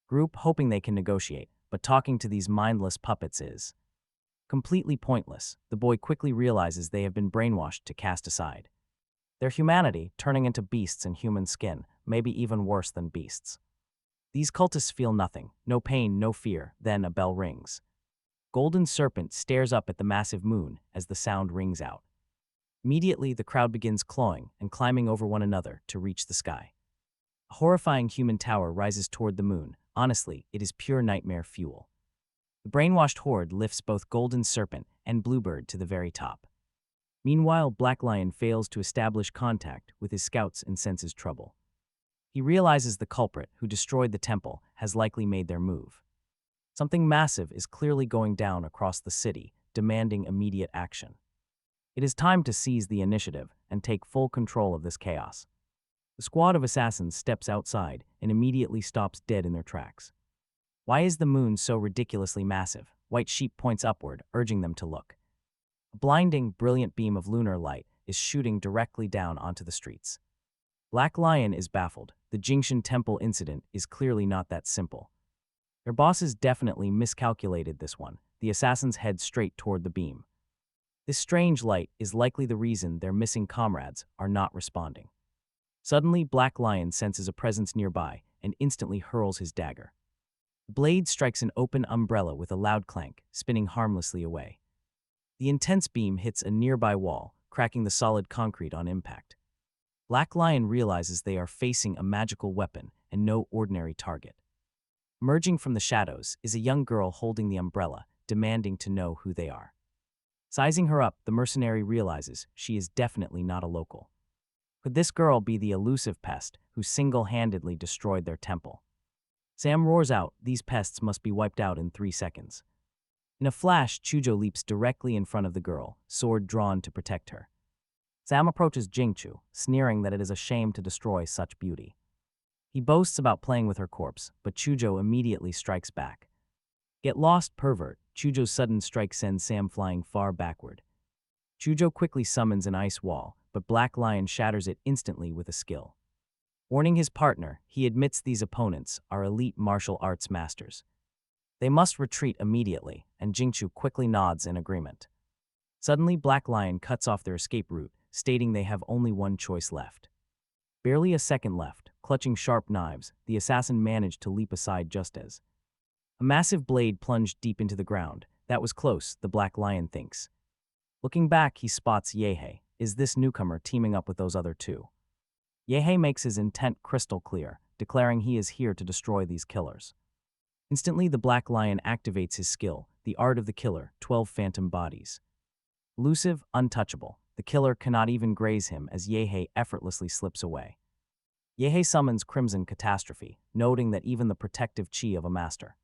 group, hoping they can negotiate, but talking to these mindless puppets is completely pointless. The boy quickly realizes they have been brainwashed to cast aside their humanity, turning into beasts in human skin, maybe even worse than beasts. These cultists feel nothing, no pain, no fear. Then a bell rings. Golden Serpent stares up at the massive moon as the sound rings out. Immediately, the crowd begins clawing and climbing over one another to reach the sky. A horrifying human tower rises toward the moon. Honestly, it is pure nightmare fuel. The brainwashed horde lifts both Golden Serpent and Bluebird to the very top. Meanwhile, Black Lion fails to establish contact with his scouts and senses trouble. He realizes the culprit who destroyed the temple has likely made their move. Something massive is clearly going down across the city, demanding immediate action. It is time to seize the initiative and take full control of this chaos. The squad of assassins steps outside and immediately stops dead in their tracks. Why is the moon so ridiculously massive? White Sheep points upward, urging them to look. A blinding, brilliant beam of lunar light is shooting directly down onto the streets. Black Lion is baffled. The Jingshan Temple incident is clearly not that simple. Their bosses definitely miscalculated this one. The assassins head straight toward the beam. This strange light is likely the reason their missing comrades are not responding. Suddenly, Black Lion senses a presence nearby and instantly hurls his dagger. The blade strikes an open umbrella with a loud clank, spinning harmlessly away. The intense beam hits a nearby wall, cracking the solid concrete on impact. Black Lion realizes they are facing a magical weapon and no ordinary target. Emerging from the shadows is a young girl holding the umbrella, demanding to know who they are. Sizing her up, the mercenary realizes she is definitely not a local. Could this girl be the elusive pest who single-handedly destroyed their temple? Sam roars out, these pests must be wiped out in 3 seconds. In a flash, Chujo leaps directly in front of the girl, sword drawn to protect her. Sam approaches Jingchu, sneering that it is a shame to destroy such beauty. He boasts about playing with her corpse, but Chujo immediately strikes back. Get lost, pervert. Chujo's sudden strike sends Sam flying far backward. Chujo quickly summons an ice wall, but Black Lion shatters it instantly with a skill. Warning his partner, he admits these opponents are elite martial arts masters. They must retreat immediately, and Jingchu quickly nods in agreement. Suddenly, Black Lion cuts off their escape route, stating they have only one choice left. Barely a second left, clutching sharp knives, the assassin managed to leap aside just as a massive blade plunged deep into the ground. That was close, the Black Lion thinks. Looking back, he spots Yehei. Is this newcomer teaming up with those other two? Yehei makes his intent crystal clear, declaring he is here to destroy these killers. Instantly, the Black Lion activates his skill, the art of the killer, 12 phantom bodies. Elusive, untouchable, the killer cannot even graze him as Yehei effortlessly slips away. Yehei summons Crimson Catastrophe, noting that even the protective chi of a master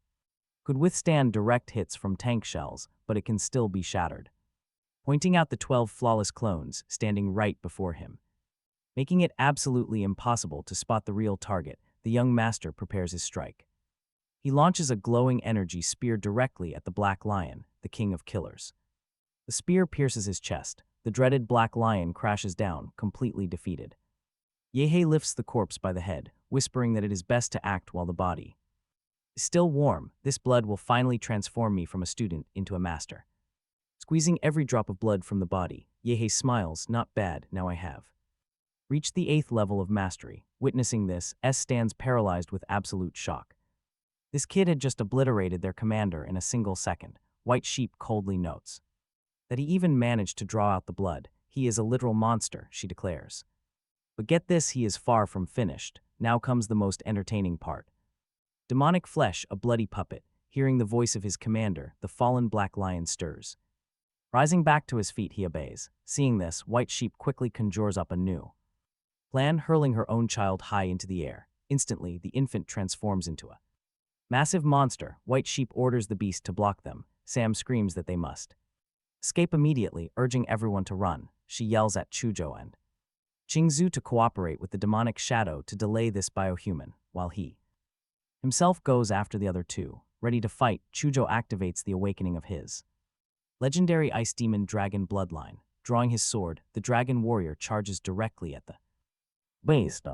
could withstand direct hits from tank shells, but it can still be shattered. Pointing out the 12 flawless clones standing right before him. Making it absolutely impossible to spot the real target, the young master prepares his strike. He launches a glowing energy spear directly at the Black Lion, the king of killers. The spear pierces his chest. The dreaded Black Lion crashes down, completely defeated. Yehei lifts the corpse by the head, whispering that it is best to act while the body is still warm. This blood will finally transform me from a student into a master. Squeezing every drop of blood from the body, Yehei smiles, not bad, now I have reached the 8th level of mastery. Witnessing this, S stands paralyzed with absolute shock. This kid had just obliterated their commander in a single second. White Sheep coldly notes that he even managed to draw out the blood. He is a literal monster, she declares. But get this, he is far from finished. Now comes the most entertaining part. Demonic flesh, a bloody puppet. Hearing the voice of his commander, the fallen black lion stirs. Rising back to his feet, he obeys. Seeing this, White Sheep quickly conjures up a new plan, hurling her own child high into the air. Instantly, the infant transforms into a massive monster. White Sheep orders the beast to block them. Sam screams that they must escape immediately, urging everyone to run. She yells at Chujo and Qingzu to cooperate with the demonic shadow to delay this biohuman, while he himself goes after the other two. Ready to fight, Chujo activates the awakening of his legendary ice demon dragon bloodline. Drawing his sword, the dragon warrior charges directly at the beast.